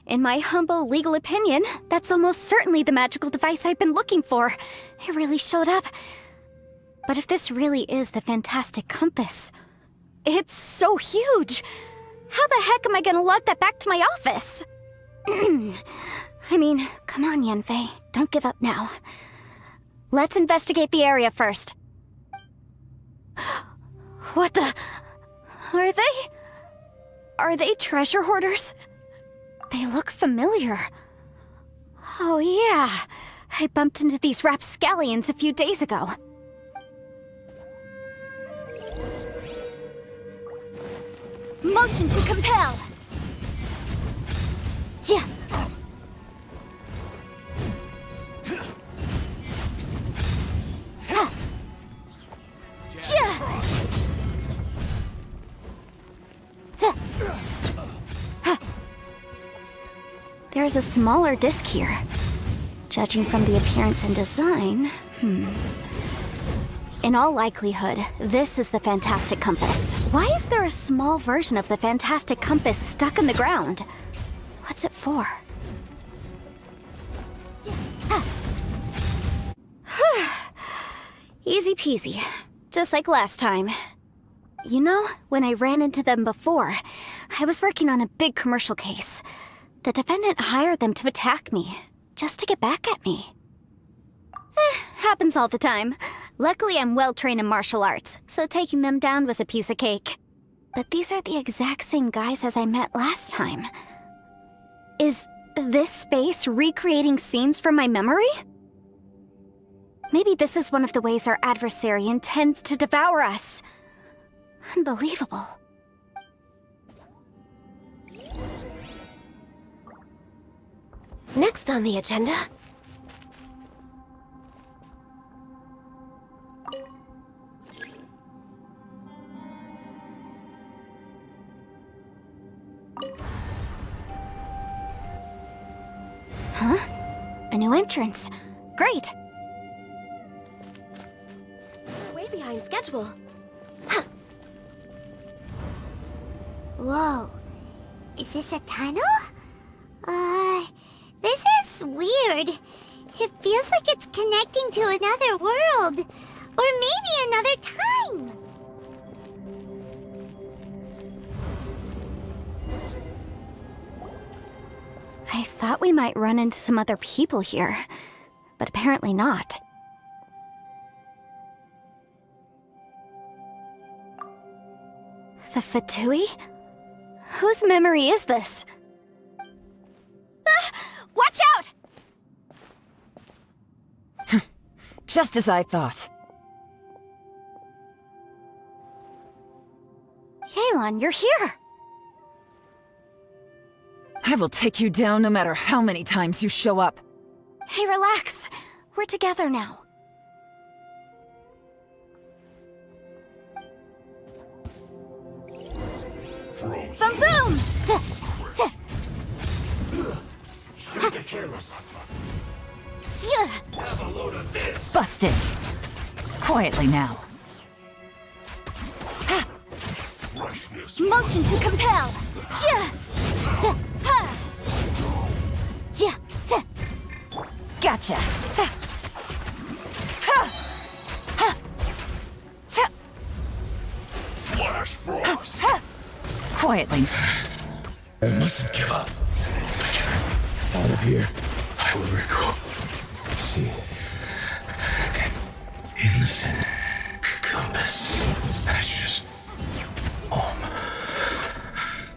In my humble legal opinion, that's almost certainly the magical device I've been looking for. It really showed up. But if this really is the fantastic compass, it's so huge! How the heck am I gonna lug that back to my office? I mean, come on, Yanfei. Don't give up now. Let's investigate the area first. What the... Are they treasure hoarders? They look familiar. Oh yeah, I bumped into these rapscallions a few days ago. Motion to compel! Yeah. There's a smaller disc here. Judging from the appearance and design, In all likelihood, this is the fantastic compass. Why is there a small version of the fantastic compass stuck in the ground? What's it for? Easy peasy. Just like last time. You know, when I ran into them before, I was working on a big commercial case. The defendant hired them to attack me, just to get back at me. Happens all the time. Luckily, I'm well-trained in martial arts, so taking them down was a piece of cake. But these are the exact same guys as I met last time. Is this space recreating scenes from my memory? Maybe this is one of the ways our adversary intends to devour us. Unbelievable. Next on the agenda... a new entrance. Great! Way behind schedule. Whoa. Is this a tunnel? This is weird. It feels like it's connecting to another world. Or maybe another time. I thought we might run into some other people here, but apparently not. The Fatui? Whose memory is this? Ah! Watch out! Just as I thought. Yulan, you're here! I will take you down no matter how many times you show up. Hey, relax. We're together now. Boom boom! Shouldn't get careless. Have a load of this. Busted. Quietly now. Freshness. Motion to compel! Gotcha. Flash frost. Quietly. I mustn't give up. Out of here, I will recall. See. In the fin. Compass. That's just.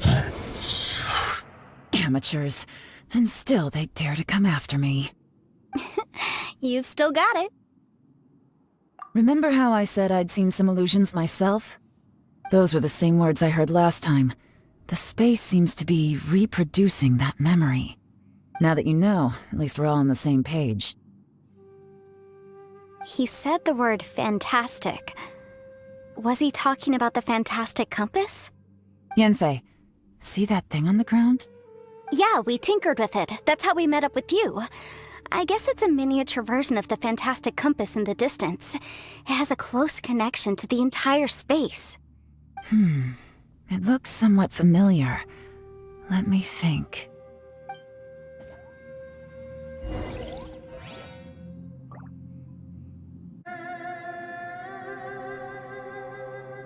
I'm so. Amateurs. And still they dare to come after me. You've still got it. Remember how I said I'd seen some illusions myself? Those were the same words I heard last time. The space seems to be reproducing that memory. Now that you know, at least we're all on the same page. He said the word fantastic. Was he talking about the fantastic compass? Yanfei, see that thing on the ground? Yeah, we tinkered with it. That's how we met up with you. I guess it's a miniature version of the fantastic compass in the distance. It has a close connection to the entire space. It looks somewhat familiar. Let me think.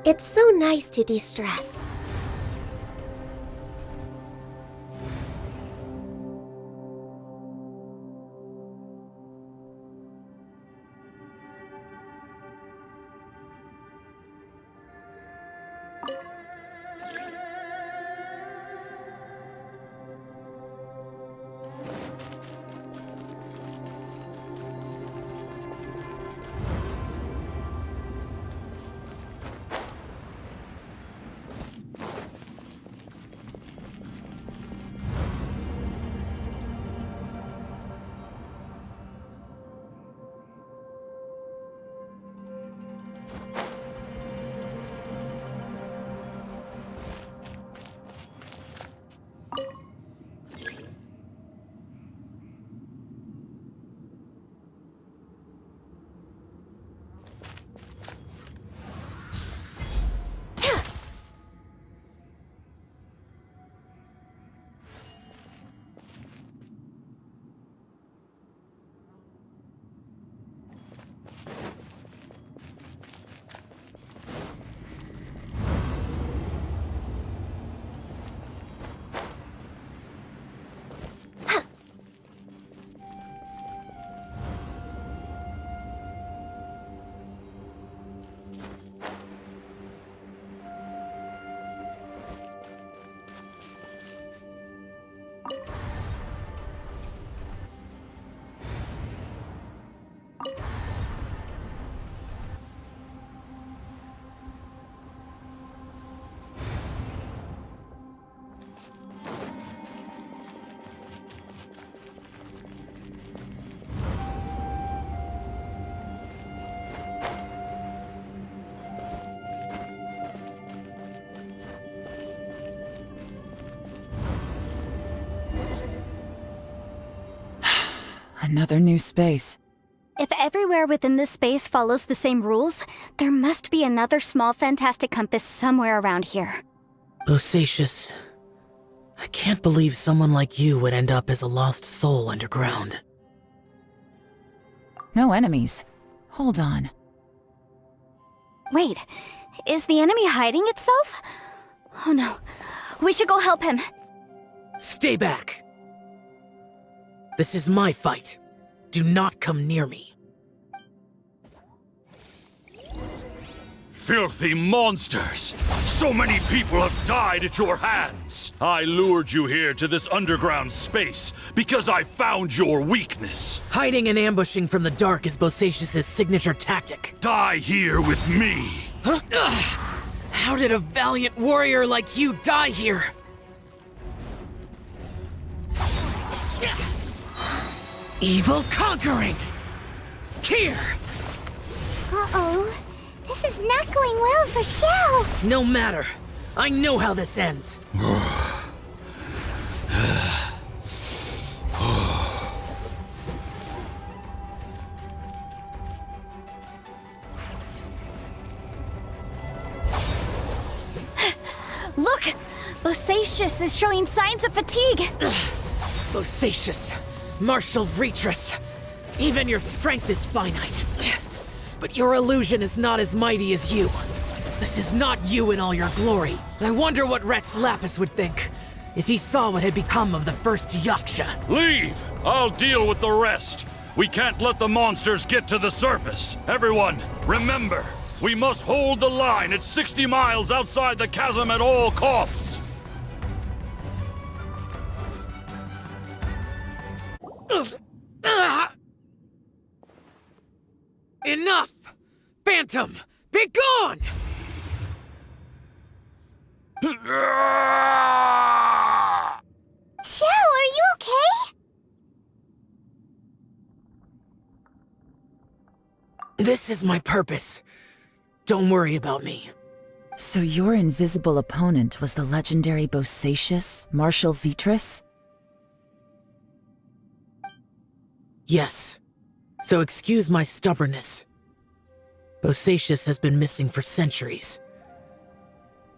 It's so nice to de-stress. Another new space. If everywhere within this space follows the same rules, there must be another small fantastic compass somewhere around here. Bosacious. I can't believe someone like you would end up as a lost soul underground. No enemies. Hold on. Wait, is the enemy hiding itself? Oh no, we should go help him. Stay back! This is my fight. Do not come near me. Filthy monsters! So many people have died at your hands! I lured you here to this underground space because I found your weakness. Hiding and ambushing from the dark is Bosacious' signature tactic. Die here with me! Huh? Ugh. How did a valiant warrior like you die here? Evil conquering! Here! Uh-oh. This is not going well for Xiao! No matter. I know how this ends. Look! Bosacious is showing signs of fatigue! Bosacious, martial Retris. Even your strength is finite. But your illusion is not as mighty as you. This is not you in all your glory. I wonder what Rex Lapis would think if he saw what had become of the first Yaksha. Leave! I'll deal with the rest. We can't let the monsters get to the surface. Everyone, remember, we must hold the line at 60 miles outside the chasm at all costs. Enough! Phantom, be gone! Xiao, are you okay? This is my purpose. Don't worry about me. So your invisible opponent was the legendary Bosacious, Marshal Vitris? Yes. So excuse my stubbornness. Bosacious has been missing for centuries.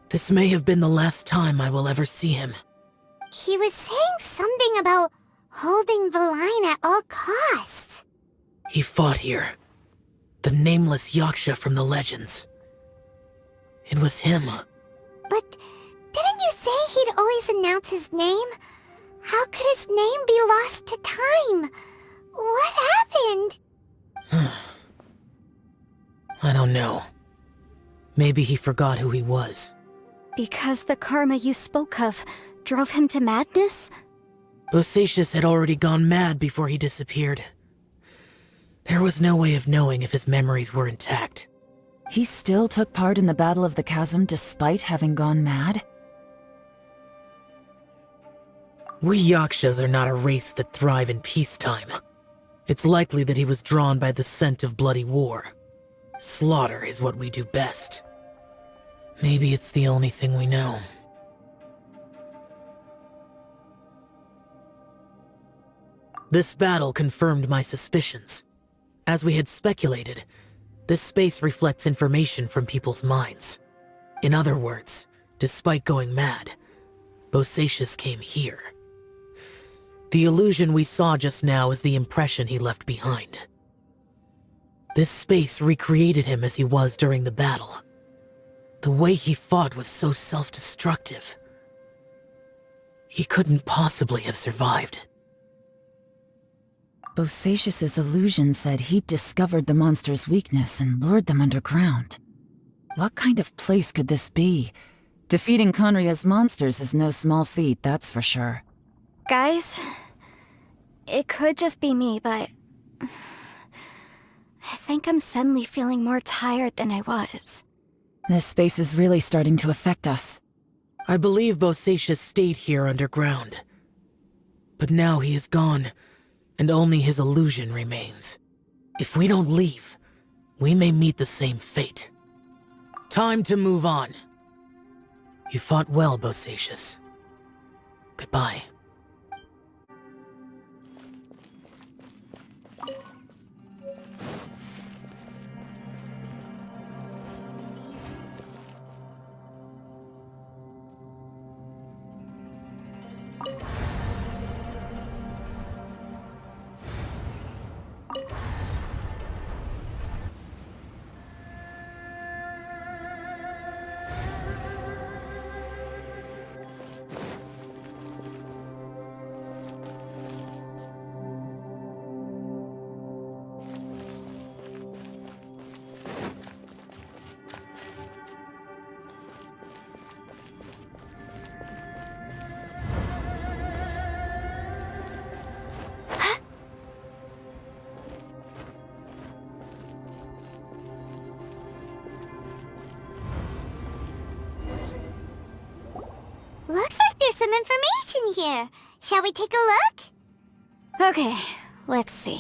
This may have been the last time I will ever see him. He was saying something about holding the line at all costs. He fought here. The nameless Yaksha from the legends. It was him. But didn't you say he'd always announce his name? How could his name be lost to time? What happened? I don't know. Maybe he forgot who he was. Because the karma you spoke of drove him to madness? Bosacious had already gone mad before he disappeared. There was no way of knowing if his memories were intact. He still took part in the Battle of the Chasm despite having gone mad? We Yakshas are not a race that thrive in peacetime. It's likely that he was drawn by the scent of bloody war. Slaughter is what we do best. Maybe it's the only thing we know. This battle confirmed my suspicions. As we had speculated, this space reflects information from people's minds. In other words, despite going mad, Bosacious came here. The illusion we saw just now is the impression he left behind. This space recreated him as he was during the battle. The way he fought was so self-destructive. He couldn't possibly have survived. Bosacious's illusion said he'd discovered the monster's weakness and lured them underground. What kind of place could this be? Defeating Conria's monsters is no small feat, that's for sure. Guys, it could just be me, but I think I'm suddenly feeling more tired than I was. This space is really starting to affect us. I believe Bosacious stayed here underground. But now he is gone, and only his illusion remains. If we don't leave, we may meet the same fate. Time to move on. You fought well, Bosacious. Goodbye. some information here. Shall we take a look? Okay, let's see.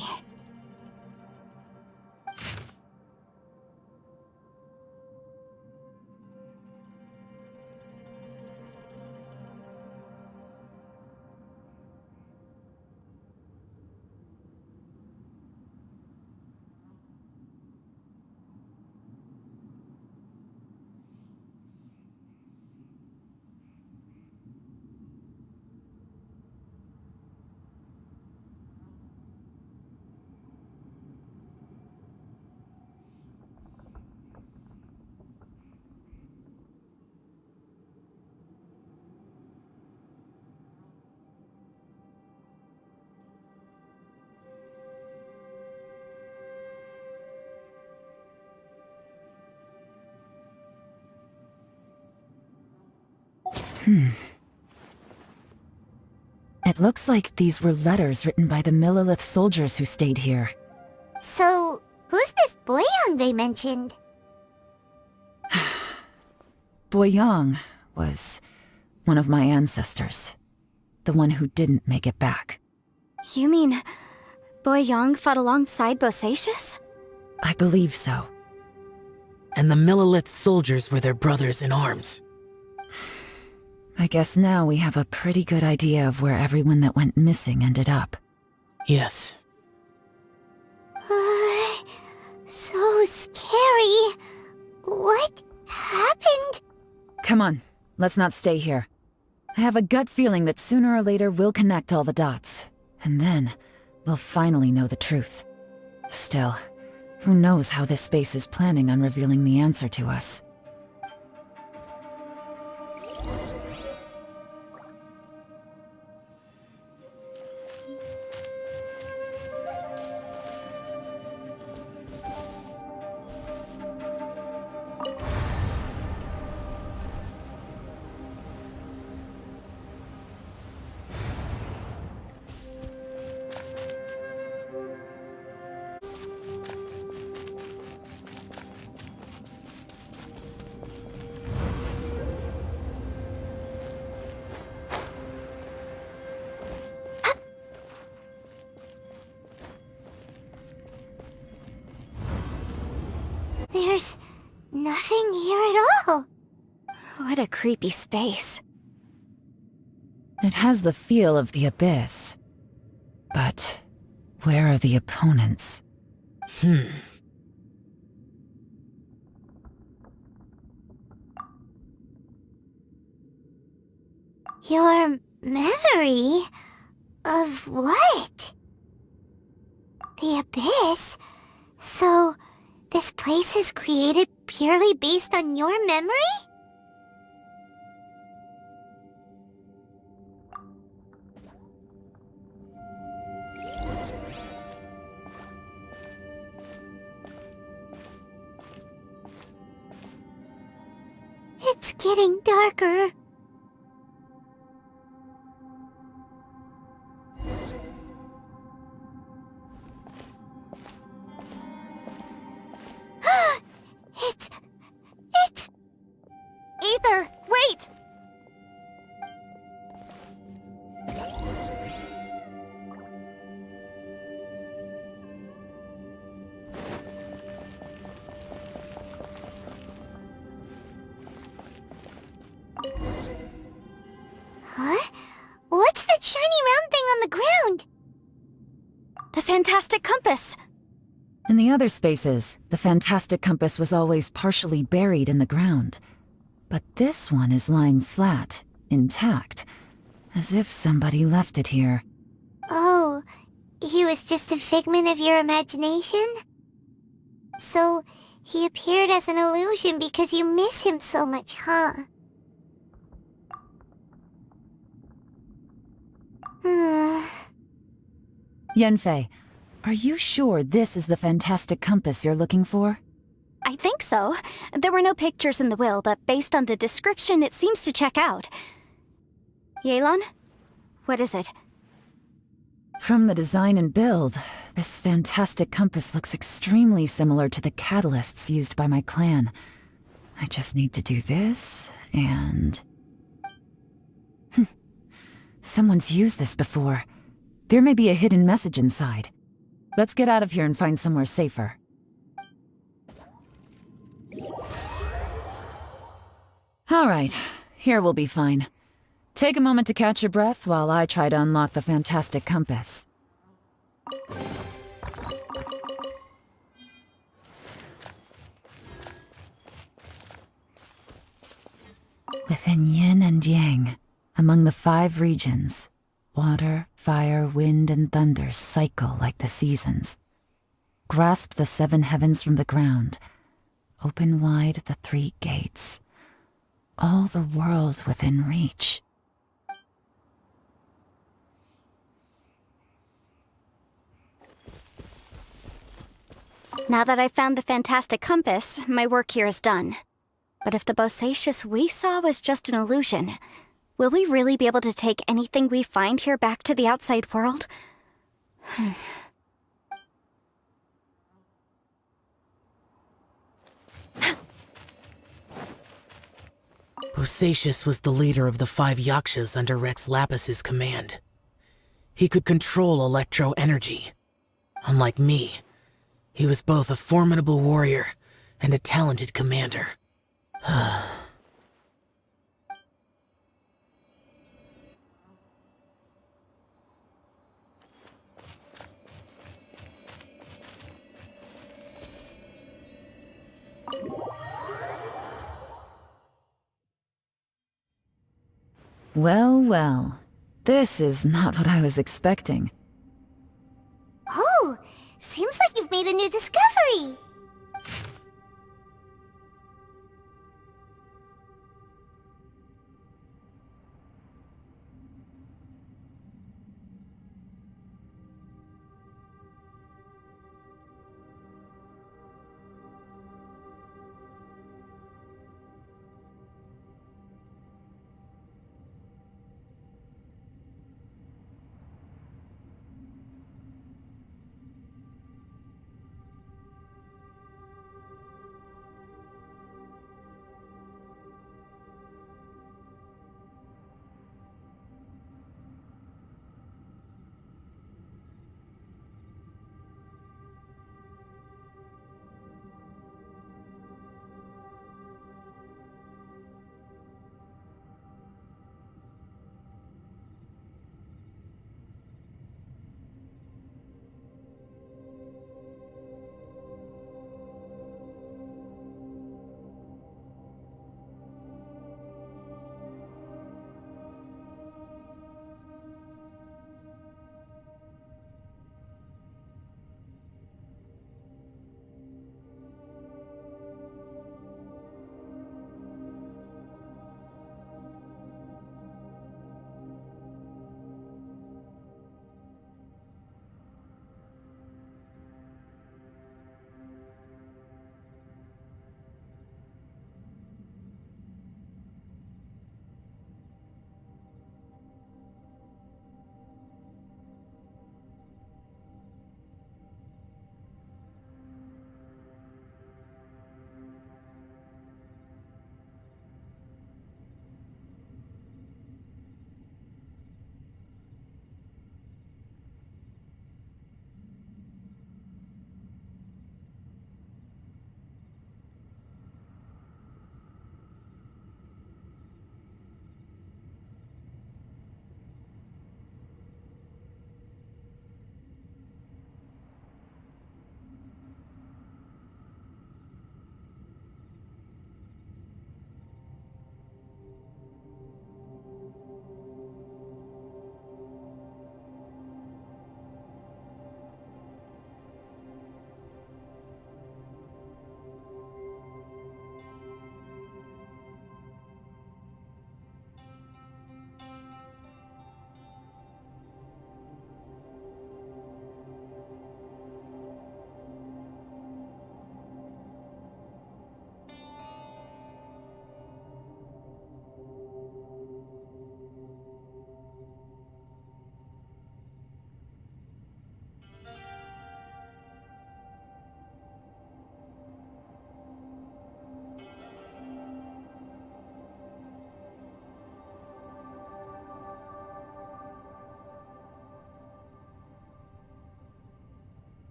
It looks like these were letters written by the Millilith soldiers who stayed here. So, who's this Boyang they mentioned? Boyang was one of my ancestors. The one who didn't make it back. You mean Boyang fought alongside Bosacius? I believe so. And the Millilith soldiers were their brothers in arms. I guess now we have a pretty good idea of where everyone that went missing ended up. Yes. So scary. What happened? Come on, let's not stay here. I have a gut feeling that sooner or later we'll connect all the dots. And then, we'll finally know the truth. Still, who knows how this space is planning on revealing the answer to us. There's nothing here at all. What a creepy space. It has the feel of the Abyss. But where are the opponents? Your memory of what? The Abyss? So, this place is created purely based on your memory? It's getting darker. It's... Aether, wait! Huh? What's that shiny round thing on the ground? The Fantastic Compass! In the other spaces, the Fantastic Compass was always partially buried in the ground. But this one is lying flat, intact, as if somebody left it here. Oh, he was just a figment of your imagination? So, he appeared as an illusion because you miss him so much, huh? Yanfei, are you sure this is the Fantastic Compass you're looking for? I think so. There were no pictures in the will, but based on the description, it seems to check out. Yulan? What is it? From the design and build, this Fantastic Compass looks extremely similar to the catalysts used by my clan. I just need to do this, and... Someone's used this before. There may be a hidden message inside. Let's get out of here and find somewhere safer. Alright, here we'll be fine. Take a moment to catch your breath while I try to unlock the fantastic compass. Within yin and yang, among the 5 regions, water, fire, wind, and thunder cycle like the seasons. Grasp the 7 heavens from the ground. Open wide the 3 gates. All the world within reach. Now that I've found the fantastic compass, my work here is done. But if the bosacious we saw was just an illusion, will we really be able to take anything we find here back to the outside world? Bosacious was the leader of the 5 Yakshas under Rex Lapis's command. He could control electro-energy. Unlike me, he was both a formidable warrior and a talented commander. Well, well. This is not what I was expecting. Oh, seems like you've made a new discovery.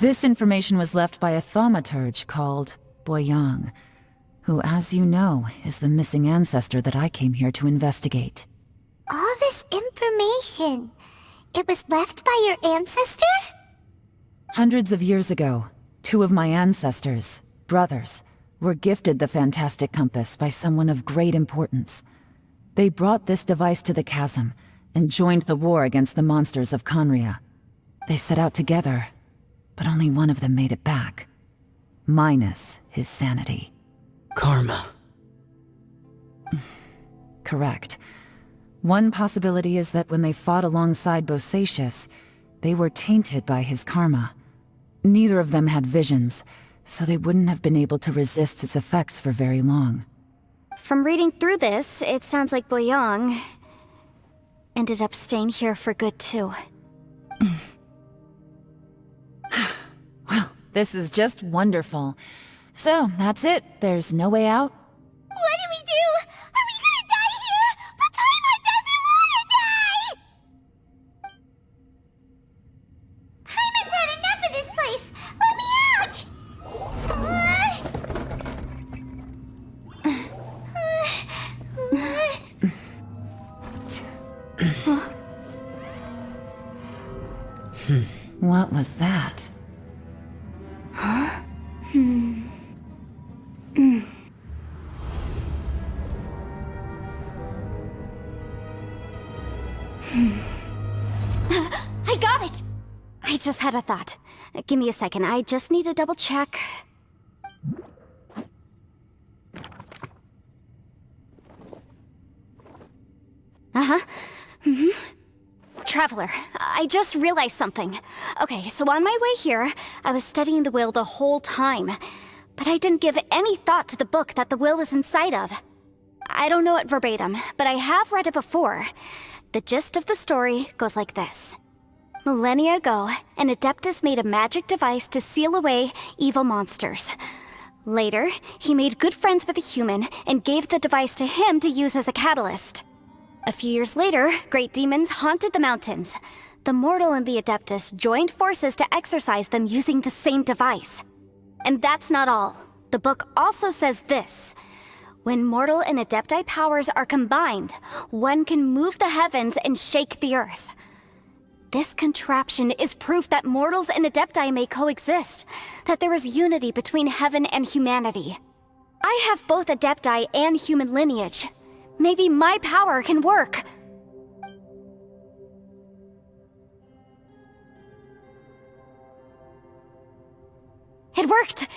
This information was left by a thaumaturge called Boyang, who, as you know, is the missing ancestor that I came here to investigate. All this information, it was left by your ancestor? Hundreds of years ago, two of my ancestors, brothers, were gifted the fantastic compass by someone of great importance. They brought this device to the chasm and joined the war against the monsters of Conria. They set out together, but only one of them made it back. Minus his sanity. Karma. Correct. One possibility is that when they fought alongside Bosacius, they were tainted by his karma. Neither of them had visions, so they wouldn't have been able to resist its effects for very long. From reading through this, it sounds like Boyang ended up staying here for good too. Well, this is just wonderful. So, that's it. There's no way out? What do we do? Are we gonna die here? But Paimon doesn't wanna die! Paimon's had enough of this place! Let me out! What was that? Huh? I got it! I just had a thought. Give me a second, I just need to double check. Uh-huh. Traveler, I just realized something. Okay, so on my way here, I was studying the will the whole time. But I didn't give any thought to the book that the will was inside of. I don't know it verbatim, but I have read it before. The gist of the story goes like this. Millennia ago, an Adeptus made a magic device to seal away evil monsters. Later, he made good friends with a human and gave the device to him to use as a catalyst. A few years later, great demons haunted the mountains. The mortal and the Adeptus joined forces to exorcise them using the same device. And that's not all. The book also says this. When mortal and Adepti powers are combined, one can move the heavens and shake the earth. This contraption is proof that mortals and Adepti may coexist, that there is unity between heaven and humanity. I have both Adepti and human lineage. Maybe my power can work. It worked!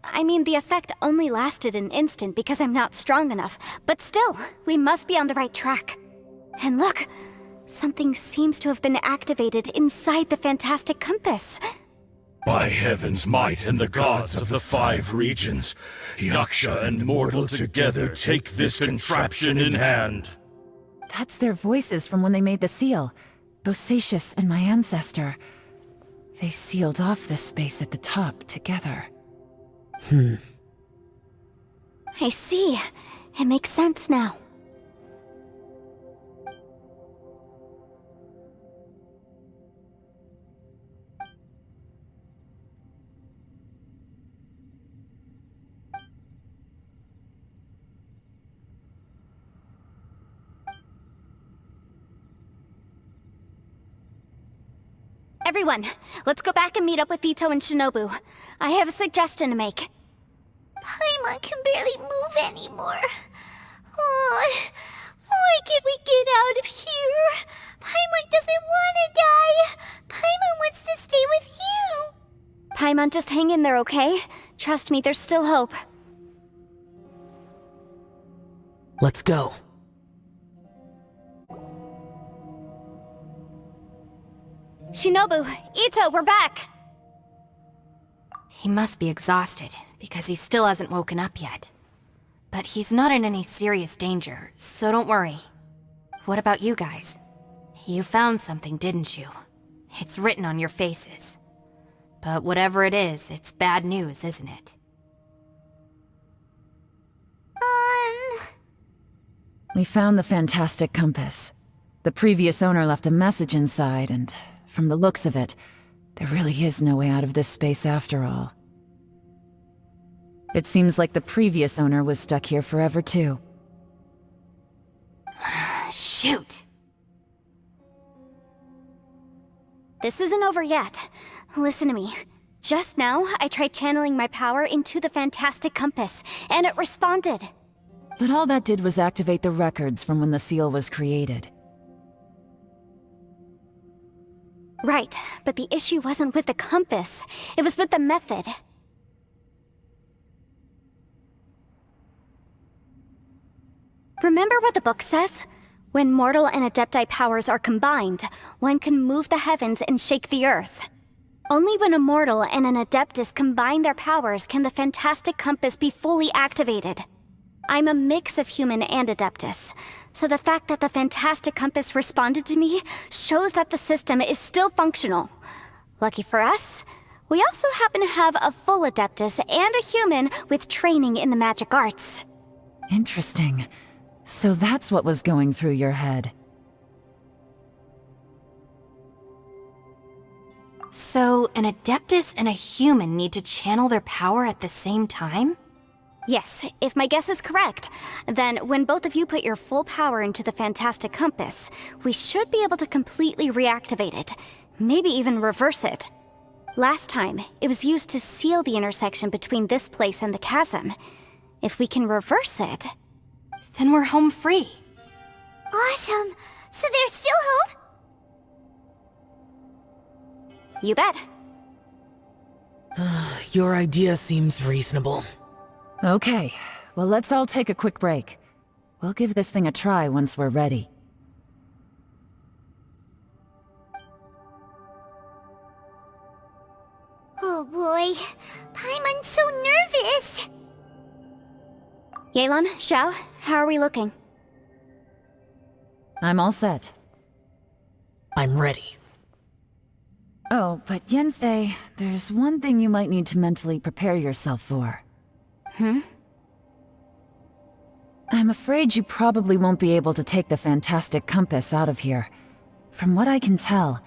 I mean, the effect only lasted an instant because I'm not strong enough, but still, we must be on the right track. And look, something seems to have been activated inside the fantastic compass. By heaven's might and the gods of the 5 regions, Yaksha and mortal together take this contraption in hand. That's their voices from when they made the seal. Bosacius and my ancestor. They sealed off this space at the top together. I see. It makes sense now. Everyone, let's go back and meet up with Itto and Shinobu. I have a suggestion to make. Paimon can barely move anymore. Oh, why can't we get out of here? Paimon doesn't want to die. Paimon wants to stay with you. Paimon, just hang in there, okay? Trust me, there's still hope. Let's go. Shinobu, Itto, we're back! He must be exhausted, because he still hasn't woken up yet. But he's not in any serious danger, so don't worry. What about you guys? You found something, didn't you? It's written on your faces. But whatever it is, it's bad news, isn't it? We found the fantastic compass. The previous owner left a message inside, and from the looks of it, There really is no way out of this space after all. It seems like the previous owner was stuck here forever too. Shoot! This isn't over yet. Listen to me. Just now, I tried channeling my power into the fantastic compass, and it responded. But all that did was activate the records from when the seal was created. Right, but the issue wasn't with the compass. It was with the method. Remember what the book says? When mortal and adepti powers are combined, one can move the heavens and shake the earth. Only when a mortal and an adeptus combine their powers can the fantastic compass be fully activated. I'm a mix of human and adeptus, so the fact that the fantastic compass responded to me shows that the system is still functional. Lucky for us, we also happen to have a full adeptus and a human with training in the magic arts. Interesting. So that's what was going through your head. So, an Adeptus and a human need to channel their power at the same time? Yes, if my guess is correct, then when both of you put your full power into the fantastic compass, we should be able to completely reactivate it, maybe even reverse it. Last time, it was used to seal the intersection between this place and the chasm. If we can reverse it, then we're home free. Awesome! So there's still hope? You bet. Your idea seems reasonable. Okay, well let's all take a quick break. We'll give this thing a try once we're ready. Oh boy, Paimon's so nervous! Yulan, Xiao, how are we looking? I'm all set. I'm ready. Oh, but Yanfei, there's one thing you might need to mentally prepare yourself for. I'm afraid you probably won't be able to take the fantastic compass out of here. From what I can tell,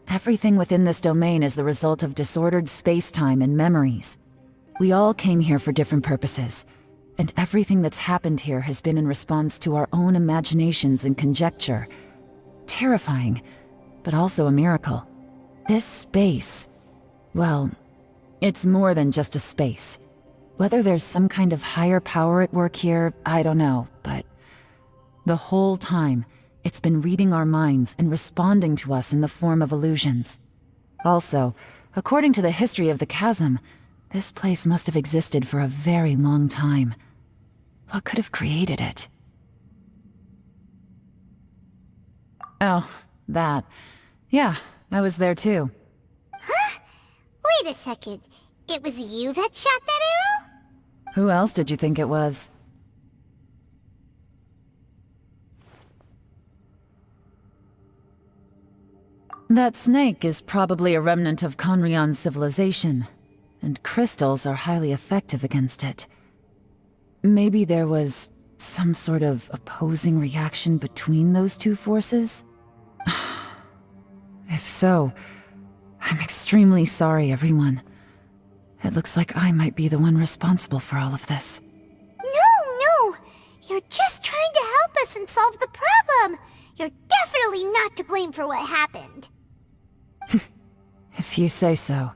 everything within this domain is the result of disordered space-time and memories. We all came here for different purposes, and everything that's happened here has been in response to our own imaginations and conjecture. Terrifying, but also a miracle. This space, well, it's more than just a space. Whether there's some kind of higher power at work here, I don't know, but the whole time, it's been reading our minds and responding to us in the form of illusions. Also, according to the history of the chasm, this place must have existed for a very long time. What could have created it? Oh, that. Yeah, I was there too. Huh? Wait a second. It was you that shot that arrow? Who else did you think it was? That snake is probably a remnant of Conrion's civilization, and crystals are highly effective against it. Maybe there was some sort of opposing reaction between those two forces? If so, I'm extremely sorry, everyone. It looks like I might be the one responsible for all of this. No! You're just trying to help us and solve the problem! You're definitely not to blame for what happened. If you say so.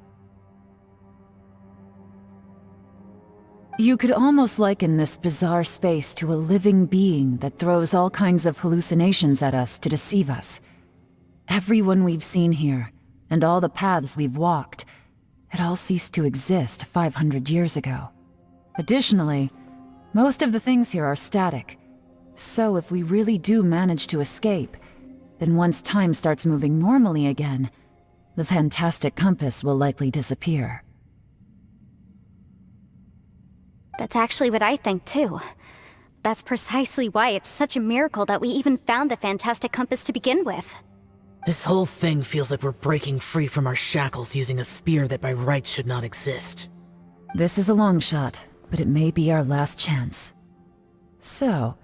You could almost liken this bizarre space to a living being that throws all kinds of hallucinations at us to deceive us. Everyone we've seen here, and all the paths we've walked, it all ceased to exist 500 years ago. Additionally, most of the things here are static. So if we really do manage to escape, then once time starts moving normally again, the fantastic compass will likely disappear. That's actually what I think too. That's precisely why it's such a miracle that we even found the fantastic compass to begin with. This whole thing feels like we're breaking free from our shackles using a spear that by rights should not exist. This is a long shot, but it may be our last chance. So,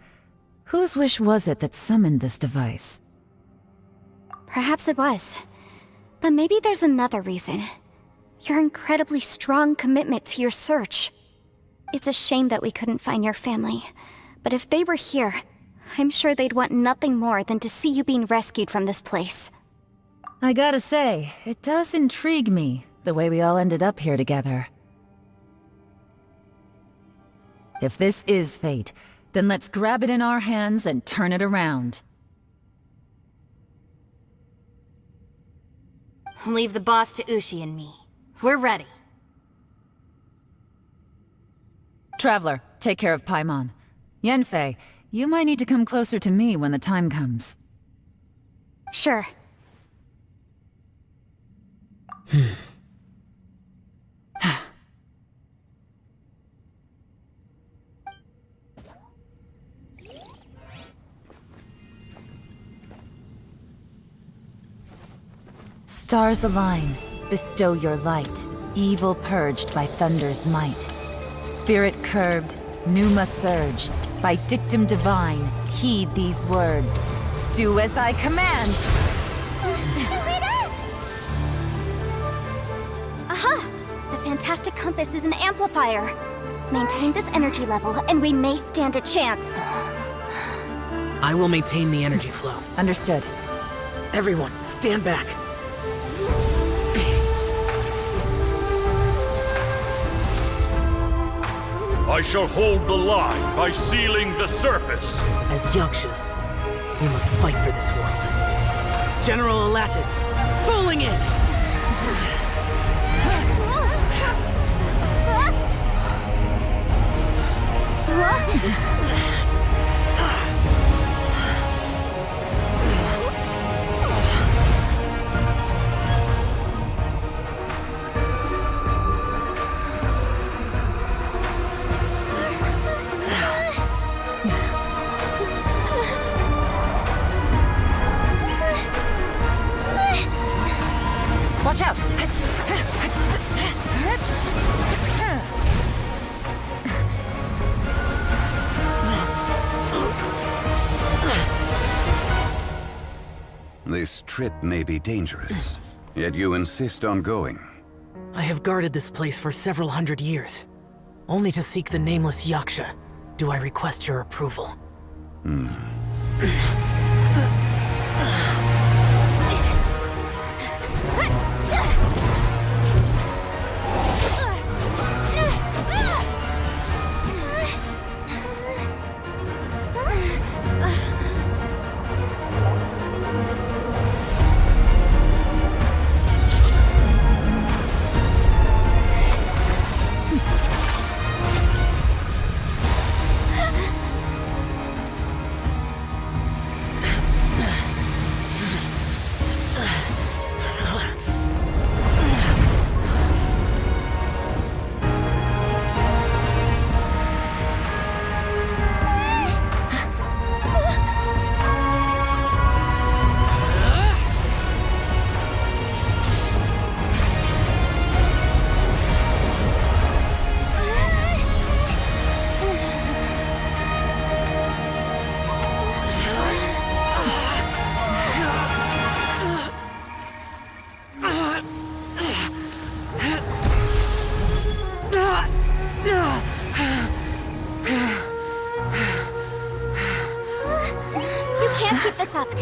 whose wish was it that summoned this device? Perhaps it was. But maybe there's another reason. Your incredibly strong commitment to your search. It's a shame that we couldn't find your family. But if they were here, I'm sure they'd want nothing more than to see you being rescued from this place. I gotta say, it does intrigue me, the way we all ended up here together. If this is fate, then let's grab it in our hands and turn it around. Leave the boss to Ushi and me. We're ready. Traveler, take care of Paimon. Yanfei, you might need to come closer to me when the time comes. Sure. Stars align, bestow your light, evil purged by thunder's might. Spirit curbed, pneuma surge, by dictum divine, heed these words. Do as I command! Aha! The fantastic compass is an amplifier. Maintain this energy level, and we may stand a chance. I will maintain the energy flow. Understood. Everyone, stand back. I shall hold the line by sealing the surface. As Yakshas, we must fight for this world. General Alatus, falling in! Watch out! This trip may be dangerous, yet you insist on going. I have guarded this place for several hundred years. Only to seek the nameless Yaksha do I request your approval.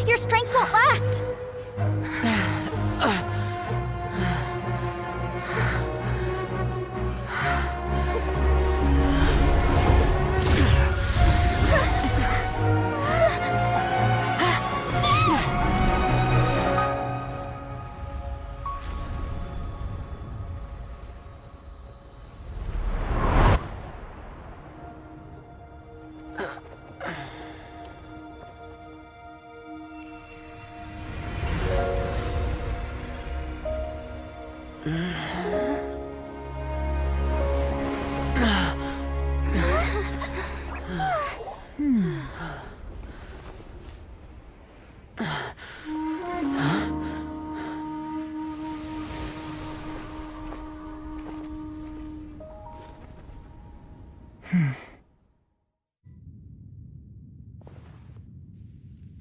Your strength won't last!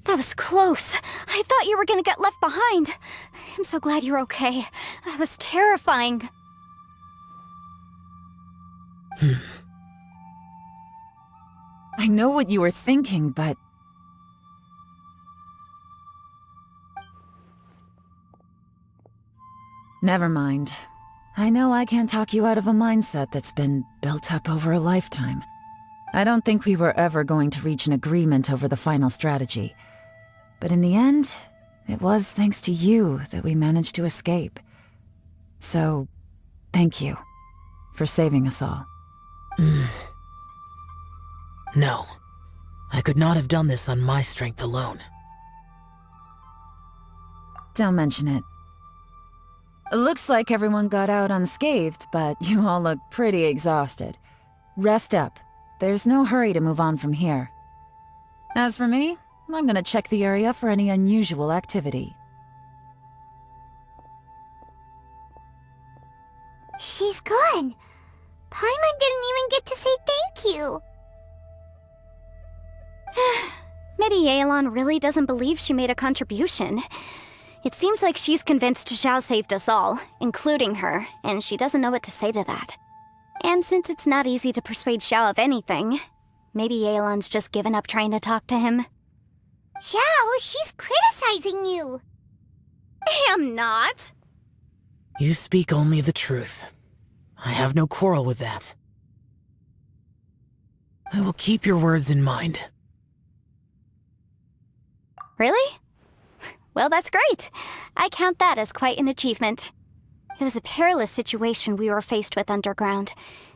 That was close. I thought you were gonna get left behind. I'm so glad you're okay. That was terrifying. I know what you were thinking, but... Never mind. I know I can't talk you out of a mindset that's been built up over a lifetime. I don't think we were ever going to reach an agreement over the final strategy. But in the end, it was thanks to you that we managed to escape. So, thank you for saving us all. No. I could not have done this on my strength alone. Don't mention it. It looks like everyone got out unscathed, but you all look pretty exhausted. Rest up. There's no hurry to move on from here. As for me, I'm gonna check the area for any unusual activity. She's gone. Paimon didn't even get to say thank you. Maybe Yulan really doesn't believe she made a contribution. It seems like she's convinced Xiao saved us all, including her, and she doesn't know what to say to that. And since it's not easy to persuade Xiao of anything, maybe Yulan's just given up trying to talk to him. Xiao, she's criticizing you. I am not. You speak only the truth. I have no quarrel with that. I will keep your words in mind. Really? Well, that's great. I count that as quite an achievement. It was a perilous situation we were faced with underground,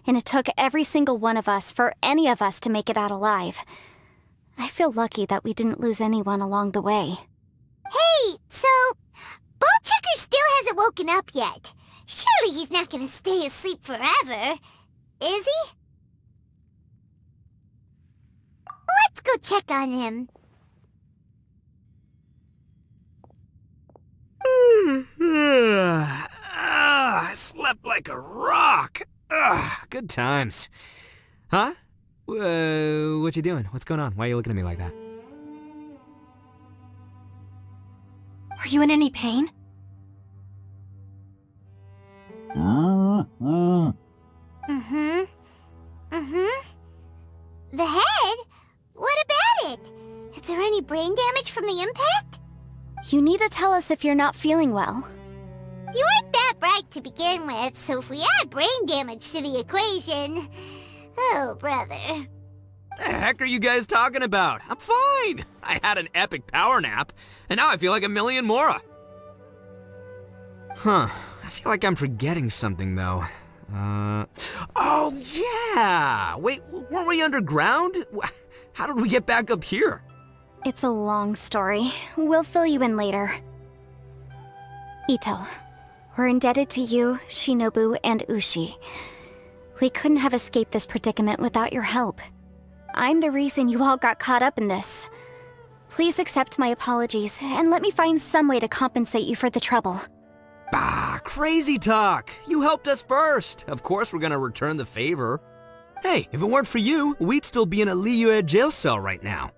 and it took every single one of us for any of us to make it out alive. I feel lucky that we didn't lose anyone along the way. Hey, so... Bullchecker still hasn't woken up yet. Surely he's not gonna stay asleep forever, is he? Let's go check on him. I slept like a rock. Good times. Huh? What you doing? What's going on? Why are you looking at me like that? Are you in any pain? The head? What about it? Is there any brain damage from the impact? You need to tell us if you're not feeling well. You weren't that bright to begin with, so if we add brain damage to the equation... Oh, brother. The heck are you guys talking about? I'm fine. I had an epic power nap, and now I feel like a million more. Huh. I feel like I'm forgetting something, though. Oh, yeah! Wait, weren't we underground? How did we get back up here? It's a long story. We'll fill you in later. Itto, we're indebted to you, Shinobu, and Ushi. We couldn't have escaped this predicament without your help. I'm the reason you all got caught up in this. Please accept my apologies, and let me find some way to compensate you for the trouble. Bah, crazy talk! You helped us first! Of course we're gonna return the favor. Hey, if it weren't for you, we'd still be in a Liyue jail cell right now.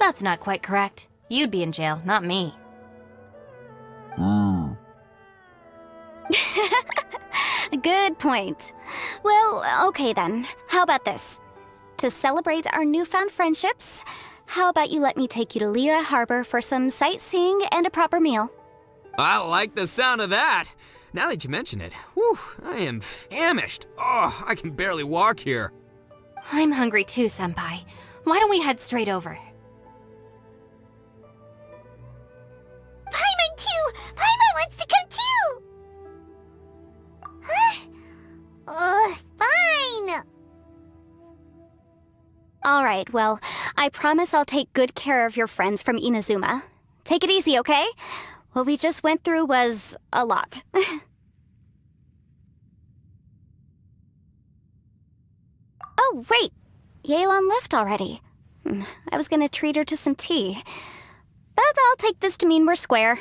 That's not quite correct. You'd be in jail, not me. Good point. Well, okay then. How about this? To celebrate our newfound friendships, how about you let me take you to Liyue Harbor for some sightseeing and a proper meal? I like the sound of that. Now that you mention it, whew, I am famished. Oh, I can barely walk here. I'm hungry too, Senpai. Why don't we head straight over? Paimon too! Paimon wants to come too! Huh? Fine! Alright, well, I promise I'll take good care of your friends from Inazuma. Take it easy, okay? What we just went through was a lot. Oh, wait! Yulan left already. I was gonna treat her to some tea. But I'll take this to mean we're square.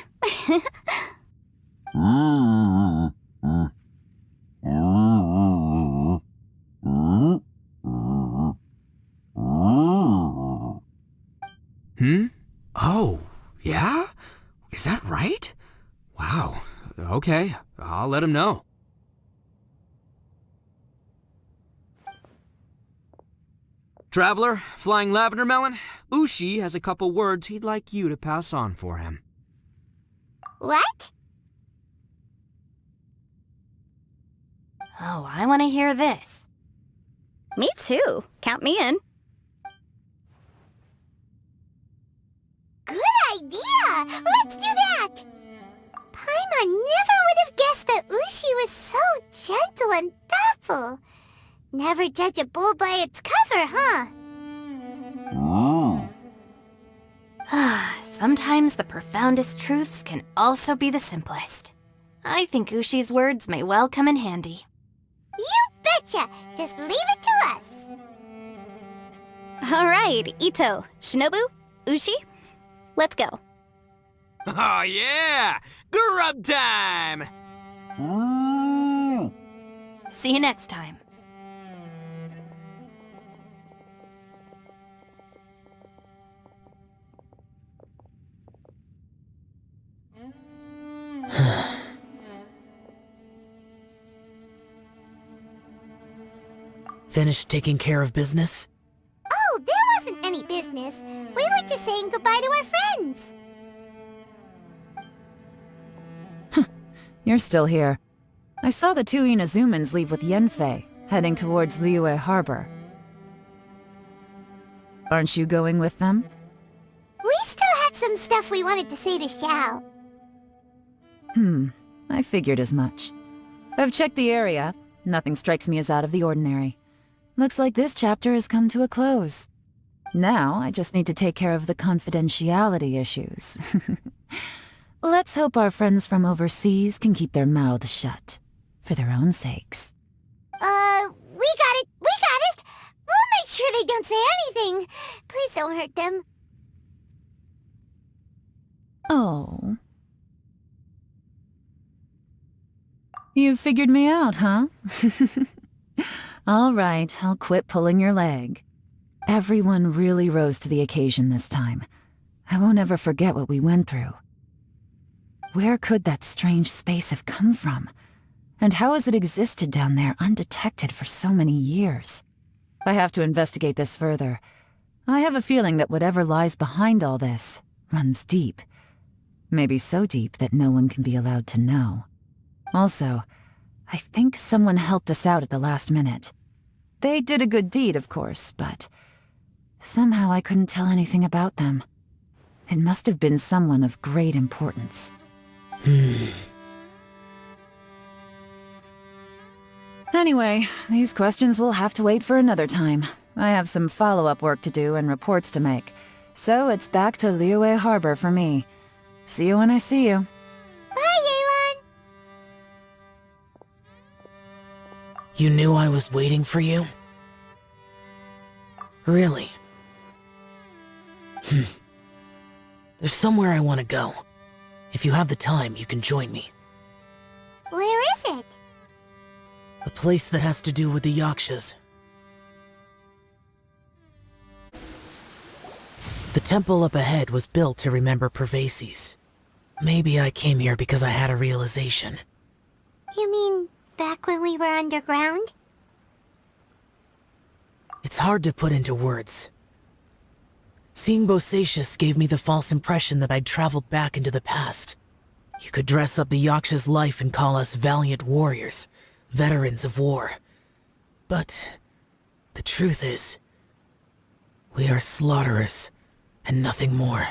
Oh, yeah? Is that right? Wow. Okay, I'll let him know. Traveler, Flying Lavender Melon, Ushi has a couple words he'd like you to pass on for him. What? Oh, I want to hear this. Me too. Count me in. Good idea! Let's do that! Paimon never would have guessed that Ushi was so gentle and thoughtful. Never judge a bull by its cover, huh? Sometimes the profoundest truths can also be the simplest. I think Ushi's words may well come in handy. You betcha! Just leave it to us! All right, Itto, Shinobu, Ushi, let's go. Oh yeah! Grub time! See you next time. Finished taking care of business? Oh, there wasn't any business. We were just saying goodbye to our friends. You're still here. I saw the two Inazumans leave with Yanfei, heading towards Liyue Harbor. Aren't you going with them? We still had some stuff we wanted to say to Xiao. I figured as much. I've checked the area. Nothing strikes me as out of the ordinary. Looks like this chapter has come to a close. Now, I just need to take care of the confidentiality issues. Let's hope our friends from overseas can keep their mouths shut. For their own sakes. We got it! We got it! We'll make sure they don't say anything. Please don't hurt them. Oh. You figured me out, huh? All right, I'll quit pulling your leg. Everyone really rose to the occasion this time. I won't ever forget what we went through. Where could that strange space have come from? And how has it existed down there undetected for so many years? I have to investigate this further. I have a feeling that whatever lies behind all this runs deep. Maybe so deep that no one can be allowed to know. Also, I think someone helped us out at the last minute. They did a good deed, of course, but somehow I couldn't tell anything about them. It must have been someone of great importance. Anyway, these questions will have to wait for another time. I have some follow-up work to do and reports to make. So it's back to Liyue Harbor for me. See you when I see you. Bye, Yulan! You knew I was waiting for you? Really? There's somewhere I want to go. If you have the time, you can join me. Where is it? A place that has to do with the Yakshas. The temple up ahead was built to remember Pervases. Maybe I came here because I had a realization. You mean back when we were underground? It's hard to put into words. Seeing Bosacius gave me the false impression that I'd traveled back into the past. You could dress up the Yaksha's life and call us valiant warriors, veterans of war. But the truth is, we are slaughterers and nothing more.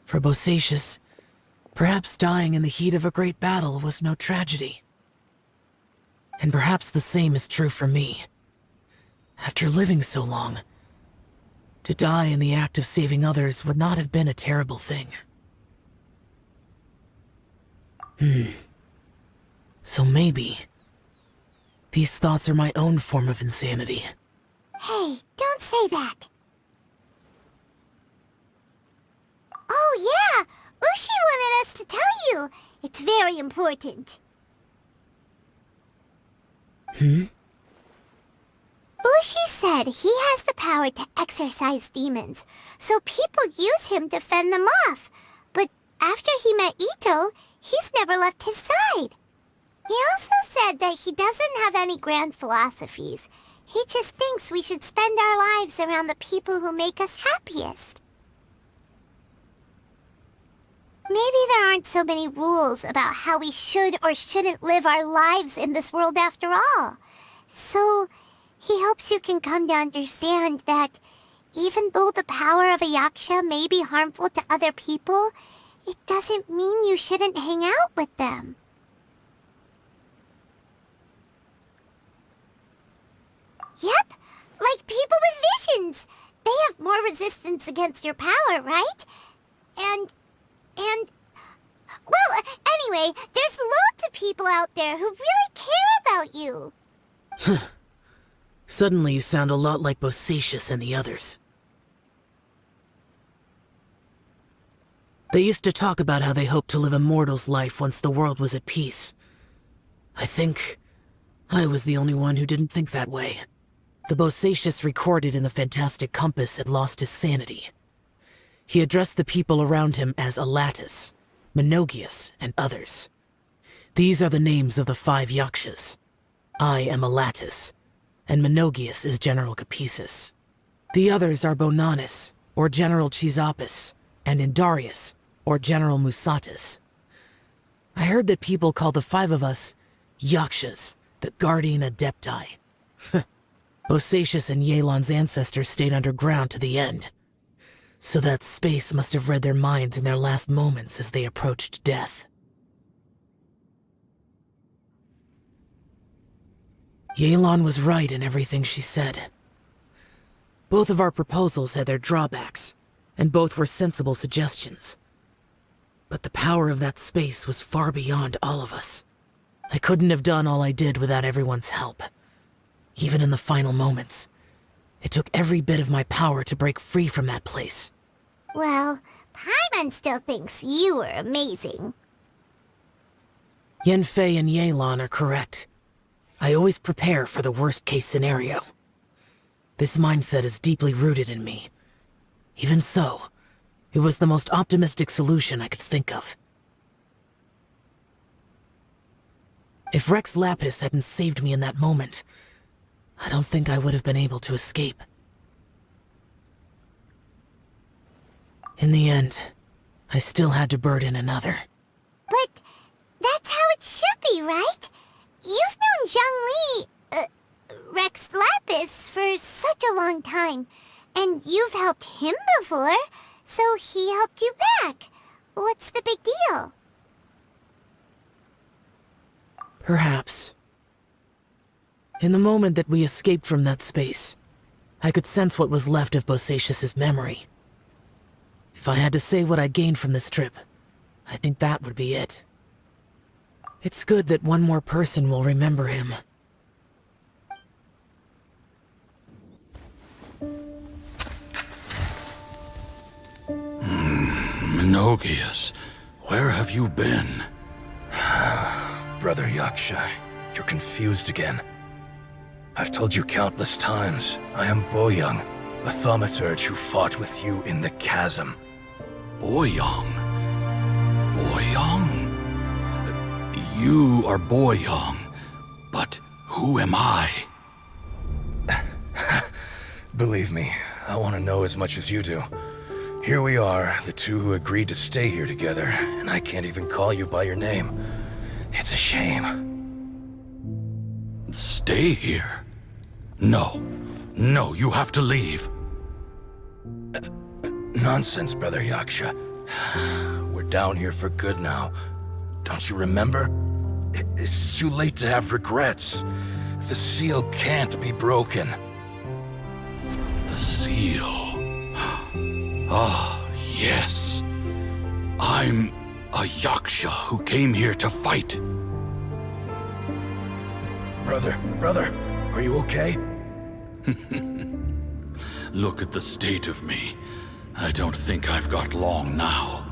For Bosacius, perhaps dying in the heat of a great battle was no tragedy. And perhaps the same is true for me. After living so long, to die in the act of saving others would not have been a terrible thing. So maybe these thoughts are my own form of insanity. Hey, don't say that. Oh yeah! Ushi wanted us to tell you. It's very important. Ushi said he has the power to exorcise demons, so people use him to fend them off. after he met Itto, he's never left his side. He also said that he doesn't have any grand philosophies. He just thinks we should spend our lives around the people who make us happiest. Maybe there aren't so many rules about how we should or shouldn't live our lives in this world after all. So, he hopes you can come to understand that even though the power of a yaksha may be harmful to other people, it doesn't mean you shouldn't hang out with them. Yep, like people with visions. They have more resistance against your power, right? Well, anyway, there's loads of people out there who really care about you. Suddenly you sound a lot like Bosacius and the others. They used to talk about how they hoped to live a mortal's life once the world was at peace. I think I was the only one who didn't think that way. The Bosacius recorded in the Fantastic Compass had lost his sanity. He addressed the people around him as Alatus, Menogius, and others. These are the names of the 5 yakshas. I am Alatus, and Menogius is General Capisis. The others are Bonanis, or General Chisapis, and Indarius, or General Musatus. I heard that people call the 5 of us yakshas, the Guardian Adepti. Bosacius and Yelan's ancestors stayed underground to the end. So that space must have read their minds in their last moments as they approached death. Yelan was right in everything she said. Both of our proposals had their drawbacks, and both were sensible suggestions. But the power of that space was far beyond all of us. I couldn't have done all I did without everyone's help. Even in the final moments, it took every bit of my power to break free from that place. Well, Paimon still thinks you were amazing. Yanfei and Yulan are correct. I always prepare for the worst-case scenario. This mindset is deeply rooted in me. Even so, it was the most optimistic solution I could think of. If Rex Lapis hadn't saved me in that moment, I don't think I would have been able to escape. In the end, I still had to burden another. But that's how it should be, right? You've known Zhongli, Rex Lapis, for such a long time, and you've helped him before, so he helped you back. What's the big deal? Perhaps. In the moment that we escaped from that space, I could sense what was left of Bosacius's memory. If I had to say what I gained from this trip, I think that would be it. It's good that one more person will remember him. Menogius, where have you been? Brother Yaksha, you're confused again. I've told you countless times, I am Boyoung, the thaumaturge who fought with you in the chasm. Boyoung? Boyoung? You are Boyoung, but who am I? Believe me, I want to know as much as you do. Here we are, the two who agreed to stay here together, and I can't even call you by your name. It's a shame. Stay here? No. No, you have to leave. Nonsense, Brother Yaksha. We're down here for good now. Don't you remember? It's too late to have regrets. The seal can't be broken. The seal. Ah, yes. I'm a Yaksha who came here to fight. Brother, are you okay? Look at the state of me. I don't think I've got long now.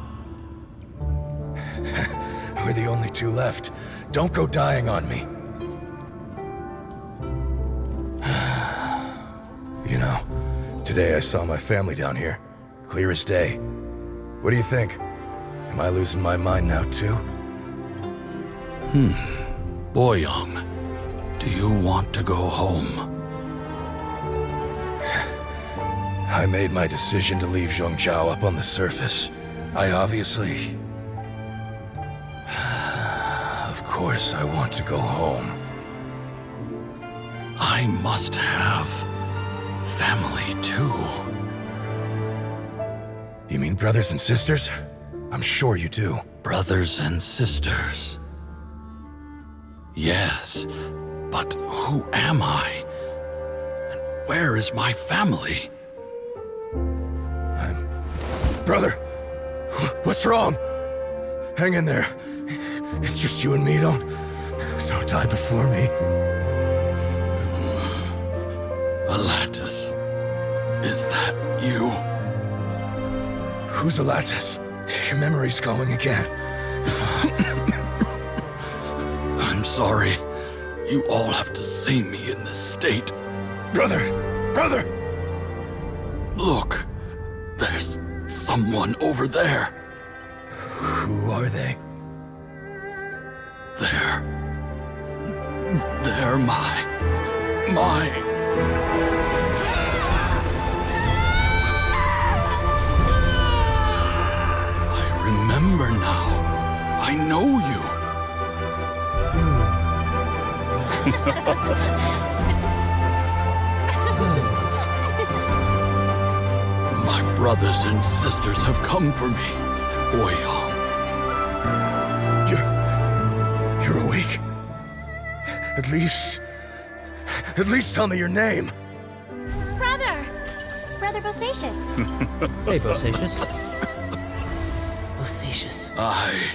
We're the only two left. Don't go dying on me. You know, today I saw my family down here. Clear as day. What do you think? Am I losing my mind now, too? Boyoung, do you want to go home? I made my decision to leave Zhongzhou up on the surface. I obviously... Of course I want to go home. I must have family too. You mean brothers and sisters? I'm sure you do. Brothers and sisters. Yes, but who am I? And where is my family? Brother! What's wrong? Hang in there. It's just you and me, don't die before me. Alatus, is that you? Who's Alatus? Your memory's going again. I'm sorry. You all have to see me in this state. Brother! Brother! Look, there's someone over there. Who are they? They're my... I remember now. I know you. My brothers and sisters have come for me, Boyoung. You're awake? At least tell me your name. Brother Bosacious. Hey, Bosacious. Bosacious. I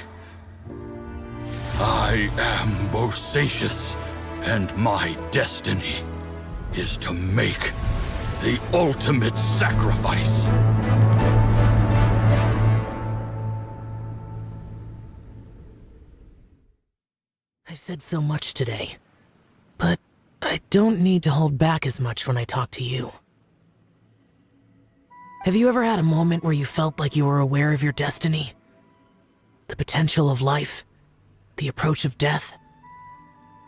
am Bosacious, and my destiny is to make the ultimate sacrifice. I've said so much today, but I don't need to hold back as much when I talk to you. Have you ever had a moment where you felt like you were aware of your destiny? The potential of life? The approach of death?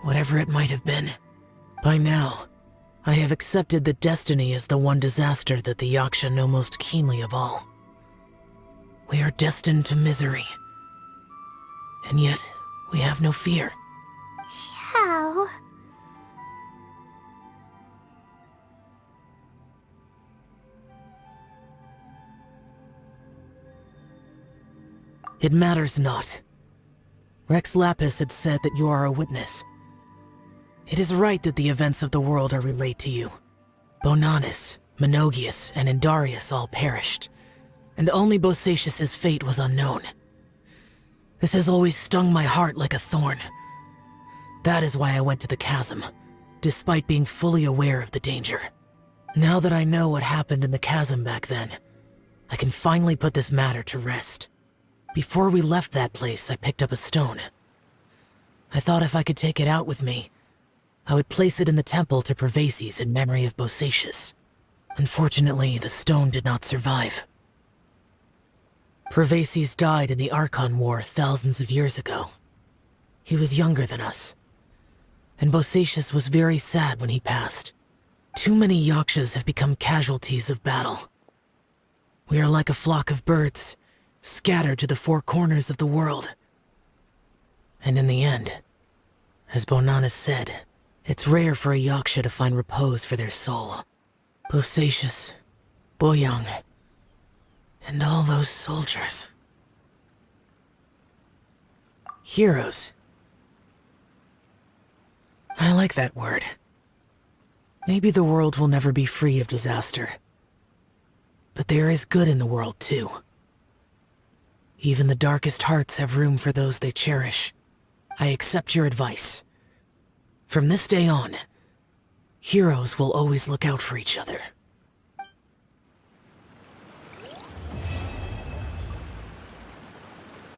Whatever it might have been. By now, I have accepted that destiny is the one disaster that the Yaksha know most keenly of all. We are destined to misery. And yet, we have no fear. Xiao. It matters not. Rex Lapis had said that you are a witness. It is right that the events of the world are relayed to you. Bonanis, Menogias, and Indarius all perished, and only Bosacious's fate was unknown. This has always stung my heart like a thorn. That is why I went to the chasm, despite being fully aware of the danger. Now that I know what happened in the chasm back then, I can finally put this matter to rest. Before we left that place, I picked up a stone. I thought if I could take it out with me, I would place it in the temple to Pervases in memory of Bosacious. Unfortunately, the stone did not survive. Pervases died in the Archon War thousands of years ago. He was younger than us, and Bosacious was very sad when he passed. Too many Yakshas have become casualties of battle. We are like a flock of birds, scattered to the four corners of the world. And in the end, as Bonanis said, it's rare for a Yaksha to find repose for their soul. Bosacious, Boyoung, and all those soldiers. Heroes. I like that word. Maybe the world will never be free of disaster. But there is good in the world, too. Even the darkest hearts have room for those they cherish. I accept your advice. From this day on, heroes will always look out for each other.